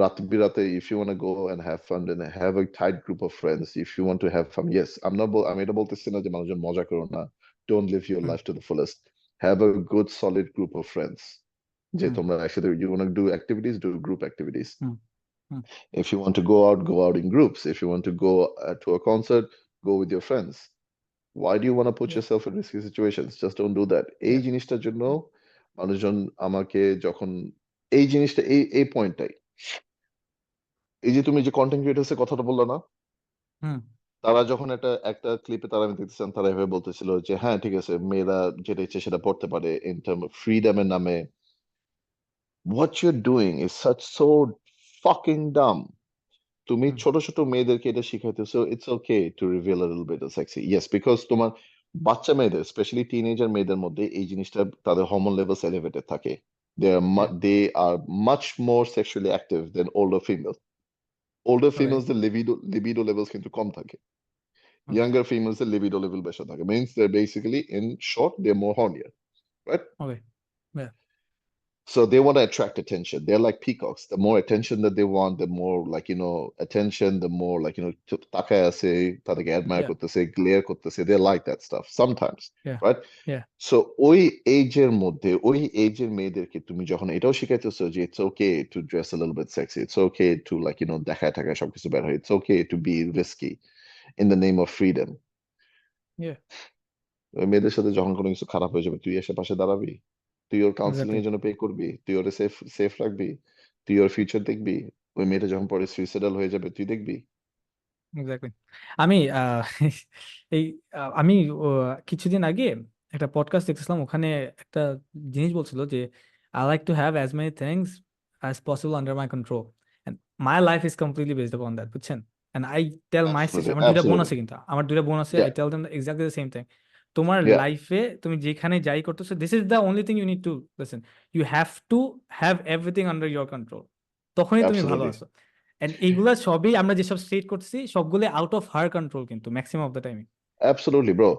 রাত বিরাতে, if you want to go and have fun, then have a tight group of friends. If you want to have fun, yes, আমি এটা বলতেছি না যে মানুষজন মজা করো না, don't live your hmm life to the fullest. Have a good solid group of friends, যে হুম তোমরা একসাথে, you want to do activities, do group activities. Hmm hmm If you want to go out in groups. If you want to go to a concert, go with your friends. Why do you want to put yeah yourself in risky situations? Just don't do that. এই ইয়া জিনিসটার জন্য মানুষজন আমাকে যখন, এই জিনিসটা, এই পয়েন্টটাই, এই যে তুমি যে কন্টেন্ট ক্রিয়েটার্স এর কথাটা বললা না, হুম তারা যখন একটা ক্লিপে তারা, আমি দেখতেছিলাম, তারা এভাবে বলতেছিল যে হ্যাঁ ঠিক আছে, মেয়েরা যেটা ইচ্ছে সেটা পড়তে পারে, ইন টার্ম ফ্রিডমের নামে। What you're doing is so fucking dumb. তুমি হুম ছোট ছোট মেয়েদেরকে এটা শিখাইতেছো, it's okay to reveal a little bit of sexy, yes, because তোমার বাচ্চা মেয়েদের স্পেশালি টিনেজার মেয়েদের মধ্যে এই জিনিসটা তাদের হরমোন লেভেলস এলিভেটেড থাকে। Yeah. They are much more sexually active than older females. Older Okay. females there libido levels কিন্তু কম থাকে। Okay. Younger females দের libido level বেশি থাকে, means they're basically, in short, they're more hornier, right? Okay. Yeah. So they want to attract attention. They're like peacocks. The more attention that they want, the more, like, attention, the more, like, তাকায় আছে, তাদেরকে admire Yeah. করতেছে, glare করতেছে. They like that stuff sometimes, Yeah. right? Yeah. So ওই এজের মধ্যে, ওই এজের মেয়েদেরকে তুমি যখন এটাও শিখাইতেছো যে it's okay to dress a little bit sexy, it's okay to, like, দেখায় টাকায় সবকিছু বের হয়, it's okay to be risky in the name of freedom. Yeah. ওই মেয়েদের সাথে যখন কোনো কিছু খারাপ হয়ে যাবে, তুই এসে পাশে দাঁড়াবি, তুই ওর কাউন্সিলিং Exactly. এর জন্য পে করবি, তুই ওর সেফ রাখবি, তুই ওর ফিউচার দেখবি। ওই মেয়েটা যখন পরে সুইসাইডাল হয়ে যাবে, তুই দেখবি। এক্স্যাক্টলি। আমি এই আমি কিছুদিন আগে একটা পডকাস্ট দেখতেছিলাম, ওখানে একটা জিনিস বলছিল যে I like to have as many things as possible under my control, and my life is completely based on that, বুঝছেন? And I tell my sister, absolutely, আমার দুইটা বোন আছে, অ্যাবসলিউটলি। কিন্তু আমার দুইটা বোন আছে, yeah, I tell them exactly the same thing. তোমার ইয়া, লাইফে তুমি যেখানে যাই করতেছো, this is the only thing you need to listen, you have to have everything under your control, তখনই তুমি ভালো অ্যাবসলিউটলি, আছো। এন্ড এইগুলা সবই আমরা যেসব স্টেট করতেছি সবগুলো আউট অফ হার কন্ট্রোল, কিন্তু maximum of the time. Absolutely bro.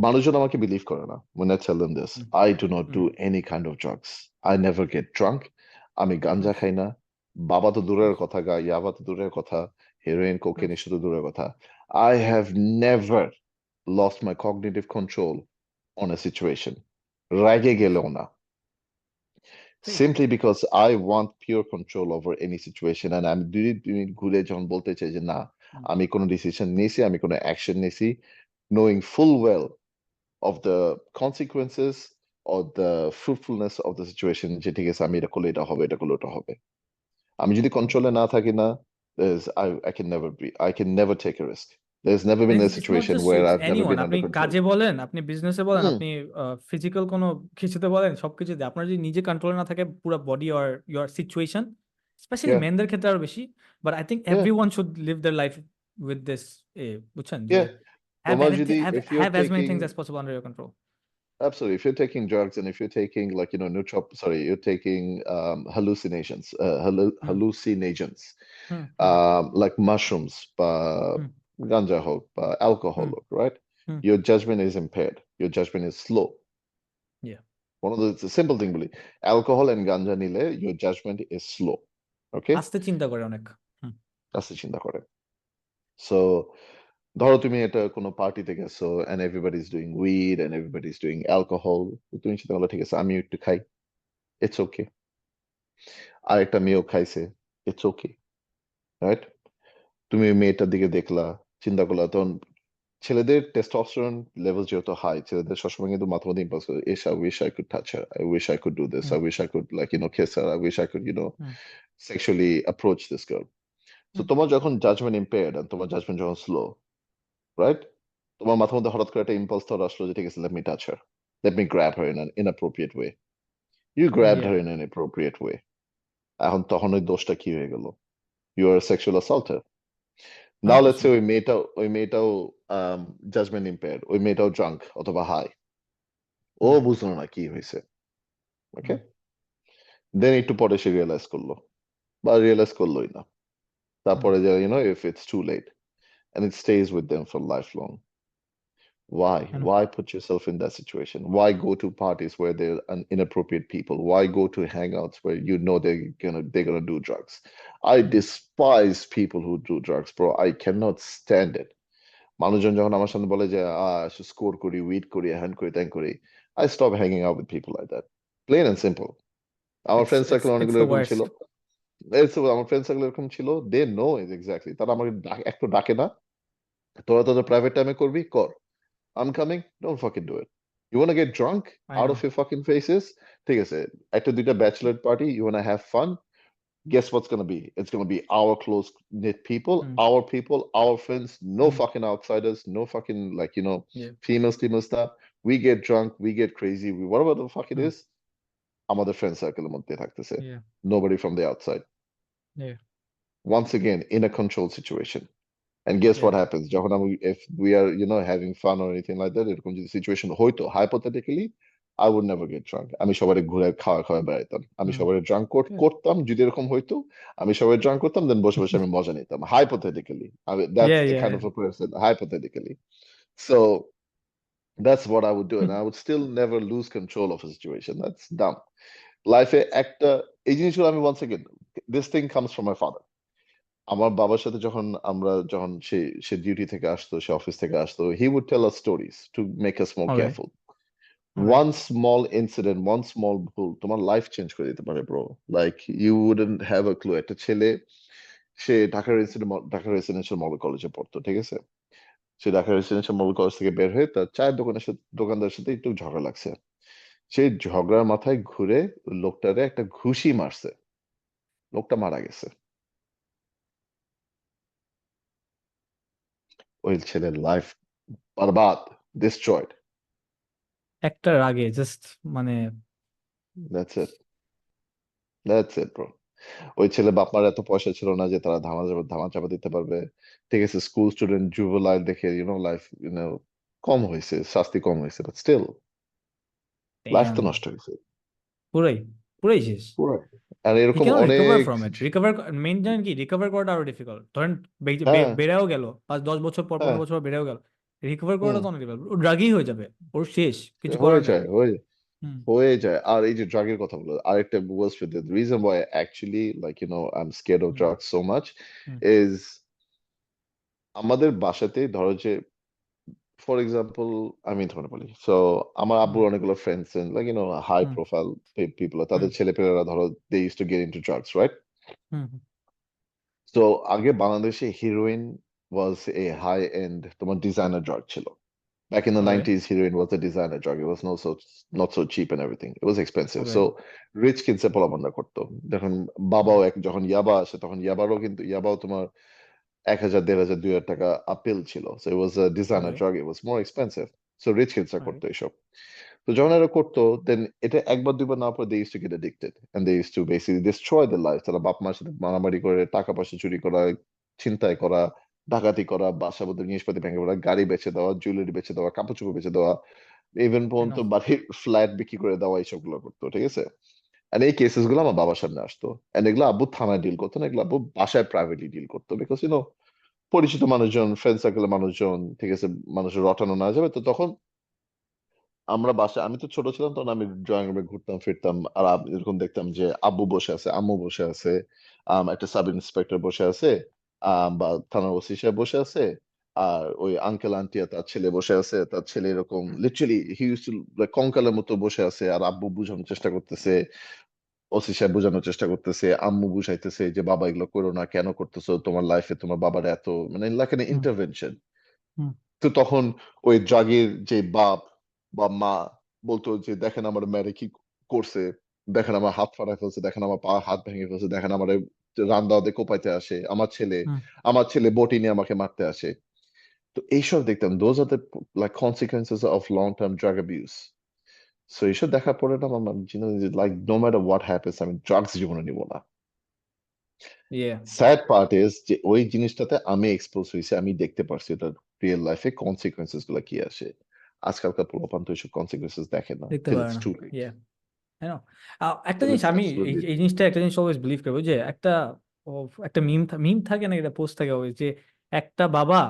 মানুষজন আমাকে বিলিভ করে না when I tell them this. Hmm, I do not hmm, do any kind of drugs. I never get drunk. আমি হুম, গাঞ্জা খাই না। বাবা তো হুম, দূরের কথা, ইয়াবা তো দূরের কথা, হেরোইন, হুম। কোকেন এসব তো দূরের কথা। I have never lost my cognitive control on a situation. রাগে গেলেও না। সেই Simply because I want pure control over any situation, and আমি 2 মিনিট ঘুরে যখন বলতে চাই যে না, হুম, আমি কোনো ডিসিশন নিয়েছি, আমি কোনো অ্যাকশন নিয়েছি, knowing full well of the consequences or the fruitfulness of the situation, যে ঠিক আছে আমি এটা করলে এটা হবে, এটা করলে ওটা হবে। আমি যদি হুম। কন্ট্রোলে না থাকি না, I can never take a risk. There's never been a it's not situation just where it's I've never anyone, been আপনি under control. কাজে বলেন, আপনি বিজনেসে বলেন, হুম, আপনি ফিজিক্যাল কোনো কিছুতে বলেন, সবকিছুতে আপনার যদি নিজে কন্ট্রোলে না থাকে পুরো body or your situation, specially yeah, মেনদের ক্ষেত্রে আরো বেশি, but I think yeah, everyone should live their life with this, বুঝছেন, যে yeah. হ্যাভ তোমার এনিথিং, যদি, have if you're have as many taking, things as possible under your control. absolutely, if you're taking drugs and if you're taking, like, you're taking hallucinations, hmm, hallucinogens, hmm, hmm, like mushrooms, hmm, ganja হোক বা alcohol হুম, হোক, right? Hmm, Your judgment is impaired. Your judgment is slow. yeah. One of the, it's a simple thing, বলি, alcohol and ganja নিলে your judgment is slow. Okay? আস্তে চিন্তা করে অনেক। হুম, আস্তে চিন্তা করে। So ধরো তুমি এটা কোনো পার্টিতে গেছো and everybody's doing weed and everybody's doing alcohol, তুমি চিন্তা করলে ঠিক আছে আমিও একটু খাই, it's okay. আরেকটা মেয়েও খাইছে, it's okay, right? তুমি ওই মেয়েটার দিকে দেখলা, চিন্তা করলা, তখন ছেলেদের টেস্টোস্টেরন লেভেল যেহেতু হাই, ছেলেদের সবসময় কিন্তু মাথার মধ্যে ইম্পালস করে, ইস, I wish I could touch her, I wish I could do this, hmm, I wish I could, like, kiss her, I wish I could, hmm, sexually approach this girl. So হুম, তোমার যখন judgement impaired and তোমার judgement যখন slow, right? তোমার মাথার মধ্যে হঠাৎ করে একটা ইম্পালস থট আসলো যে ঠিক আছে, let me touch her, let me grab her in an inappropriate way. You grabbed yeah. her in an inappropriate way. এখন তখন ওই দোষটা কি হয়ে গেল? You are a sexual assaulter. Now let's say 100%. ওই মেয়েটাও জাজমেন্ট impaired, ওই মেয়েটাও ড্রাঙ্ক অথবা হাই, ও হুম, বুঝলো না কি হয়েছে, ওকে? হুম, দেন একটু পরে সে রিয়েলাইজ করলো, বা রিয়েলাইজ করলোই না, হুম, তারপরে যে if it's too late, and it stays with them for lifelong. Why? Hmm, Why put yourself in that situation? Why go to parties where there are inappropriate people? Why go to hangouts where they're gonna do drugs? I hmm, despise people who do drugs, bro. I cannot stand it. মানুষজন যখন আমার সামনে বলে যে score করি, weed করি, hand করি, ত্যান করি, I stop hanging out with people like that. Plain and simple. আমার it's friend it's circle it's অনেকগুলো the এরকম ছিল। worst. আমার ফ্রেন্ড সার্কেল এরকম ছিল, দে নো ইজ এক্স্যাক্টলি, তারা আমাকে একটু ডাকে না, তোরা তোদের প্রাইভেট টাইমে করবি কর, I'm coming, don't fucking do it. You want to get drunk I out of know. your fucking faces? ঠিক আছে, একটা দুইটা bachelor party, you want to have fun? Guess what's going to be? It's going to be our close knit hmm, people, our friends, no hmm, fucking outsiders, no fucking, like, yeah, female stuff. We get drunk, we get crazy, whatever the fuck it hmm, is, আমাদের friend সার্কেলের মধ্যে থাকতেছে, yeah, nobody from the outside. yeah, Once again, in a controlled situation. And guess what Yeah. happens? যখন আমি if we are having fun or anything like that, এরকম যদি situation হইতো hypothetically, I would never get drunk. আমি সবারে ঘুরে খাওয়া বেড়াইতাম। আমি হুম সবারে ড্রাঙ্ক Good. করতাম যদি এরকম হইতো। আমি সবাই ড্রাঙ্ক করতাম, দেন বসে বসে আমি মজা নিতাম। Hypothetically, that's Yeah, the yeah, kind yeah. of a person. Hypothetically, so that's what I would do, and I would still never lose control of a situation. That's dumb. Life একটা এই জিনিসগুলো আমি once again, this thing comes from my father. আমার বাবার সাথে যখন সে duty থেকে আসতো, সে অফিস থেকে আসতো, he would tell us stories to make us more Okay. careful. Okay. One small incident, one small ভুল তোমার লাইফ চেঞ্জ করে দিতে পারে bro. Like you wouldn't have a clue. একটা ছেলে, সে ঢাকা রেসিডেন্সিয়াল মডেল কলেজে পড়তো, ঠিক আছে? সে ঢাকা রেসিডেন্সিয়াল মডেল কলেজ থেকে বের হয়ে তার চায়ের দোকানদারের সাথে একটু ঝগড়া লাগছে। সেই ঝগড়ার মাথায় ঘুরে লোকটারে একটা ঘুষি মারছে, লোকটা মারা গেছে। ওই ছেলের লাইফ বরবাদ, destroyed. একটা রাগে জাস্ট মানে That's it. That's it, bro. ওই ছেলে বাপ মার এত পয়সা ছিল না যে তারা ধামা চাপা দিতে পারবে। ঠিক আছে, স্কুল স্টুডেন্ট জুভেনাইল দেখে লাইফ কম হয়েছে, শাস্তি কম হয়েছে, বাট স্টিল লাইফ তো damn, নষ্ট হয়েছে পুরাই পুরাই শেষ। পুরো। আর He এরকম cannot recover অনেক, from it. মেইন জানেন কি, রিকভার করাটা আরো ডিফিকাল্ট। ধরেন হ্যাঁ বেড়েও গেল 5-10 বছর পর, হ্যাঁ 15 বছর পর বেড়েও গেল, রিকভার হুম, করাটা তো অনেক ডিফিকাল্ট। ও ড্রাগই হয়ে যাবে, ওর শেষ, কিছু হয়ে করার নাই। যায় হয়ে হুম হয়ে যায়। আর এই যে ড্রাগের কথা বলো, আরেকটা ওয়াজ for the reason why actually I am scared of hmm drugs so much hmm is, আমাদের বাসাতে ধরো যে, ফর এক্সাম্পল আমি ধরে বলি, সো আমার হুম আব্বুর অনেকগুলো friends high hmm profile people, তাদের হুম ছেলেপেলেরা ধরো they use to get into drugs, right? হুম হুম, সো আগে বাংলাদেশে heroin was a high end তোমার ডিজাইনার ড্রাগ ছিল। Back in the okay 90s, heroin was a designer drug. It was not so cheap and everything. It was expensive. Okay So rich kids এ পোলাপানরা করতো। যখন যখন ইয়াবা আসে, তখন ইয়াবাও তোমার 1,000, 1,500, 2,000 টাকা আপিল ছিল। So it was a designer okay drug. It was more expensive. So rich kids রা ওকে করতো এসব। তো যখন এরা করতো, then এটা একবার দুইবার না পরে they used to get addicted and they used to basically destroy their lives. তারা বাপ মার সাথে মারামারি করে, টাকা পয়সা চুরি করা, ছিনতাই করা, ডাকাতি করা, বাসার মধ্যে জিনিসপাতি ভেঙে ফেলা, গাড়ি বেচে দেওয়া, জুয়েলারি বেচে দেওয়া, কাপড় চোপড় বেচে দেওয়া, ইভেন I পর্যন্ত know. বাড়ির ফ্ল্যাট বিক্রি করে দেওয়া, এইসব গুলো করতো, ঠিক আছে? এন্ড এই কেসেস গুলো আমার বাবার সামনে আসতো, এন্ড এগুলো আব্বু থানায় ডিল করতো না, এগুলো আব্বু বাসায় প্রাইভেটলি ডিল করতো, বিকজ পরিচিত মানুষজন, ফ্রেন্ড সার্কেলের মানুষজন, ঠিক আছে, মানুষের রটানো না যাবে। তো তখন আমরা বাসায়, আমি তো ছোট ছিলাম তখন, আমি ড্রয়িং রুমে ঘুরতাম ফিরতাম, আর এরকম দেখতাম যে আব্বু বসে আছে, আম্মু বসে আছে, একটা সাব ইন্সপেক্টর বসে আছে, বা থানার ওসি সাহেব বসে আছে, আর ওই আঙ্কেল আন্টি আর তার ছেলে বসে আছে। তার ছেলে এরকম লিটারালি হি ইউজড টু কঙ্কালের মতো বসে আছে, আর আব্বু বোঝানোর চেষ্টা করতেছে, ওসি সাহেব বোঝানোর চেষ্টা করতেছে, আম্মু বুঝাইতেছে যে বাবা এগুলো করো না, কেন করতেছো, তোমার লাইফে তোমার বাবার এত লাইক এন হুম ইন্টারভেনশন। হুম তো তখন ওই ড্রাগের যে বাপ বা মা বলতো যে দেখেন আমার মেয়েরে কি করছে, দেখেন আমার হাত ফাটা ফেলছে, দেখেন আমার পা হাত ভেঙে ফেলছে, দেখেন আমার রান্দাতে কোপাইতে আসে, হুম আমার ছেলে বটি নিয়ে আমাকে মারতে আসে। তো এইসব দেখতাম, those are the like consequences of long term drug abuse. So এইসব দেখার পরে না আমার like no matter what happens, আমি ড্রাগস জীবনে নিব না। yeah, স্যাড পার্ট ইজ যে ওই জিনিসটাতে আমি এক্সপোজ হয়েছি, আমি দেখতে পারছি এটা রিয়েল লাইফে কনসিকুয়েন্সেস গুলো কি আসে। আজকালকার পোলাপান তো এইসব কনসিকুয়েন্সেস দেখে না, দেখতে till পারে it's না। too late, Yeah, I know. একটা till জিনিস it's আমি এই absolutely এই জিনিসটা একটা জিনিস অলওয়েজ বিলিভ করবো যে একটা মিম থাকে না, একটা পোস্ট থাকে always, যে একটা বাবা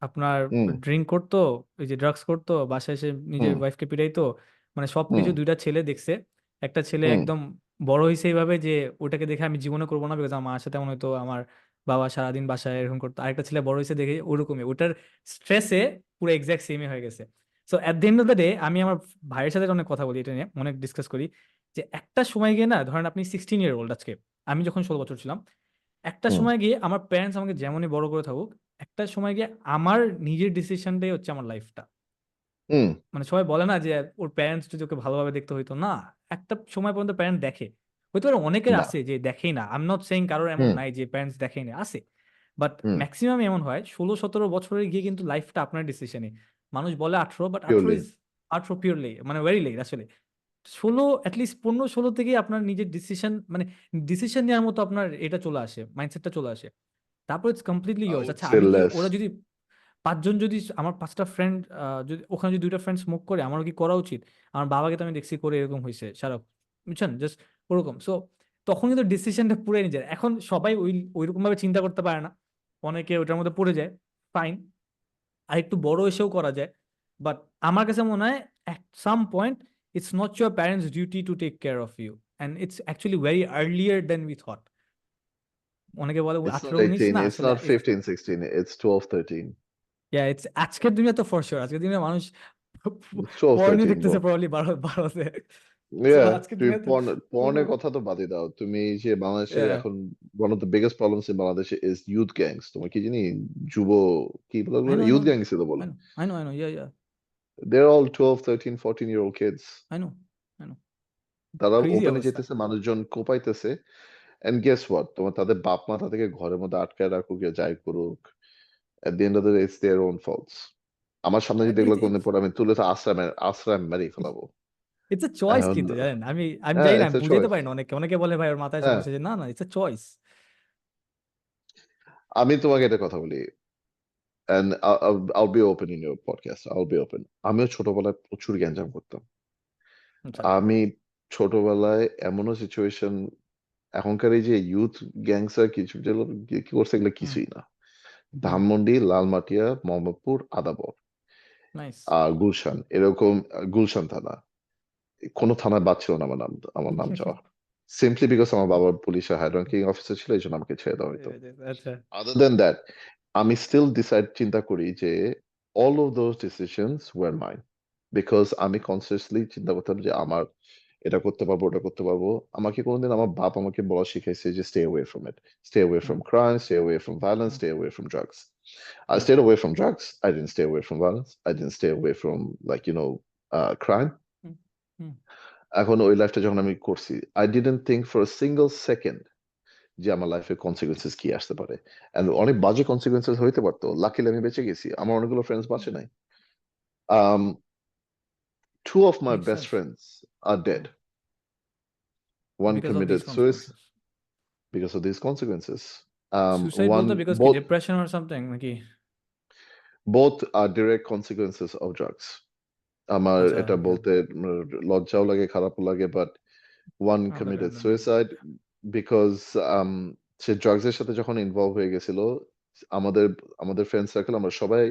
আপনার হুম ড্রিঙ্ক করতো, ওই যে ড্রাগস করতো, বাসায় এসে নিজের হুম ওয়াইফকে পিটাইতো, মানে হুম সবকিছু দুইটা ছেলে দেখছে। একটা ছেলে হুম একদম বড় হয়েছে এইভাবে যে ওটাকে দেখে আমি জীবনে করবো না, বিকজ আমার সাথে এমন হয়তো, আমার বাবা সারাদিন বাসায় এরকম করতো। আরেকটা ছেলে বড় হয়েছে দেখে ওরকমই, ওটার স্ট্রেসে পুরো এক্সাক্ট সেমই হয়ে গেছে। So at the end of the day, আমি আমার ভাইয়ের সাথে অনেক কথা বলি এটা নিয়ে, অনেক ডিসকাস করি, যে একটা সময় গিয়ে না, ধরেন আপনি 16 ইয়ার ওল্ড আজকে, আমি যখন 16 বছর ছিলাম, একটা হুম সময় গিয়ে আমার প্যারেন্টস আমাকে যেমনই বড় করে থাকুক, একটা সময় গিয়ে আমার নিজের ডিসিশনটাই হচ্ছে আমার লাইফটা। হুম মানে সবাই বলে না যে ওর প্যারেন্টস যদি ওকে ভালোভাবে দেখতে হইতো না, একটা সময় পর্যন্ত প্যারেন্ট দেখে। হয়তো পারে অনেকের না আছে যে দেখেই না, আই এম নট সেইং কারোর এমন হুম নাই যে প্যারেন্টস দেখেই না, আছে, বাট হুম ম্যাক্সিমাম এমন হয় 16-17 বছরে গিয়ে কিন্তু লাইফটা আপনার ডিসিশনে। মানুষ বলে 18, বাট 18 পিওরলি ইজ 18 পিওরলি মানে ভেরি লেট আসলে। 16, অ্যাটলিস্ট 15-16 থেকেই আপনার নিজের ডিসিশন, মানে ডিসিশন নেওয়ার মতো আপনার এটা চলে আসে, মাইন্ডসেটটা চলে আসে। তারপর it's completely I years. would আচ্ছা say আমি কি less. ওরা যদি পাঁচজন যদি আমার পাঁচটা ফ্রেন্ড যদি ওখানে যদি দুইটা ফ্রেন্ড স্মোক করে আমারও কি করা উচিত? আমার বাবাকে তো আমি দেখছি করে এরকম হয়েছে সারা, বুঝছেন, জাস্ট ওরকম। সো তখন কিন্তু ডিসিশনটা পুরো নিজের। এখন সবাই ওইরকম ভাবে চিন্তা করতে পারে না, অনেকে ওটার মধ্যে পড়ে যায়, ফাইন, আর একটু বড় এসেও করা যায়। বাট আমার কাছে মনে হয় at some point it's not your parents duty to take care of you, and it's actually very earlier than we thought. অনেকে বলে It's not 18-19 18, না, it's আসলে not 15, 16, it's 12, 13. ইটস আজকের দুনিয়া তো ফর শিওর, আজকের দিনে মানুষ It's 12, পর্নই 13, দেখতেছে bro. প্রবাবলি বারোতে। সো Yeah, আজকের তুমি দুনিয়াতে কোনো, পর্নের কথা তো বাদই দাও। তুমি যে বাংলাদেশে yeah, এখন one of the biggest problems in Bangladesh is youth gangs. তোমার কি জানি যুব কি বলে I ওগুলো? know, I know, Youth gangs তো বলে। I know, yeah, They're all 12, 13, 14-year-old kids. I know, I know. তারা ক্রেজি ওপেনে অবস্থা। যেতেছে, মানুষজন কোপাইতেছে, and guess what? তোমার তাদের বাপ মা তাদেরকে ঘরের মধ্যে আটকায় রাখুক ইয়া যাই করুক, at the end of the day it's their own faults. আমার সামনে যদি এগুলো কোনদিন পরে আমি তুলে তো আশ্রয় মেরেই ফেলাবো। ইটস এ চয়েস এখন কিন্তু জানেন, আমি আমি হ্যাঁ, জানি না, it's আমি a বুঝাইতে choice. পারি না অনেকে, অনেকে বলে ভাই ওর মাথায় হ্যাঁ, সমস্যা, যে না না, ইটস এ চয়েস। আমি তোমাকে একটা কথা বলি, and I'll be open in your podcast. I'll be open. আমিও ছোটবেলায় প্রচুর গ্যাঞ্জাম করতাম। আচ্ছা। আমি ছোটবেলায় এমনও সিচুয়েশন, এখনকার এই যে ইউথ গ্যাংস্টার কিছু যেগুলো কি করছে এগুলো হুম কিছুই না। হুম ধানমন্ডি, লালমাটিয়া, মোহাম্মদপুর, আদাবর, নাইস। গুলশান, এরকম গুলশান থানা, কোনো থানায় বাদ ছিল না আমার নাম যাওয়া, সিম্পলি বিকজ আমার বাবার পুলিশের হাই র্যাঙ্কিং অফিসার ছিল, এই জন্য আমাকে ছেড়ে দেওয়া হতো। আচ্ছা। Other than that, আমি still চিন্তা করি যে all of those decisions were mine, because আমি consciously চিন্তা করতাম যে আমার এটা করতে পারবো, ওটা করতে পারবো। আমাকে কোনোদিন আমার বাপ আমাকে বলা শিখাইছে যে stay away from it, stay away hmm from crime, stay away from violence, hmm stay away from drugs. I hmm stayed away from drugs. I didn't stay away from violence. I didn't stay away from, like, crime. হুম হুম এখন ওই লাইফটা যখন আমি করছি, I didn't think for a single second যে আমার লাইফের consequences কি আসতে পারে, এন্ড অনেক বাজে কনসিকুয়েন্সেস হইতে পারতো। লাকিলি আমি বেঁচে গেছি, আমার অনেকগুলো ফ্রেন্ডস বাঁচে নাই। um Two of my make best sense. friends are dead. One because of this committed suicide consequences. because of these consequences. Suicide বলতে One বিকজ কি both ডিপ্রেশন অর সামথিং নাকি? both are direct consequences of drugs. আমার আচ্ছা, এটা ওকে। বলতে লজ্জাও লাগে, খারাপও লাগে, but one committed suicide because সে ড্রাগসের সাথে যখন ইনভলভ হয়ে গেছিল, আমাদের আমাদের ফ্রেন্ড সার্কেল আমরা সবাই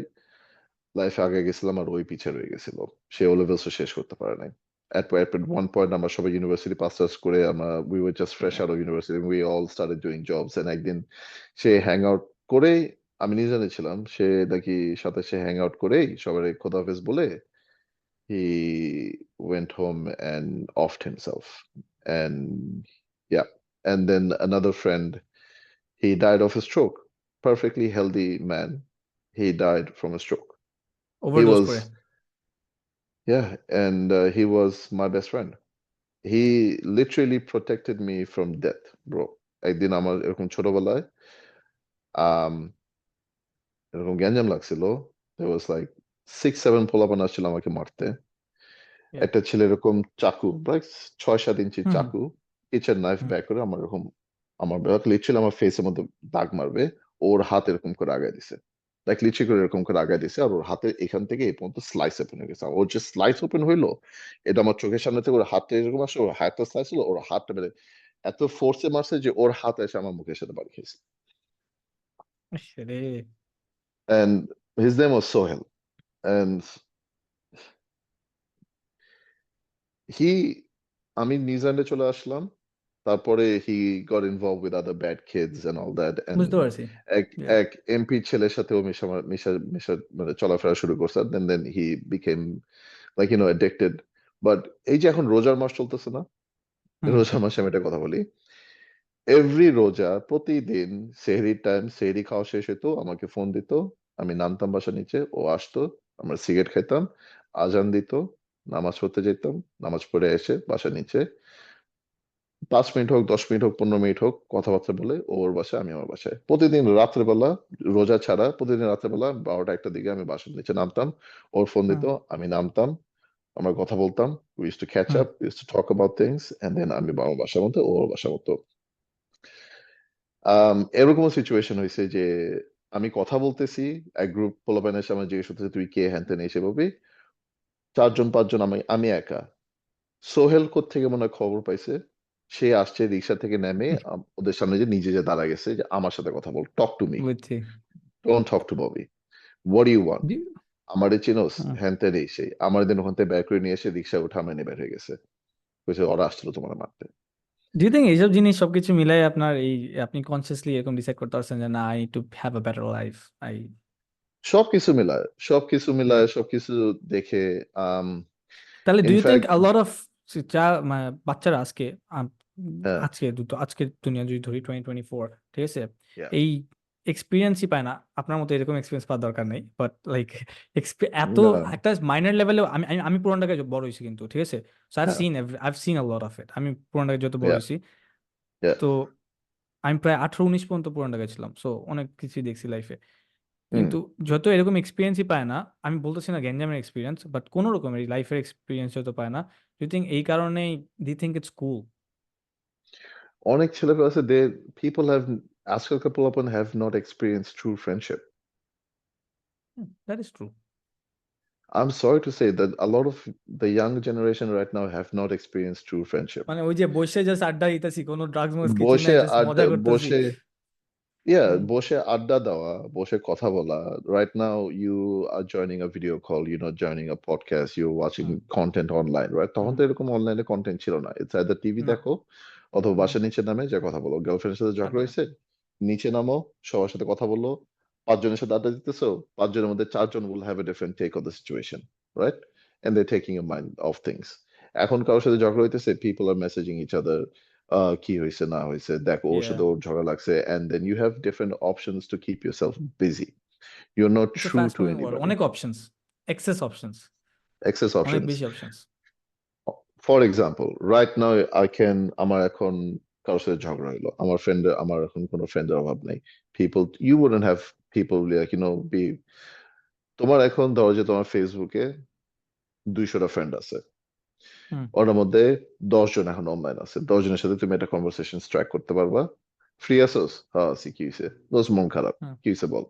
লাইফে আগে গেছিলাম আর ওই পিছে রয়ে গেছিল। সে ও লেভেলসও শেষ করতে পারে নাই। at one point আমরা সবাই ইউনিভার্সিটি পাস টাস করে আমরা we were just fresh out of university, we all started doing jobs, and একদিন সে হ্যাং আউট করে, আমি নিজে জানিছিলাম সে নাকি সাথে সে হ্যাং আউট করেই সবাই খোদা হাফেজ বলে he went home and offed himself, and yeah, and then another friend, he died of a stroke, perfectly healthy man, he died from a stroke. He overdose was করে। Yeah, and he was my best friend. He literally protected me from death, bro. একদিন আমার এরকম ছোটবেলায় আম এরকম গ্যাঞ্জাম লাগছিল। There was like 6-7 পোলাপান আসছিল আমাকে মারতে। Yeah. একটা ছেলে এরকম চাকু, like 6-7 ইঞ্চি হুম চাকু, কিচেন নাইফ হুম বের করে আমার এরকম, আমার লিটারালি আমার ফেসের মধ্যে দাগ মারবে। ওর হাত এরকম করে আগায় দিছে। লাইক লিটারালি করে এরকম করে আগায় দিছে, আর ওর হাতের এখান থেকে এই পর্যন্ত স্লাইস ওপেন হয়ে গেছে। আর ওর যে স্লাইস ওপেন হইলো, এটা আমার চোখের সামনে থেকে ওর হাতটা এরকম আসলো, ওর হাতটা স্লাইস হলো, ওর হাতটা বেড়ে এত ফোর্সে মারছে যে ওর হাত এসে আমার মুখের সাথে বাড়ি খেয়েছে। রে। And his name was Sohel. And he, আমি নিউজিল্যান্ডে চলে আসলাম। তারপরে he got involved with other bad kids and all that, and বুঝতে পারছি। এক Yeah. এক এমপি ছেলের সাথেও মিশা মানে চলাফেরা শুরু করছে, then he became, like, addicted. But এই যে এখন রোজার মাস চলতেছে না, হুম রোজার মাসে আমি একটা কথা বলি, এভরি রোজা প্রতিদিন সেহরির টাইম, সেহরি খাওয়া শেষ হইতো, আমাকে ফোন দিত, আমি নামতাম বাসা নিচে, ও আসতো, আমরা সিগারেট খাইতাম, আজান দিত, নামাজ পড়তে যেতাম, নামাজ পড়ে এসে বাসা নিচে 5 মিনিট হোক, 10 মিনিট হোক, 15 মিনিট হোক, কথাবার্তা বলে ওর বাসায়, আমি আমার বাসায়। প্রতিদিন রাত্রেবেলা, রোজা ছাড়া প্রতিদিন রাত্রেবেলা 12টা-1টার দিকে আমি বাসার নিচে নামতাম, ওর ফোন হুম দিত, আমি নামতাম, আমরা কথা বলতাম, we used to catch hmm up, we used to talk about things, and then আমি আমার বাসার মতো, ও ওর বাসার মতো। এরকমও সিচুয়েশন হয়েছে যে আমি কথা বলতেছি, এক গ্রুপ পোলাপাইন এসে আমার জিজ্ঞেস করতেছে তুই কে, হ্যান ত্যান এসে বলবি, 4 জন 5 জন, আমি একা। সোহেল কোত্থেকে মনে হয় খবর পাইছে, সে আসছে রিক্সা থেকে নেমে ওদের সামনে যে নিজে যে দাঁড়া গেছে যে আমার সাথে কথা বল, টক টু মি, বুঝছি। Don't talk to Bobby, what you want, Do- আমারে চিনোস, হুম। হ্যান ত্যান এই সেই, আমার দিন ওখান থেকে বের করে নিয়ে এসে রিক্সা উঠা মেনে বের হয়ে গেছে, বলছে ওরা আসছিল তোমার মারতে। Do you think এইসব জিনিস সবকিছু মিলাই আপনার এই আপনি কনসিয়াসলি এরকম ডিসাইড করতে পারছেন যে না I need to have a better life I সবকিছু মিলায় সবকিছু দেখে, আম তাহলে do you think in fact, a lot of বাচ্চারা আজকে হ্যাঁ, আজকের দুনিয়া যদি ধরি 2024, ঠিক আছে, yeah, এই এক্সপিরিয়েন্সই পায় না। আপনার মতো এরকম এক্সপিরিয়েন্স পাওয়ার দরকার নেই, বাট লাইক এত না, একটা মাইনর লেভেলে আমি পুরান ঢাকায় বড় হয়েছি কিন্তু, ঠিক আছে, সো হ্যাঁ, I've seen a lot of it. আমি পুরান ঢাকায় যত বড় yeah, হয়েছি, yeah, তো আমি প্রায় 18-19 পর্যন্ত পুরান ঢাকায় ছিলাম, সো অনেক কিছুই দেখছি লাইফে। হুম। কিন্তু যত এরকম এক্সপিরিয়েন্সই পায় না, আমি বলতেছি না গ্যাঞ্জামের এক্সপিরিয়েন্স, বাট কোনো রকমের লাইফের এক্সপিরিয়েন্স যত পায় না, ইউ থিঙ্ক এই কারণেই দি থিঙ্ক ইটস কুল? অনেক ছেলেপেলে আছে, পিপল হ্যাভ, আজকালকার পোলাপান have not experience true friendship. That is true. I'm sorry to say that a lot of the young generation right now have not experienced true friendship. মানে ওই যে বসে জাস্ট আড্ডা দিতেছি, কোনো ড্রাগস মাগস কিছু বসে নাই, জাস্ট মজা করতেছি। বসে, yeah, হুম, বসে আড্ডা দেওয়া, বসে কথা বলা। Right now, you are joining a video call, you're not joining a podcast, you're watching hmm, content online, right? তখন হুম, তো এরকম অনলাইনে কন্টেন্ট ছিল না। It's either টিভি না, দেখো অথবা হুম, বাসার নিচে নামে যে কথা বলো। গার্লফ্রেন্ডের সাথে ঝগড়া আড্ডা দাও। হয়েছে, নিচে নামো, সবার সাথে কথা বলো। 5 জনের সাথে আড্ডা দিতেছো, 5 জনের মধ্যে 4 জন will have a different take on the situation, right? And they're taking a mind of things. এখন কারোর সাথে ঝগড়া হইতেছে, people are messaging each other, কি হয়েছে না হয়েছে, দেখো ওর Yeah, সাথে ওর ঝগড়া লাগছে, and then you have different options to keep yourself busy. You're not it's a true fast to moving world, anybody. অনেক অপশনস, এক্সেস অপশনস, Excess অনেক options. বেশি options. For example, right now I can, আমার এখন কারোর সাথে ঝগড়া হইলো, আমার এখন কোনো ফ্রেন্ডের অভাব নাই। People, you wouldn't have people like, be, তোমার এখন ধরো যে তোমার ফেসবুকে 200টা ফ্রেন্ড আছে, হুম, ওর মধ্যে 10 জন এখন অনলাইন আছে, 10 জনের সাথে তুমি একটা কনভারসেশন স্ট্রাইক করতে পারবা। ফ্রি আসোস, হ্যাঁ আছি, কি হয়েছে, দোস্ত মন খারাপ, হুম, কি হয়েছে বল,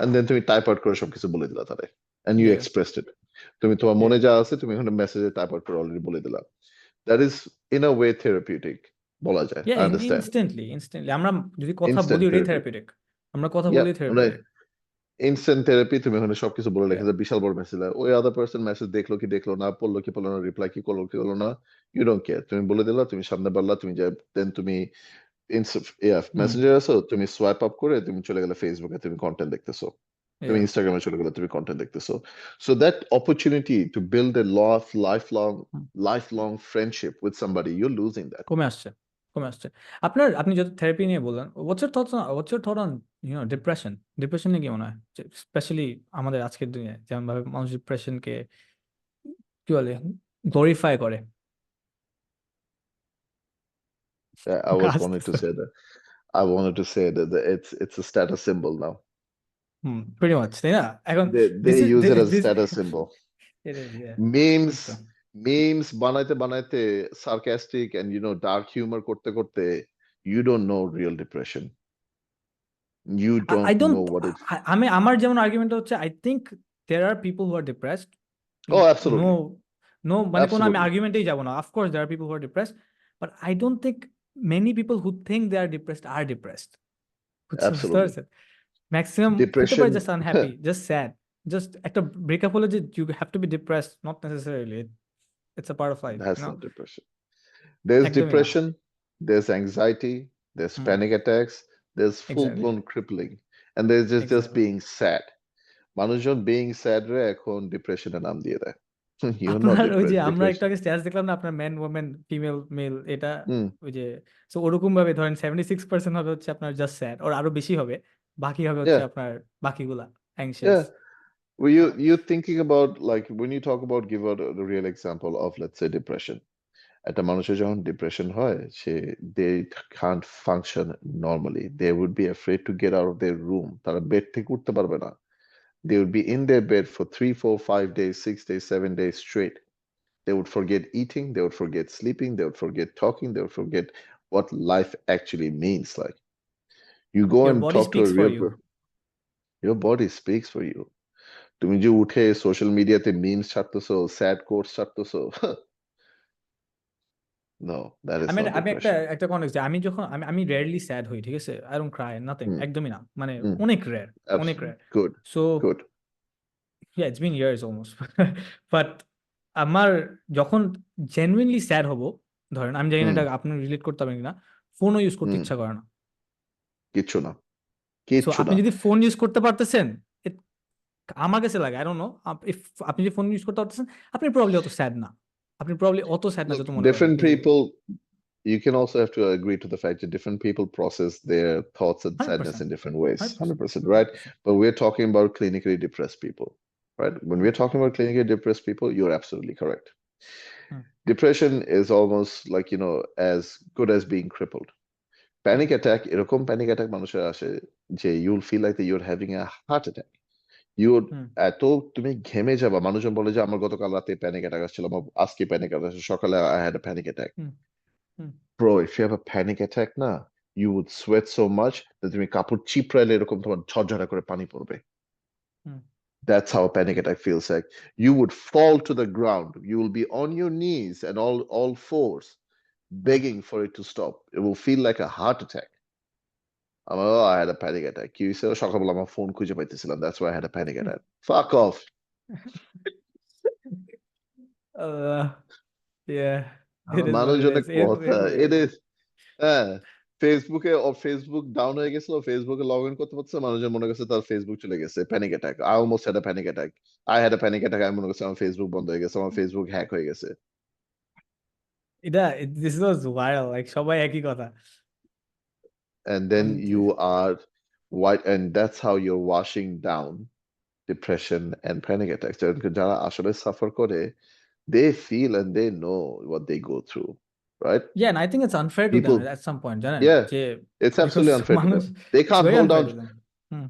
এন্ড দেন তুমি টাইপ আউট করে সবকিছু বলে দিলা তারে, এন্ড ইউ ইয়া, এক্সপ্রেসড ইট। তুমি তোমার মনে ইয়া, যা আছে তুমি এখন মেসেজে টাইপ আউট করে অলরেডি বলে দিলা। That is in a way therapeutic, বলা যায়, ইয়া, আই আন্ডারস্ট্যান্ড, ইনস্ট্যান্টলি আমরা যদি কথা বলি ইনস্ট্যান্ট ওটাই থেরাপি, থেরাপিউটিক, আমরা কথা ইয়া, বলি মানে থেরাপিউটিক। Instant therapy. তুমি ওখানে সবকিছু বলে ইয়া, রেখেছো, বিশাল বড় মেসেজ, ওই আদার পার্সন মেসেজ দেখলো কি দেখলো না, পড়লো কি পড়লো না, রিপ্লাই কি করলো কি করলো না, ইউ ডোন্ট কেয়ার। তুমি বলে দিলা, তুমি সামনে বাড়লা, তুমি যে দেন তুমি হুম, মেসেঞ্জার আছো, তুমি সোয়াইপ আপ করে তুমি চলে গেলে ফেসবুকে, তুমি কন্টেন্ট দেখতেছো, তুমি ইয়া। ইনস্টাগ্রামে চলে গেলে তুমি কন্টেন্ট দেখতেছো। So that opportunity to build a life long friendship with somebody, you losing that. কমে আসছে, কমে আসছে। আপনি যত থেরাপি নিয়ে বললেন, what's your thought on depression? Depression নিয়ে কি মনে হয়, স্পেশালি আমাদের আজকের দুনিয়ায় যেমন ভাবে মানুষ ডিপ্রেশনকে কি বলে গ্লোরিফাই করে? I was wanting to আসতেছে। say that. I wanted to say that it's a status symbol now. Hmm, pretty much, তাই না? এখন They this is use it as a this status symbol. It is, yeah, Memes, এই তো। বানাইতে বানাইতে, sarcastic and dark humor করতে করতে, you don't know real depression. You I don't don't, know what it. আমি আমার যেমন আর্গুমেন্ট হচ্ছে, I think there are people who are depressed. Oh, no, absolutely, মানে কোনো আমি absolutely, আর্গুমেন্টেই যাব না। Of course there are people who are depressed, but I don't think many people who think they are depressed are depressed. বুঝতে absolutely. পারছেন? Maximum হতে পারে Depression, just unhappy, just sad, just একটা ব্রেকআপ হলে যে you have two B depressed, not necessarily, it's a part of life, that's not depression. There's একদমই না। depression, there's anxiety, there's hmm, panic attacks, there's exactly, full-blown crippling, and there's just exactly. being sad. মানুষজন being sad রে এখন ডিপ্রেশনের নাম দিয়ে দেয়। You're not আপনার ওই যে depressed, আমরা একটু depression. আগে স্ট্যাটস দেখলাম না, আপনার ম্যান ওমেন ফিমেল মেল এটা, হুম, ওই যে, সো ওরকম ভাবে ধরেন 76% হবে হচ্ছে আপনার জাস্ট স্যাড, ওর আরো বেশি হবে, বাকি হবে হচ্ছে yeah, আপনার বাকিগুলা anxious. yeah. Were you thinking about, like, when you talk about, give out the real example of, let's say, depression. একটা মানুষের যখন ডিপ্রেশন হয়, they can't function normally. They would be afraid to get out of their room. তারা bed থেকে উঠতে পারবে না। They would be in their bed for 3, 4, 5 days, 6 days, 7 days straight. They would forget eating, they would forget sleeping, they would forget talking, they would forget what life actually means like. You go Your and body talk to a speaks for real you. your body speaks for you. তুমি যে উঠে social মিডিয়াতে memes ছাড়তেছো, sad quotes ছাড়তেছো, no, that is not আমি একটা depression. একটা context আমি যখন আমি রেয়ারলি স্যাড হই, ঠিক আছে? I don't Cry, nothing, Hmm, একদমই না, মানে hmm, অনেক রেয়ার, অনেক absolutely. Rare. Good, so good. yeah, it's been years almost. But আমার যখন জেনুইনলি স্যাড হব, ধরেন আমি জানি না হুম, এটা আপনি রিলেট করতে পারবেন কিনা, ফোনও ইউজ করতে হুম, ইচ্ছা করে না। কিচ্ছু না, সো কিচ্ছু আপনি না। যদি ফোন ইউজ করতে পারতেছেন, it- আমার কাছে লাগে, আই ডোন্ট নো, আপনি যদি ফোন ইউজ করতে পারতেছেন, আপনি প্রবাবলি অত স্যাড না, আপনি প্রবাবলি অত স্যাড না Look, যত মনে করেন, different ঠিক আছে? people, you can also have to agree to the fact that different people process their thoughts and sadness 100%, in different ways. 100%, 100%, right? 100%. But we're talking about clinically depressed people, right? When hmm, we're talking about clinically depressed people, you're absolutely correct. Hmm, Depression is almost like, as good as being crippled. Hmm, Panic attack, এরকম panic attack মানুষের আসে যে you'll feel like that you're having a heart attack. You're হুম, এত তুমি ঘেমে যাবা, মানুষজন বলে যে আমার গতকাল রাতে প্যানিক অ্যাটাক আসছিল, আমার আজকে প্যানিক অ্যাটাক আসছে, সকালে I had a panic attack. Hmm, hmm, Bro, if you have a panic attack না, you would sweat so much that তুমি কাপড় চিপড়াইলে এরকম তোমার ঝরঝরা করে পানি পড়বে। হুম, That's how a panic attack feels like. You would fall to the ground. You will be on your knees and all fours, hmm, begging for it to stop. It will feel like a heart attack. I had a panic attack. কি হইছে? সকালবেলা আমার phone খুঁজে পাইতেছিলাম। That's why I had a panic hmm. attack. Fuck off. Ah, yeah, it is what it মানুষজনের is, এরকম কথা এরকম it is হ্যাঁ, ফেসবুক ডাউন হয়ে গেছিল, ফেসবুকে লগ ইন করতে পারছে, মানুষজন মনে করছে তার ফেসবুক চলে গেছে, panic attack. I almost had a panic attack. I had a panic attack, আমি মনে করছি আমার ফেসবুক বন্ধ হয়ে গেছে, আমার ফেসবুক হ্যাক হয়ে গেছে। এটা, দিস ওয়াজ ভাইরাল, লাইক সবাই একই কথা। And then আমি you are white, and that's how you're washing down depression and panic attacks. যারা আসলে সাফার করে, they feel and they know what they go through, right? yeah, and I think it's unfair to them People, at some point, জানেন yeah, যে, it's because absolutely unfair to মানুষ, them. They it's can't very hold unfair down, to them. Hmm,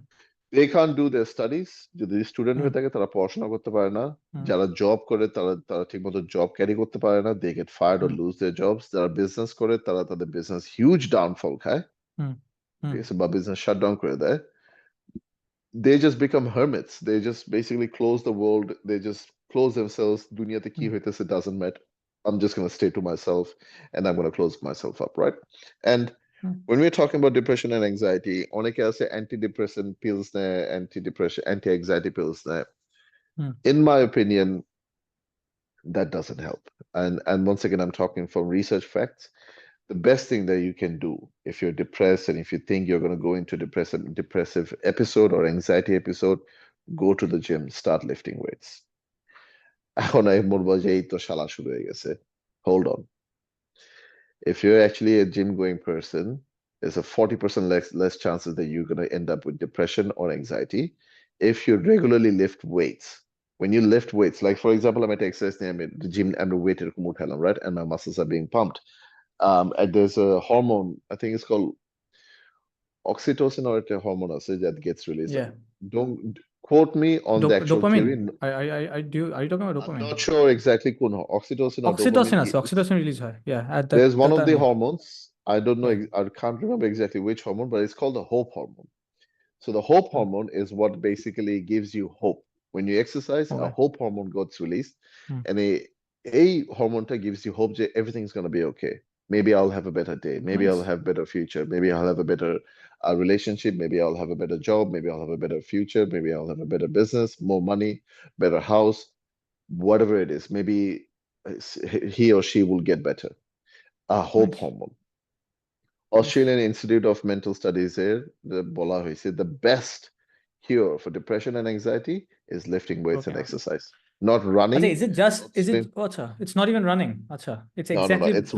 they can't do their studies. যদি student হুম, হয়ে থাকে তারা পড়াশোনা করতে পারে না। হুম, যারা জব করে তারা তারা ঠিকমতো জব ক্যারি করতে পারে না। They get fired or hmm, lose their jobs. যারা বিজনেস করে তারা তাদের বিজনেস হিউজ ডাউনফল খায়, হুম, হুম, ঠিক আছে, বা বিজনেস শাটডাউন করে দেয়। They just become hermits. They just basically close the world. They just close themselves. দুনিয়াতে কি হুম, হইতেছে doesn't matter. I'm just going to stay to myself and I'm going to close myself up, right? And hmm, when we're talking about depression and anxiety, অনেকে আছে antidepressant pills নেয়, anti-anxiety pills নেয়. হুম, In my opinion, that doesn't help. And once again, I'm talking from research facts. The best thing that you can do if you're depressed and if you think you're going to go into depressive episode or anxiety episode, go to the gym, start lifting weights. এখন আমি বলবো যে এই তো শালা শুরু হয়ে গেছে। Hold on. If you're actually a gym going person, there's a 40% less chances that you're going to end up with depression or anxiety if you regularly lift weights. When you lift weights, like for example, I'm at exercise, I'm at the gym, I'm weight right? And my muscles are being pumped. And there's a hormone, I think it's called oxytocin or a hormone that gets released. yeah, Don't quote me on the actual dopamine, theory. are you talking about I'm dopamine? not sure exactly কোন oxytocin or oxytocin dopamine. আছে, oxytocin release হয়, yeah, There's one that of I the know, hormones. I don't know. yeah, I can't remember exactly which hormone, but it's called the hope hormone. So the hope hmm, hormone is what basically gives you hope. When you exercise, a okay, hope hormone gets released, hmm, and a hormone that gives you hope that everything's going to be okay. Maybe I'll have a better day. Maybe nice, I'll have better future. Maybe I'll have a better relationship. Maybe I'll have a better job. Maybe I'll have a better future. Maybe I'll have a better business, more money, better house, whatever it is. Maybe he or she will get better. A hope nice, hormone. Nice, Australian Institute of Mental Studies এর বলা হয়েছে the best cure for depression and anxiety is lifting weights okay, and okay. exercise. Not running, আচ্ছা, not is it swim. ও আচ্ছা, it's not even running, আচ্ছা, it's No. exactly It's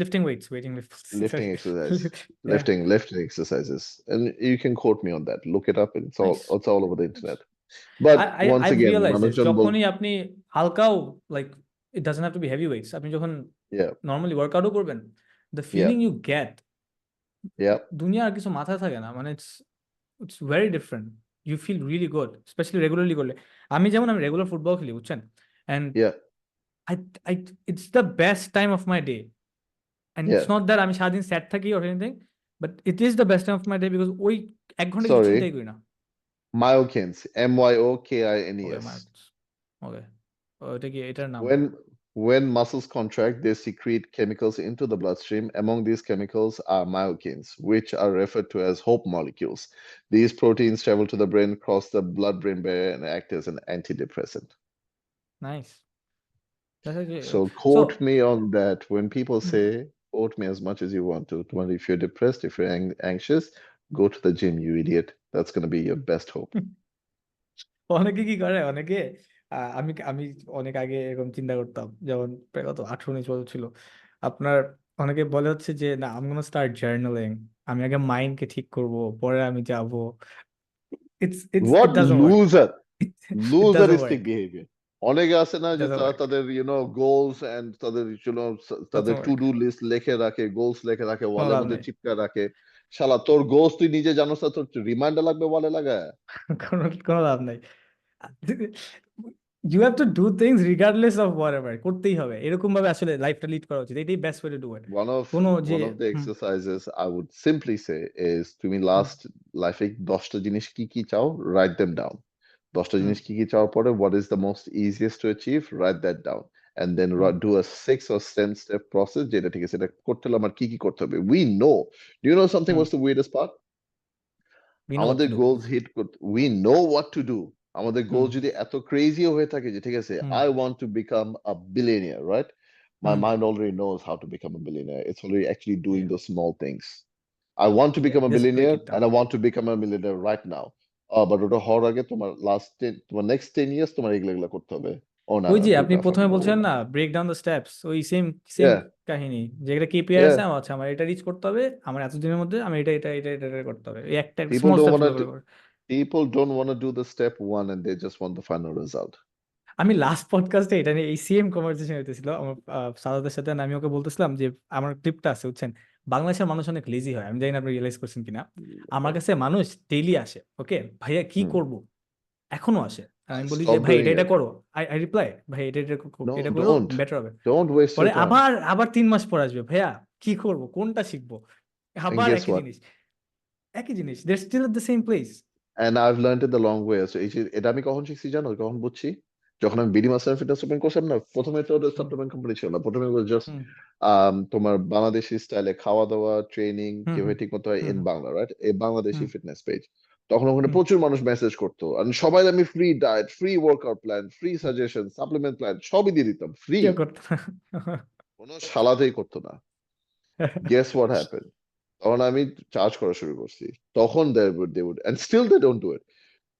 lifting weights, sorry, lifting exercise, yeah, lifting exercises. And you can quote me on that. Look it up. Nice. It's all over the internet. But once I've again, realized that মানুষজন যখনই আপনি হালকাও, like it doesn't have to be heavy weights, আপনি যখন yeah, normally ওয়ার্কআউটও করবেন, the yeah, feeling you get, yeah, দুনিয়া আর কিছু মাথায় থাকে না, মানে it's very different, you feel really good, especially regularly করলে। আমি রেগুলার ফুটবল খেলি, বুঝছেন, and yeah, I I it's the best time of my day, and yeah, it's not that আমি সারাদিন স্যাড থাকি or anything, but it is the best time of my day because ওই 1 ঘন্টা কিছু চিন্তাই Sorry, করি না। myokines, ওকে, myokines. Marks, ওকে, ওটা কি এটার নাম? When muscles contract, they secrete chemicals into the bloodstream. Among these chemicals are myokines, which are referred to as hope molecules. These proteins travel to the brain, cross the blood-brain barrier, and act as an antidepressant. Nice. So so quote me on that. When people say, quote me as much as you want to. If you're depressed, if you're anxious, go to the gym, you idiot. That's going to be your best hope. অনেকে কি করে, অনেকে আমি আমি অনেক আগে এরকম চিন্তা করতাম, যেমন প্রায় কত 18-19 বছর ছিল আপনার। অনেকে বলে হচ্ছে যে না, আমি গোনা স্টার্ট জার্নালিং, আমি আগে মাইন্ডকে ঠিক করব, পরে আমি যাব। It What doesn't work. loser, it doesn't loseristic work. behavior. অনেকে আছে না ইট যে ডাজন্ট ওয়ার্ক। তাদের গোলস এন্ড তাদের তাদের doesn't to work. Do list লিখে রাখে, গোলস লিখে রাখে, কোনো ওয়ালের লাভ মধ্যে নাই। চিপকা রাখে। শালা তোর গোলস তুই নিজে জানোস না, তোর রিমাইন্ডার লাগবে ওয়ালে লাগায়। কোনো কোনো লাভ নাই। You have to do things regardless of whatever, করতেই হবে, এরকম ভাবে আসলে লাইফটা লিড করা উচিত, এটাই best way to do it. One of কোনো যে one of the hmm exercises I would simply say is তুমি হুম লাস্ট লাইফে 10টা জিনিস কি কি চাও, write them down. 10টা হুম জিনিস কি কি চাওয়ার পরে what is the most easiest to achieve, write that down. And then hmm do a 6 or 10 step process যেটা ঠিক আছে, এটা করতে হলে আমার কি কি করতে হবে। We know. Do you know something hmm was the weirdest part? We know what আমাদের টু ডু। গোলস হিট করতে we know what to do. আমাদের হুম গোল যদি এত ক্রেজি হয়ে থাকে যে ঠিক আছে, হুম I want to become a billionaire, right? My hmm mind already knows how to become a billionaire. It's already actually doing yeah those small things. I want to yeah become a just break billionaire it and down. I want to become a millionaire right now. But ওটা হওয়ার আগে তোমার তোমার next 10 years তোমার এগুলো এগুলো করতে হবে. Oh no, ওই no, যে দুটা আপনি প্রথমে fucking করবো বলছিলেন না. না, ব্রেক ডাউন দ্য স্টেপস, ওই সেম সেম Yeah, কাহিনী, যে একটা কেপিআই আছে yeah. আমার, আচ্ছা আমার এটা রিচ করতে হবে, আমার এতদিনের মধ্যে আমি এটা এটা এটা এটা এটা করতে হবে, এই একটা People small don't steps want গুলো to করে do, করে। people don't want to do the step one and they just want the final result. আমি লাস্ট পডকাস্টে এটা নিয়ে এই সেম কনভারসেশন হইতেছিল আমার সাদাতের সাথে, and আমি ওকে বলতেছিলাম যে আমার ক্লিপটা আছে বুঝছেন, বাংলাদেশের মানুষ অনেক লেজি হয়, আমি জানি না আপনি রিয়েলাইজ করছেন কিনা। আমার কাছে মানুষ ডেইলি আসে, ওকে ভাইয়া কি Hmm. করব, এখনো আসে। আর আমি বলি যে Stop ভাই এটা doing এটা it. করো, আই রিপ্লাই ভাই এটা এটা No, এটা করো, don't. বেটার হবে। Don't waste পরে your time. আবার আবার 3 মাস পর আসবে, ভাইয়া কি করব, কোনটা শিখবো, And আবার guess একই what? জিনিস, একই জিনিস, they still at the same place. And I've learned it the long way. So এটা আমি কখন শিখছি জানো, কখন বুঝছি? যখন আমি বিডি মাস্টার ফিটনেস ওপেন করছিলাম না, প্রথমে তো ওটা হুম সাপ্লিমেন্ট কোম্পানি ছিল না। প্রথমে জাস্ট হুম তোমার বাংলাদেশি স্টাইলে খাওয়া দাওয়া, ট্রেনিং হুম কিভাবে ঠিক মতো হয় হুম ইন বাংলা, রাইট? এই বাংলাদেশি হুম ফিটনেস পেজ। তখন ওখানে হুম প্রচুর মানুষ মেসেজ করতো, আর সবাই আমি free diet, free workout plan, free suggestion, supplement plan সবই দিয়ে দিতাম ফ্রি। কেউ করতো কোনো শালাতেই করতো না। Guess what happen? তখন আমি চার্জ করা শুরু করছি। তখন they would and still they don't do it.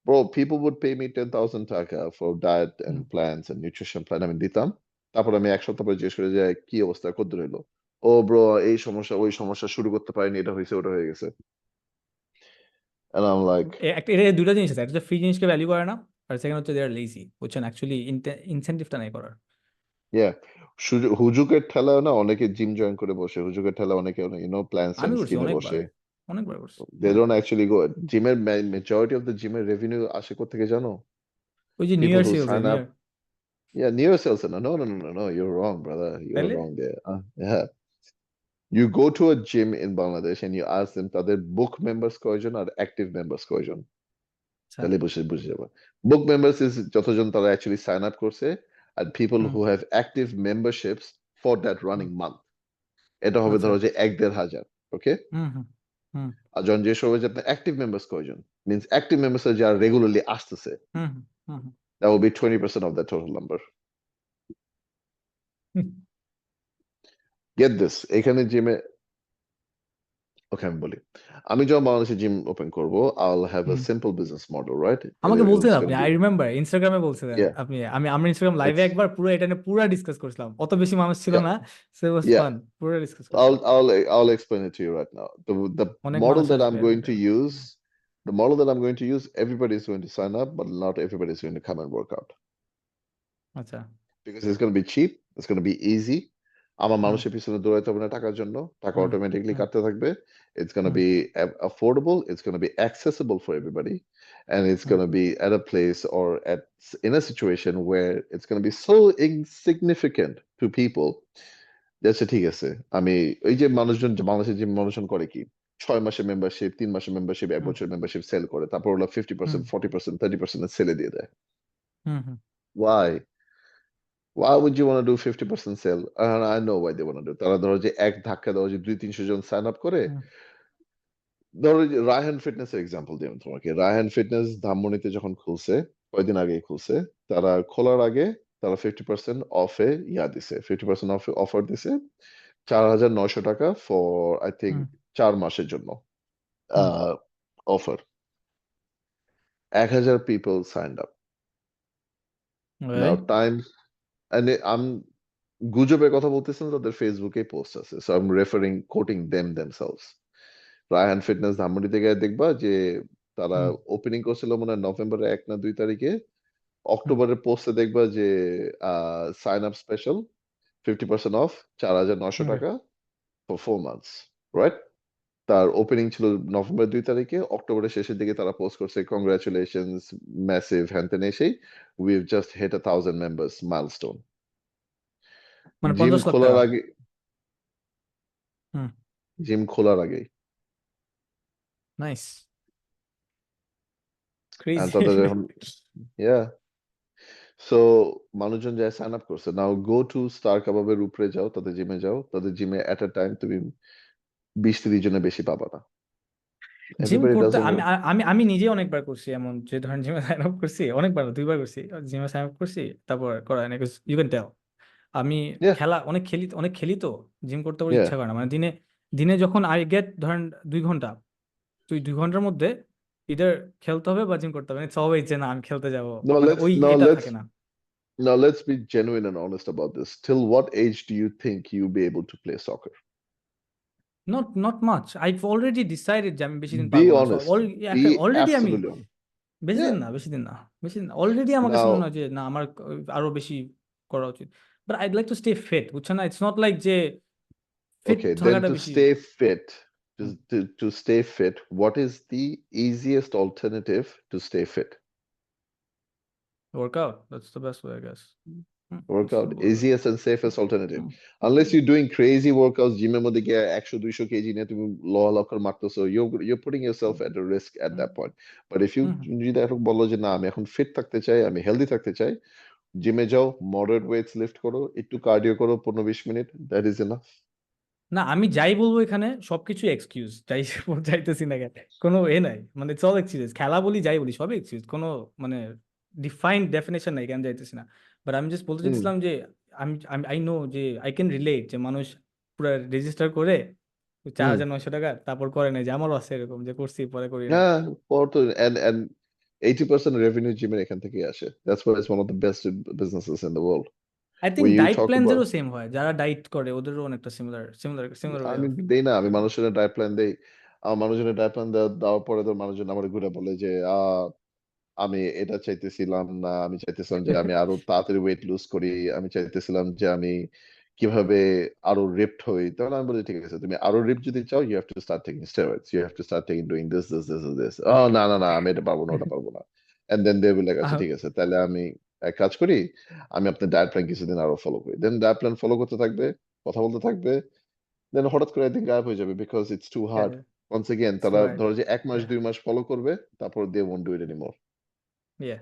Bro, people would pay me 10,000 টাকা for diet and hmm. plans and nutrition plan আমি দিতাম। তারপর আমি 1 সপ্তাহ পরে জিজ্ঞেস করে যে কি অবস্থা, কতদূর হইলো? ও ব্রো, এই সমস্যা ওই সমস্যা, শুরু করতে পারিনি, এটা হয়েছে ওটা হয়ে গেছে। And I'm like, একটা এটা দুটো জিনিস আছে, একটা হচ্ছে ফ্রি জিনিসকে ভ্যালু করে না, আর সেকেন্ড হচ্ছে দে আর লেজি, বুঝছেন, অ্যাকচুয়ালি ইনসেনটিভটা নাই করার। yeah, হুজুকের ঠেলায় না অনেকে জিম জয়েন করে বসে, হুজুকের ঠেলা অনেকে প্ল্যানস আমি এন্ড করছি স্কিনে অনেকবার, বসে। অনেকবার করছি। They don't actually go. জিমের majority of the জিমের রেভিনিউ আসে কোত্থেকে জানো? ওই যে new People year who সেলসে, sign new up. Year, Yeah, near sales center. No, no, no, no, no. You're wrong, brother. You're তাইলে wrong there. Yeah. You go to a gym in Bangladesh and you ask them তাদের book members কয়জন আর active members কয়জন, আচ্ছা। তাহলে বুঝে যাবে। Book members is যতজন তারা actually sign up করছে, and people hmm who have active memberships for that hmm running month, এটা হবে আচ্ছা। ধরো যে 1-1.5 হাজার, ওকে? হুম হুম হুম আর যখন জিজ্ঞেস হবে যে আপনার active members কয়জন, means active members যারা রেগুলারলি আসতেছে, হুম হুম হুম that will be 20% of that total number. Hmm. Get this, এখানে জিমে, ওকে আমি বলি, আমি যখন বাংলাদেশে জিম ওপেন করবো, I'll have a hmm. simple business model, right? আমাকে বলছেন It's আপনি, gonna আই be, রিমেম্বার ইনস্টাগ্রামে বলছিলেন yeah, আপনি, আমি ইনস্টাগ্রাম লাইভে it's, একবার পুরো এটা নিয়ে পুরো ডিসকাস করছিলাম, অত বেশি মানুষ ছিল yeah, না, so it was yeah. Fun, পুরো ডিসকাস করছি। I'll explain it to you right now. The অনেক model মানুষ that I'm আসবে going to everyday. use, the model that I'm going to use, everybody is going to sign up, but not everybody is going to come and work out. আচ্ছা। Because it's going to be cheap, it's going to be easy. আমার হুম মানুষের পিছনে দৌড়াইতে হবে না টাকার জন্য, টাকা হুম অটোমেটিকলি হুম কাটতে থাকবে। It's going to hmm be affordable, it's going to be accessible for everybody, and it's hmm going to be at a place or in a situation where it's going to be so insignificant to people. That's ঠিক আছে। আমি এই যে মানুষজন বাংলাদেশে যে মানুষজন করে কি, 6 মাসের মেম্বারশিপ, 3 মাসের মেম্বারশিপ, 1 হুম বছরের মেম্বারশিপ সেল করে, তারপর ওরা 50%, 40%, 30% সেলে দিয়ে দেয়। হুম Why? Why would you want to do 50% sale? And I know why they want to do. তারা ধরো যে এক ধাক্কা ধরো যে 200-300 জন সাইন আপ করে, হুম ধরো যে রায়হান ফিটনেস এর এক্সাম্পল দিই আমি তোমাকে। রায়হান ফিটনেস ধানমন্ডিতে যখন খুলছে, কয়দিন আগেই খুলছে, তারা খোলার আগে তারা 50% অফে দিছে, 50% অফ অফার দিছে, 4,900 টাকা ফর আই থিঙ্ক হুম 4 মাসের জন্য হুম offer. 1,000 people signed up. Now right time, and I'm গুজবের কথা বলতেছেন, তাদের ফেসবুকে পোস্ট আছে, so I am referring quoting them themselves. Rayhan fitness ধানমন্ডিতে গিয়ে দেখবা যে তারা হুম ওপেনিং করছিল মনে হয় নভেম্বরের 1 না 2 তারিখে, হুম অক্টোবরের পোস্টে দেখবা যে সাইন আপ স্পেশাল 50% অফ, 4,900 হুম টাকা ফর 4 মান্থস, রাইট? তার ওপেনিং ছিল নভেম্বর 2 তারিখে, অক্টোবরের শেষের দিকে তারা পোস্ট করছে কংগ্রাচুলেশনস ম্যাসিভ হ্যানতেন এসেই, we've just hit 1,000 members milestone. মানে জিম 50 লাখ খোলার টাকা আগে, হুম জিম খোলার আগেই, নাইস and ক্রেজি তাদের এখন, ইয়া, সো মানুষজন যায় সাইন আপ করছে। নাও গো টু স্টার কাবাবের উপরে যাও, তাদের জিমে যাও, তাদের জিমে এট আ টাইম তুমি 20-30 জনের বেশি পাবা না। জিম এভরিবডি করতে ডাজন্ট আমি ওয়ান্ট। আমি আমি নিজে অনেকবার করছি এমন যে ধরেন জিমে সাইন আপ করছি অনেকবার না, 2বার করছি জিমে সাইন আপ করছি তারপর করা হয় না, ইউ ক্যান টেল আমি ইয়া, খেলা অনেক খেলি তো জিম করতে আমার ইয়া, ইচ্ছা করে না, মানে দিনে দিনে যখন আই গেট ধরেন 2 ঘন্টা, তো ওই 2 ঘন্টার মধ্যে ইদার খেলতে হবে বা জিম করতে হবে, ইটস অলওয়েজ যে না আমি খেলতে যাব, no মানে let's ওই no এটা let's থাকে না। now let's be genuine and honest about this. Till what age do you think you'll be able to play soccer? Not much, I already decided যে আমি বেশি দিন Be পারবো না, সো honest, be অলরেডি আমি absolutely honest. বেশি Yeah. দিন না বেশি দিন না বেশি দিন অলরেডি আমার কাছে মনে Now, হয় যে না আমার আরো বেশি করা উচিত, but I'd like to stay fit, বুঝছেন না, ইটস নট লাইক যে ফিট okay, then থাকাটা to বেশি। stay fit, to stay fit, what is the easiest alternative to stay fit? Workout, that's the best way I guess. Workout, simple way. easiest and safest alternative. Unless you're doing crazy workouts, জিমের মধ্যে গিয়ে 100-200 KG নিয়ে তুমি লক্কর মারতেছো, you're putting yourself at a risk at that point. But if you যদি এখন বলো যে না আমি এখন ফিট থাকতে চাই, আমি হেলদি থাকতে চাই, জিমে যাও, মডারেট ওয়েটস লিফট করো, একটু কার্ডিও করো 15-20 মিনিট, দ্যাট ইজ এনাফ। না আমি যাই বলবো এখানে সবকিছু এক্সকিউজ, যাইতেছি না কেন কোনো নাই, মানে ইটস অল এক্সকিউজ, খেলা বলি যাই বলি সবই এক্সকিউজ, কোনো মানে ডিফাইন্ড ডেফিনেশন নাই কেন যাইতেছি না। বাট আমি জাস্ট বলতে হুম, চাইছিলাম যে আমি আই নো যে আই ক্যান রিলেট যে মানুষ পুরো রেজিস্টার করে চার হুম, হাজার নয়শো টাকা তারপর করে নাই, যে আমারও আছে এরকম যে করছি পরে করি নাই। হ্যাঁ, পড়তো, and 80% revenue জিমের এখান থেকেই আসে। That's why it's one of the best businesses in the world. I think When you ডাইট talk about, প্ল্যানসেরও সেম হয়, যারা ডাইট করে ওদেরও অনেকটা সিমিলার ওয়ে আমি অফ। দেই না, আমি মানুষজনের ডায়েট প্ল্যান দেই। আমার মানুষজনের ডায়েট প্ল্যান দেওয়ার পরে তো মানুষজন আমার ঘুরে বলে যে আমি এটা চাইতেছিলাম না, আমি চাইতেছিলাম যে আমি আরো তাড়াতাড়ি ওয়েট লুজ করি, আমি চাইতেছিলাম যে আমি কিভাবে আরো রিপড হই। তখন আমি বলি ঠিক আছে, তুমি আরো রিপ যদি চাও, you have to start taking steroids, you have to start taking doing this. না না না, আমি এটা পারবো না, ওটা পারবো না। And then they will like আচ্ছা ঠিক আছে, তাহলে আমি এক কাজ করি, আমি আপনার ডায়েট প্ল্যান কিছুদিন আরো ফলো করি। দেন ডায়েট প্ল্যান ফলো করতে থাকবে, কথা বলতে থাকবে, দেন হঠাৎ করে একদিন গায়েব হয়ে যাবে, because it's too hard. Once again তারা ধরো যে 1 মাস 2 মাস ফলো করবে, তারপর they won't do it anymore. Yeah,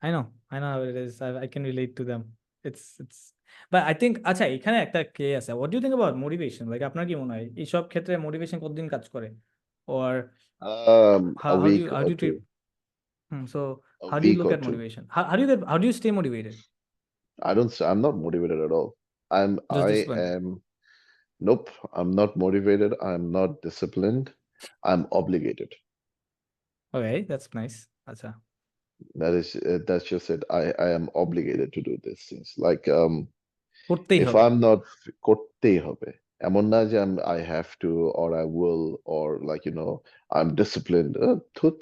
I know how it is. I can relate to them. It's but I think আচ্ছা এখানে একটা কে আছে, what do you think about motivation, like আপনার কি মনে হয় এইসব ক্ষেত্রে মোটিভেশন কতদিন কাজ করে, or A week how or do you treat two. so A how do you week look or at two. motivation, how do you stay motivated? I'm not motivated at all. Just I discipline. am, nope, I'm not motivated. I'm not disciplined. I'm obligated. Okay, that's nice. আচ্ছা That's just it. I am obligated to do these things. Like, করতেই if হবে। I'm not, করতেই হবে। এমন না যে I have to or I will or like, I'm disciplined. ধুৎ,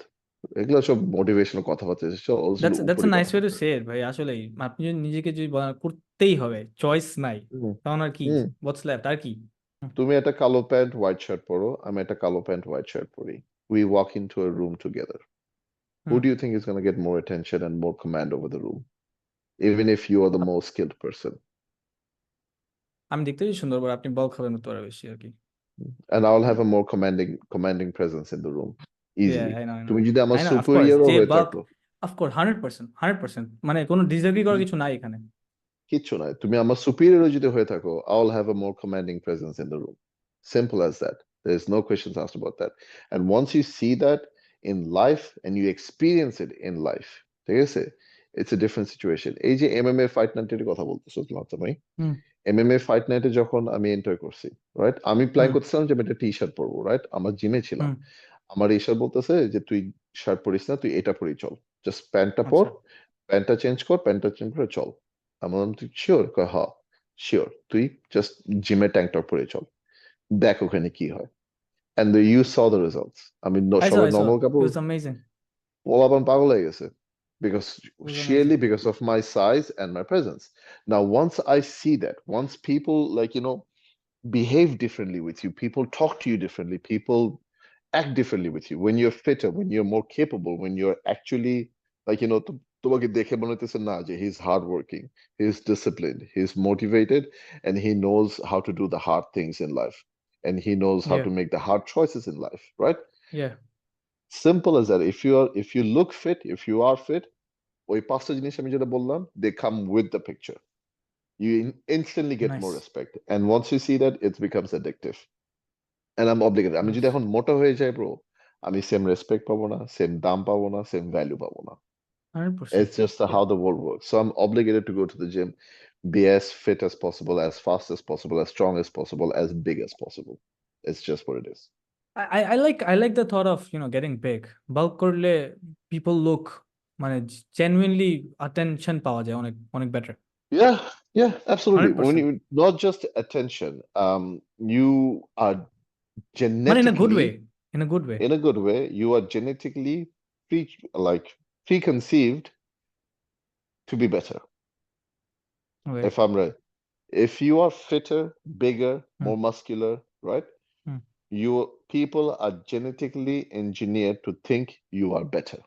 এগুলো সব মোটিভেশনাল কথাবার্তা, সব আসলে দ্যাটস উপরি আ নাইস ওয়ে টু কথাবার্তা। সে ইট ভাই, আসলেই আপনি যদি নিজেকে যদি বলেন করতেই হবে, চয়েস নাই, হুম, তখন আর কি, হুম। হোয়াটস লেফট আর কি। হুম, তুমি একটা কালো প্যান্ট হোয়াইট শার্ট পরো, আমি একটা কালো প্যান্ট হোয়াইট শার্ট পরি, we walk into a room together, who hmm. do you think is going to get more attention and more command over the room, even if you are the most skilled person? আমি দেখতে বেশি সুন্দর, but আপনি বল খাবেন তো আরো বেশি আর কি। And I'll have a more commanding presence in the room. Easily. I know. তুমি যদি আমার I know, of course. superior যে হয়ে bulk, থাকো, of course, 100%. মানে কোনো disagree করার কিছু নাই এখানে। কিচ্ছু নয়, তুমি আমার superior যদি হয়ে থাকো, I'll have a more commanding presence in the room. Simple as that. There's no questions asked about that. And once you see that in life and you experience it in life, ঠিক আছে, it's a different situation. এই যে MMA fight নাইটের কথা বলতেছো ভাই, হুম MMA fight নাইটে যখন আমি এন্টার করছি, রাইট, আমি প্ল্যান হুম করতেছিলাম যে আমি একটা টি শার্ট পরবো, রাইট, আমার জিমে ছিলাম, হুম আমার ঈশ্বর বলতেছে যে তুই শার্ট পরিস না, তুই এটা পরেই চল, জাস্ট প্যান্টটা পর, আচ্ছা প্যান্টটা চেঞ্জ করে চল। আমি বললাম তুই শিওর? কয় হ্যাঁ শিওর, তুই জাস্ট জিমে ট্যাঙ্ক টপ পরে চল, দেখ ওখানে কি হয়। And you saw the results. I mean, I saw সবাই I saw নর্মাল it কাপড়, was amazing পোলাপান পাগল হয়ে গেছে, because it was sheerly amazing because of my size and my presence. Now, once I see that, once people like, behave differently with you, people talk to you differently, people act differently with you when you're fitter, when you're more capable, when you're actually like, তোমাকে দেখে মনে হইতেছে না যে he's hardworking, he's disciplined, he's motivated, and he knows how to do the hard things in life, and he knows how yeah to make the hard choices in life, right? yeah Simple as that. If you look fit, if you are fit, ওই পাঁচটা জিনিস আমি যেটা বললাম, they come with the picture. You instantly get more nice respect, and once you see that, it becomes addictive. And I'm obligated. আমি যদি nice এখন মোটা হয়ে যাই ব্রো, আমি সেম রেসপেক্ট পাবো না, সেম দাম পাবো না, সেম ভ্যালু পাবো না। 100% It's just yeah how the world works. So I'm obligated to go to the gym, be as fit as possible, as fast as possible, as strong as possible, as big as possible. It's just what it is. I like the thought of getting big bulk করলে people look মানে genuinely attention পাওয়া যায় অনেক অনেক better Yeah, yeah, absolutely. When 100% you not just attention, you are মানে in a good way genetically, in a good way in a good way, you are genetically pre like preconceived to be better. okay If I'm right. If you are fitter, bigger, hmm more muscular, right? Hmm Your people are genetically engineered to think you are better.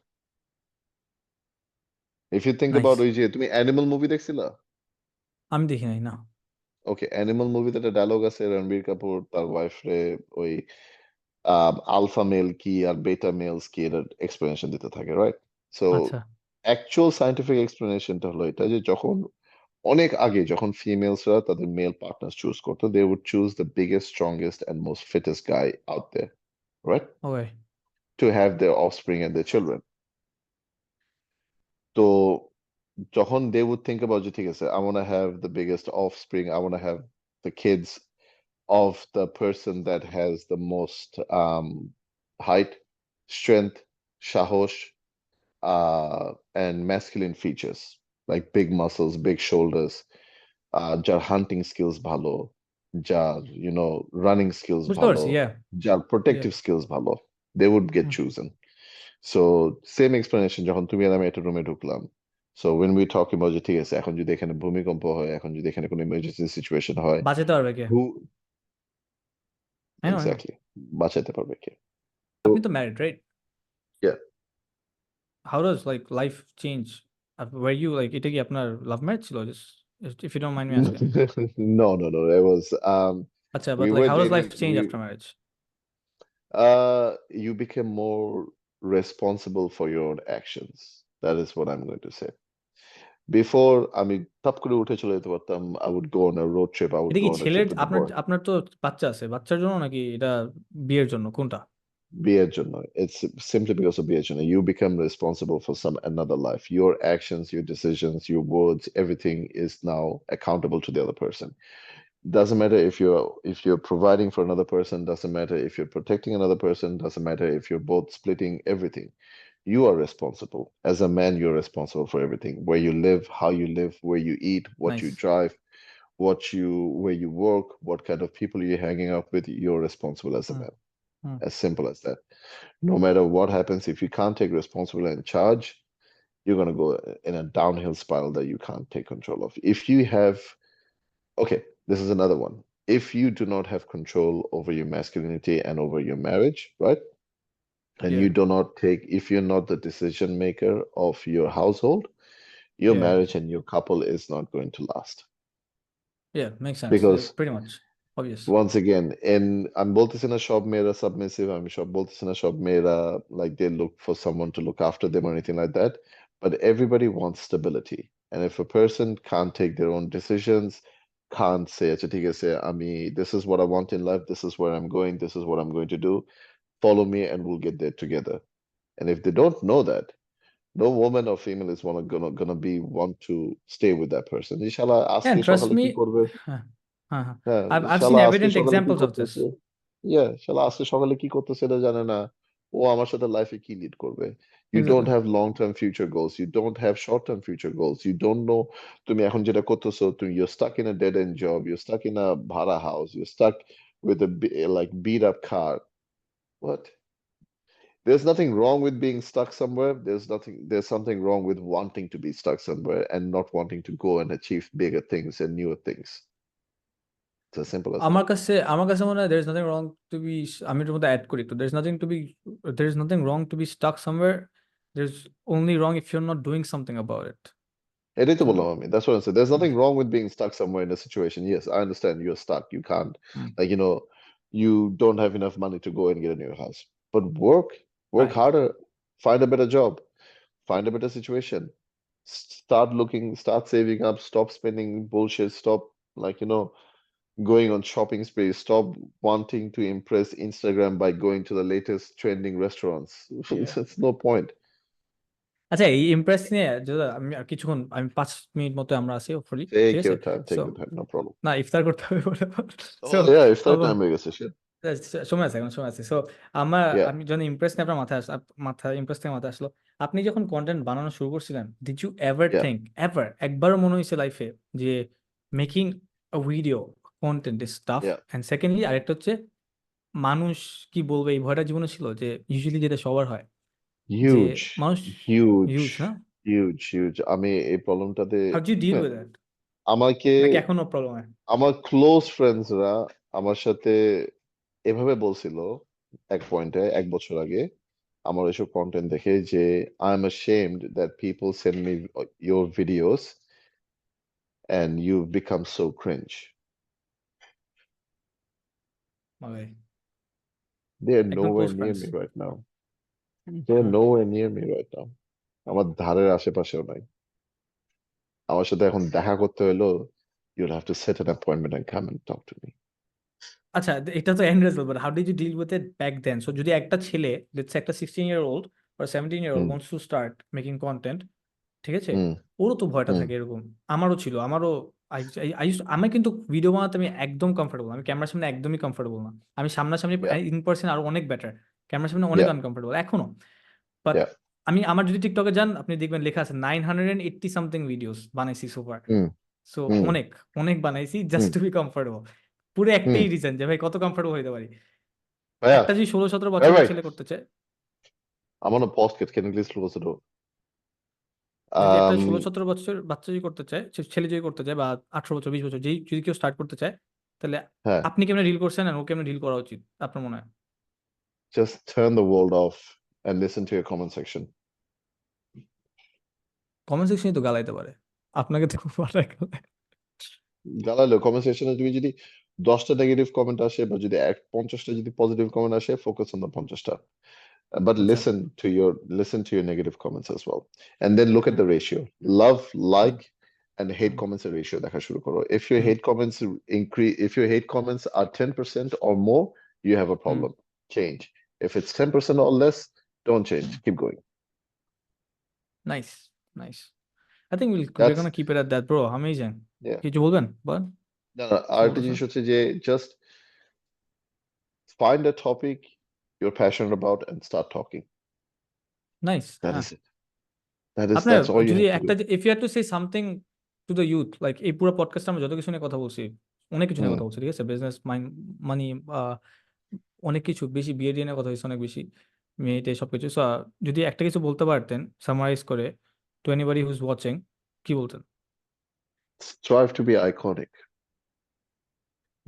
If you think about nice ওই যে তুমি animal movie দেখছিলা? আমি দেখি নাই না ওকে, animal মুভিতে একটা dialogue আছে, রণবীর কাপুর তার ওয়াইফ রে ওই আলফা মেল কি আর বেটা মেলস কি এর এক্সপ্লেনেশন দিতে থাকে, রাইট? সো আচ্ছা অ্যাকচুয়াল সায়েন্টিফিক এক্সপ্লেনেশনটা হলো এটা যে যখন অনেক আগে যখন ফিমেলসরা তাদের মেল পার্টনার চুজ করতো, they would choose the biggest strongest and most fittest guy out there, right? okay To have their offspring and their children. তো যখন they would think about যে ঠিক আছে, I want to have the biggest offspring, I want to have the kids of the person that has the most height, strength, সাহস, and masculine features like big muscles, big shoulders, যার হান্টিং skills ভালো, যার running skills বুঝতে ভালো, পারছি yeah যার yeah protective skills ভালো, they would get hmm chosen. So same explanation যখন তুমি আর আমি একটা রুমে ঢুকলাম, so when we talk about যে ঠিক আছে এখন যদি এখানে ভূমিকম্প হয়, এখন যদি এখানে কোনো ইমার্জেন্সি সিচুয়েশন হয়, বাঁচাতে পারবে কে who I know exactly বাঁচাইতে পারবে কে? আপনি তো married right Yeah. how does like life change were you like এটা কি আপনার love marriage ছিল just if you don't mind me asking No, it was আচ্ছা but we like were how does dating, life change after marriage you became more responsible for your own actions. That is what I'm going to say. Before, আমি top করে উঠে চলে যেতে পারতাম, I would go on a road trip, I would এটা go কি on a ছেলের trip with the আপনার boy. আপনার তো বাচ্চা আছে বাচ্চার জন্য নাকি এটা বিয়ের জন্য কোনটা বিয়ের জন্য. It's simply because of বিয়ের জন্য. You become responsible for another life. Your actions, your decisions, your words, everything is now accountable to the other person. Doesn't matter if you're providing for another person, doesn't matter if you're protecting another person, doesn't matter if you're both splitting everything. You are responsible. As a man, you're responsible for everything. Where you live, how you live, where you eat, what you nice drive, where you work, what kind of people you're hanging out with, you're responsible as a hmm man. Hmm As simple as that. No matter what happens, if you can't take responsibility and charge, you're gonna go in a downhill spiral that you can't take control of. If you have, okay, this is another one. If you do not have control over your masculinity and over your marriage, right? And yeah you do not take, if you're not the decision maker of your household, your yeah marriage and your couple is not going to last. yeah makes sense Because pretty much obvious. once again, আমি বলতেছি না সব মেয়েরা submissive, আমি সব বলতেছি না সব মেয়েরা like they look for someone to look after them or anything like that, but everybody wants stability. And if a person can't take their own decisions, can't say আচ্ছা ঠিক আছে আমি this is what I want in life, this is where I'm going, this is what I'm going to do, follow me and we'll get there together. And if they don't know that, no woman or female is gonna be want to stay with that person. Inshallah, Yeah, আজকে trust সকালে me. কি করবে? হ্যাঁ, হ্যাঁ, হ্যাঁ। হ্যাঁ, I've seen শালা আজকে evident সকালে কি examples of this. করতেছে? শালা আজকে সকালে কি করতেছে এটা জানে না। ও আমার সাথে লাইফে কি লিড করবে? You don't Exactly. have long-term future goals. You don't have short-term future goals. You don't know তুমি এখন যেটা করতেছো, you're stuck in a dead-end job. You're stuck in a bhara house. You're stuck with a like beat-up car. What? There's nothing wrong with being stuck somewhere. There's something wrong with wanting to be stuck somewhere and not wanting to go and achieve bigger things and newer things. It's as simple as that. আমার কাছে মনে হয় there's nothing wrong to be, আমি এটার মধ্যে add করি একটু, there's nothing wrong to be stuck somewhere. There's only wrong if you're not doing something about it. এটাই তো So, বললাম আমি। That's what I said. There's nothing wrong with being stuck somewhere in a situation. Yes, I understand you're stuck. You can't, mm, like, you don't have enough money to go and get a new house. But work right. harder, find a better job, find a better situation. Start looking, start saving up, stop spending bullshit, stop, like, going on shopping sprees, stop wanting to impress Instagram by going to the latest trending restaurants. Yeah. There's no point. আচ্ছা, এই Impress নিয়ে যদি আমি আর কিছুক্ষণ, আমি 5 minute মতো আমরা আছি হোপফুলি, ঠিক Take আছে? your time, so take your time, no problem. না, ইফতার করতে হবে বলে। So Oh yeah, iftar time হয়ে গেছে, shit. সময় আছে, এখন সময় আছে। সো Yeah, আমি যখন ইমপ্রেস নিয়ে আপনার ইমপ্রেস থেকে মাথায় আসলো, আপনি যখন কন্টেন্ট বানানো শুরু করছিলেন, did you ever yeah, think, একবারও মনে হয়েছে লাইফে যে making a video content is tough? yeah. And secondly আরেকটা হচ্ছে, মানুষ কি বলবে, এই ভয়টা জীবনে ছিল যে ইউজুয়ালি যেটা সবার হয়, যে Huge, মানুষ huge, ইউজ না, huge. আমি এই প্রবলেমটাতে how do deal with that? আমাকে নাকি এখনো প্রবলেম হয়? আমার ক্লোজ ফ্রেন্ডসরা আমার সাথে এভাবে বলছিল এক পয়েন্টে 1 বছর আগে আমার এসব কন্টেন্ট দেখে যে I am ashamed that people send me your videos and you've become so cringe. মানে They're একদম nowhere close near friends? me right now. They're nowhere near me right now. আমার ধারের আশেপাশেও নাই। আমার সাথে এখন দেখা করতে হলো, you'll have to set an appointment and come and talk to me. আচ্ছা, এটা তো end result, but how did you deal with it back then? সো যদি একটা ছেলে, লেটস সে একটা 16-year-old or 17-year-old hmm, wants to start making content, ঠিক আছে? হুম, ওরও তো ভয়টা হুম, থাকে এরকম। আমারও ছিল, আমারও আমি কিন্তু ভিডিও বানাতে আমি একদম কমফোর্টেবল, আমি ক্যামেরার সামনে একদমই কমফোর্টেবল না। আমি সামনাসামনি yeah, ইন পার্সন আরো অনেক বেটার, ক্যামেরার সামনে অনেক yeah, আনকমফোর্টেবল এখনো। But yeah. আমার যদি টিকটকে যান, আপনি দেখবেন লেখা আছে 980 সামথিং ভিডিওস বানাইছি সোফার। হুম, সো হুম, অনেক অনেক বানাইছি হুম, জাস্ট টু বি কমফোর্টেবল। পুরো হুম। একটাই রিজন যে ভাই কত কমফোর্টেবল হইতে পারি। ভাইয়া, একটা যদি 16-17 ভাই বছরের ভাই, ছেলে করতে চায়, I'm on a podcast. Can you please close the door? যদি একটা Um, 16-17 বছর বাচ্চা যদি করতে চায়, ছেলে যদি করতে চায়, বা 18 বছর 20 বছর যেই যদি কেউ স্টার্ট করতে চায়, তাহলে হ্যাঁ, আপনি কেমনে ডিল করছেন আর ও কেমনে ডিল করা উচিত আপনার মনে হয়? just turn the world off and listen to your comment section. Comment সেকশনে তো গালাইতে পারে, আপনাকে তো পাঠায় গালায়। গালালো কমেন্ট সেকশনে তুমি যদি 10টা নেগেটিভ কমেন্ট আসে বা যদি 50টা যদি পজিটিভ কমেন্ট আসে, ফোকাস অন দ্য 50টা। But আচ্ছা, listen to your negative comments as well. And then look at hmm, the ratio. Love, hmm, like, and hate hmm, comments ratio দেখা শুরু করো. If your hmm, hate comments if your hate comments are 10% or more, you have a hmm. problem. Change. If it's 10% or less, don't change. Keep going. Nice, nice. I think we're That's gonna keep it at that, bro. Amazing. yeah. কিছু বলবেন? বলেন, না, না, কিছু আরেকটা বলতেছেন? জিনিস হচ্ছে যে just find a topic you're passionate about and start talking. Nice, That হ্যাঁ। is it. আপনার That's all you যদি have to একটা, do. If you had to say something to the youth, like এই পুরো পডকাস্টে আমরা যত কিছু নিয়ে কথা বলছি, অনেক কিছু নিয়ে হুম। কথা বলছি, ঠিক আছে? বিজনেস, মানি, অনেক কিছু বেশি, বিয়ে টিয়ে নিয়ে কথা হয়েছে অনেক বেশি, মেয়েটে সবকিছু। সো যদি একটা কিছু বলতে পারতেন সামারাইজ করে, টু এনিবডি হুজ ওয়াচিং, কি বলতেন? Strive to be iconic.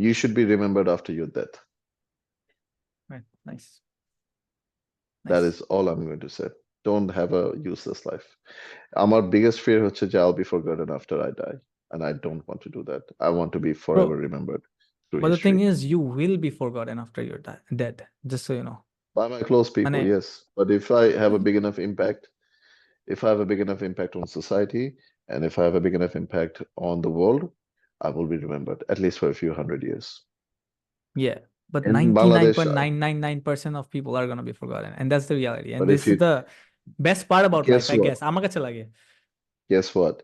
You should be remembered after your death. Nice, That nice. is all I'm going to say. Don't have a useless life. আমার biggest fear হচ্ছে যে I'll be forgotten after I die. And I don't want to do that. I want to be bro, forever remembered. through But the thing history. is, you will be forgotten after you're dead, just so you know. By my close people, মানে yes. But if I have a big enough impact, if I have a big enough impact on society, and if I have a big enough impact on the world, I will be remembered at least for a few hundred years. yeah, but In Bangladesh, 99.999% of people are gonna be forgotten, and that's the reality. And but this if is you the best part about guess life, I what? guess. আমার কাছে লাগে। Guess what?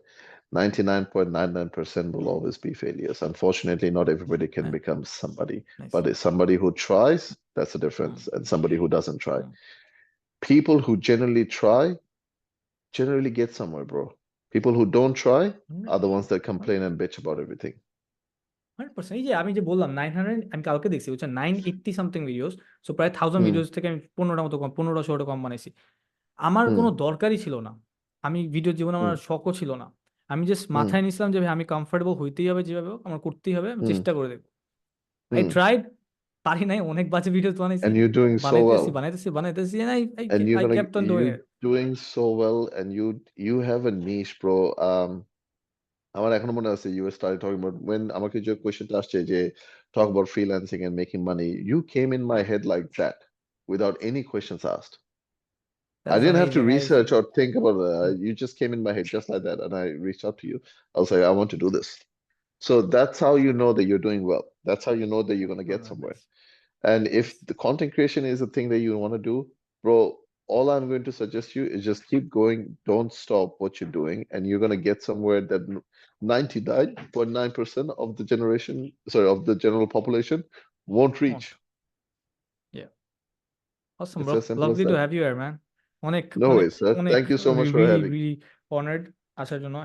99.99% will always be failures. Unfortunately, not everybody can Yeah, become somebody, nice. but it's somebody who tries, that's the difference, and somebody who doesn't try. People who generally try generally get somewhere, bro. People who don't try are the ones that complain and bitch about everything. 100%। এই যে আমি যে বললাম 900, আমি কালকে দেখছি বুঝছেন, 980 something videos, so প্রায় 1000 হুম ভিডিওস থেকে আমি 15টা মতো কম, 1500 কম বানাইছি। আমার হুম কোনো দরকারই ছিল না, আমি ভিডিও জীবনে হুম আমার শখও ছিল না। আমি জাস্ট হুম মাথায় নিয়েছিলাম যে ভাই আমি কমফোর্টেবল হইতেই হবে, যেভাবে হোক আমার করতেই হবে, আমি হুম চেষ্টা করে দেখবো। I hmm. ট্রাইড, পারি নাই, অনেক বাজে ভিডিও বানাইছি, And you're doing so বানাইতেছি well. বানাইতেছি বানাইতেছি, and And I kept on doing you're it. doing so well, and you have a niche, bro. আমার এখনো মনে আছে you started talking about when আমাকে যে কোয়েশ্চনটা আসছে যে talk about freelancing and making money. You came in my head like that without any questions asked. I That's didn't have to amazing. research or think about it. You just came in my head just like that, and I reached out to you. I was like, I want to do this. So that's how you know that you're doing well. That's how you know that you're gonna get somewhere. And if the content creation is a thing that you want to do, bro, all I'm going to suggest you is just keep going. Don't stop what you're doing, and you're going to get somewhere that 99.9% of the generation, sorry, of the general population won't reach. Yeah. Awesome, It's bro. as simple as Lovely to that. have you here, man. অনেক No অনেক worries, sir. অনেক Thank you so much for really having. really honored আসার জন্য।